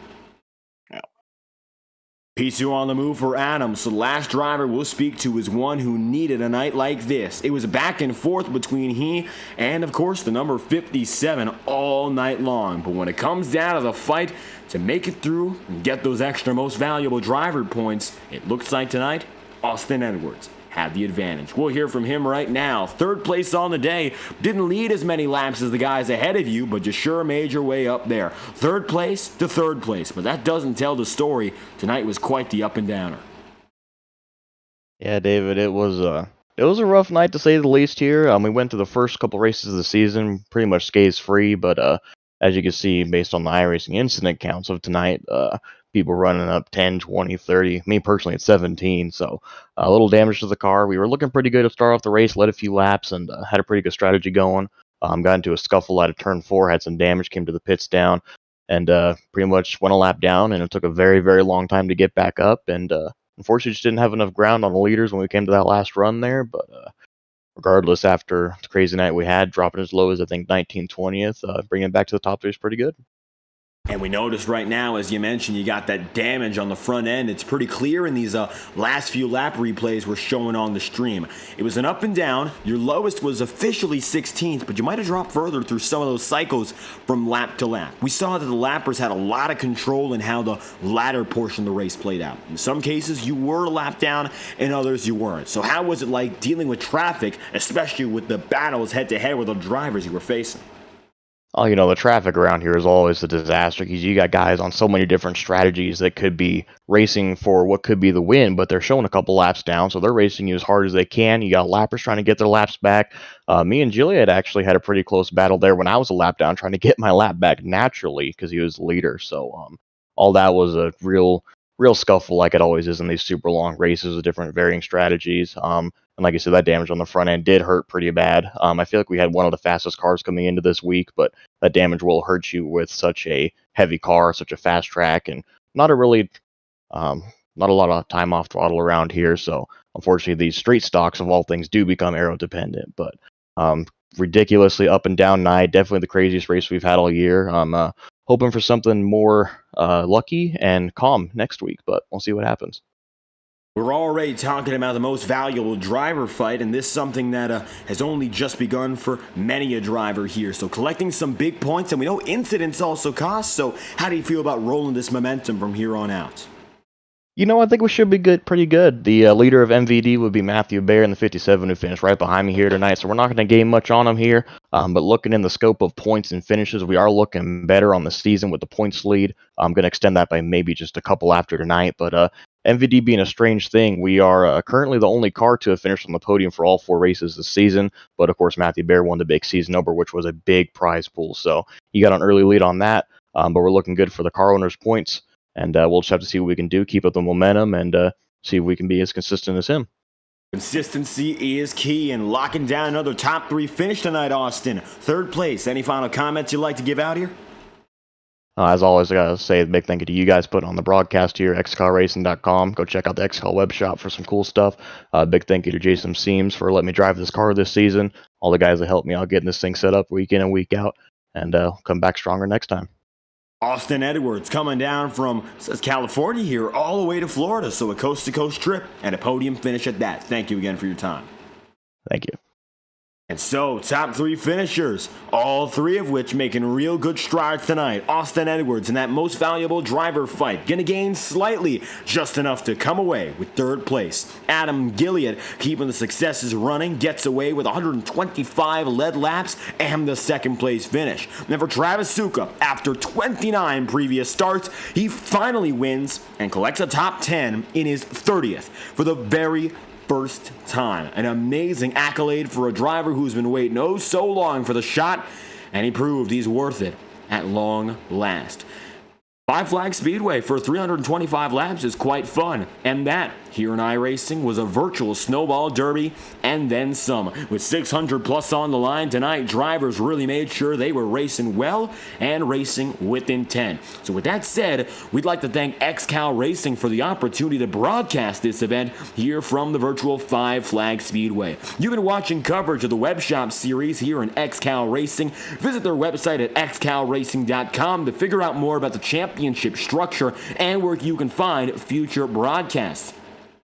P2 on the move for Adam, so the last driver we'll speak to is one who needed a night like this. It was back and forth between he and, of course, the number 57 all night long. But when it comes down to the fight to make it through and get those extra most valuable driver points, it looks like tonight, Austin Edwards had the advantage. We'll hear from him right now. Third place on the day. Didn't lead as many laps as the guys ahead of you, but you sure made your way up there. Third place to third place, but that doesn't tell the story. Tonight was quite the up and downer. Yeah, David, it was a rough night to say the least here. We went to the first couple races of the season pretty much scathes free, but as you can see, based on the iRacing incident counts of tonight, people running up 10, 20, 30. Me personally, it's 17, so a little damage to the car. We were looking pretty good to start off the race, led a few laps, and had a pretty good strategy going. Got into a scuffle out of turn 4, had some damage, came to the pits down, and pretty much went a lap down, and it took a very, very long time to get back up, and unfortunately just didn't have enough ground on the leaders when we came to that last run there, but regardless, after the crazy night we had, dropping as low as I think 19th, 20th, bringing it back to the top 3 is pretty good. And we noticed right now, as you mentioned, you got that damage on the front end. It's pretty clear in these last few lap replays we're showing on the stream. It was an up and down. Your lowest was officially 16th, but you might have dropped further through some of those cycles from lap to lap. We saw that the lappers had a lot of control in how the latter portion of the race played out. In some cases, you were a lap down, in others you weren't. So how was it like dealing with traffic, especially with the battles head-to-head with the drivers you were facing? Oh, the traffic around here is always a disaster because you got guys on so many different strategies that could be racing for what could be the win, but they're showing a couple laps down, so they're racing you as hard as they can. You got lappers trying to get their laps back. Me and Juliet actually had a pretty close battle there when I was a lap down, trying to get my lap back naturally because he was the leader. So all that was a real scuffle, like it always is in these super long races with different varying strategies. And like I said, that damage on the front end did hurt pretty bad. I feel like we had one of the fastest cars coming into this week, but that damage will hurt you with such a heavy car, such a fast track, and not a lot of time off throttle around here. So unfortunately, these street stocks of all things do become aero dependent. But ridiculously up and down night, definitely the craziest race we've had all year. I'm hoping for something more lucky and calm next week, but we'll see what happens. We're already talking about the most valuable driver fight, and this is something that has only just begun for many a driver here. So collecting some big points, and we know incidents also cost, so how do you feel about rolling this momentum from here on out? I think we should be pretty good. The leader of MVD would be Matthew Baer in the 57, who finished right behind me here tonight, so we're not going to gain much on him here. But looking in the scope of points and finishes, we are looking better on the season with the points lead. I'm going to extend that by maybe just a couple after tonight, but MVD being a strange thing, we are currently the only car to have finished on the podium for all 4 races this season, but of course Matthew Baer won the big season over, which was a big prize pool, so he got an early lead on that, but we're looking good for the car owners' points. And we'll just have to see what we can do, keep up the momentum, and see if we can be as consistent as him. Consistency is key in locking down another top 3 finish tonight, Austin. Third place. Any final comments you'd like to give out here? As always, I gotta say a big thank you to you guys putting on the broadcast here, xcalracing.com. Go check out the XCAL Web Shop for some cool stuff. Big thank you to Jason Seams for letting me drive this car this season. All the guys that helped me out getting this thing set up week in and week out. And come back stronger next time. Austin Edwards coming down from, says California here, all the way to Florida. So a coast-to-coast trip and a podium finish at that. Thank you again for your time. Thank you. And so, top 3 finishers, all 3 of which making real good strides tonight. Austin Edwards in that most valuable driver fight, gonna gain slightly, just enough to come away with 3rd place. Adam Gilliard keeping the successes running, gets away with 125 lead laps and the 2nd place finish. And for Travis Suka, after 29 previous starts, he finally wins and collects a top 10 in his 30th for the very first time. An amazing accolade for a driver who's been waiting oh so long for the shot, and he proved he's worth it at long last. Five Flags Speedway for 325 laps is quite fun, and that here in iRacing was a virtual snowball derby and then some. With 600 plus on the line tonight, drivers really made sure they were racing well and racing with intent. So with that said, we'd like to thank XCAL Racing for the opportunity to broadcast this event here from the virtual Five Flags Speedway. You've been watching coverage of the Web Shop Series here in XCAL Racing. Visit their website at xcalracing.com to figure out more about the championship structure and where you can find future broadcasts.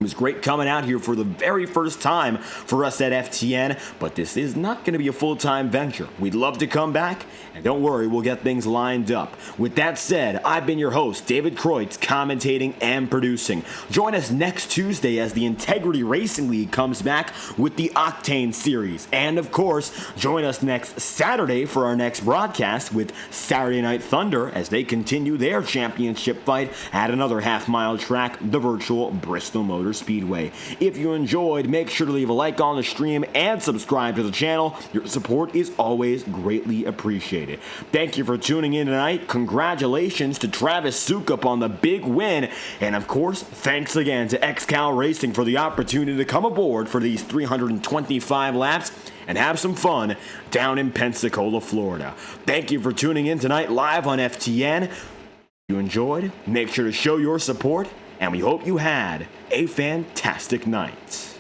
It was great coming out here for the very first time for us at FTN, but this is not going to be a full-time venture. We'd love to come back, and don't worry, we'll get things lined up. With that said, I've been your host, David Kreutz, commentating and producing. Join us next Tuesday as the Integrity Racing League comes back with the Octane series. And of course, join us next Saturday for our next broadcast with Saturday Night Thunder as they continue their championship fight at another half-mile track, the virtual Bristol Motor Speedway. If you enjoyed, make sure to leave a like on the stream and subscribe to the channel. Your support is always greatly appreciated. Thank you for tuning in tonight. Congratulations to Travis Sukup on the big win. And of course, thanks again to XCAL Racing for the opportunity to come aboard for these 325 laps and have some fun down in Pensacola, Florida. Thank you for tuning in tonight live on FTN. If you enjoyed, make sure to show your support, and we hope you had a fantastic night.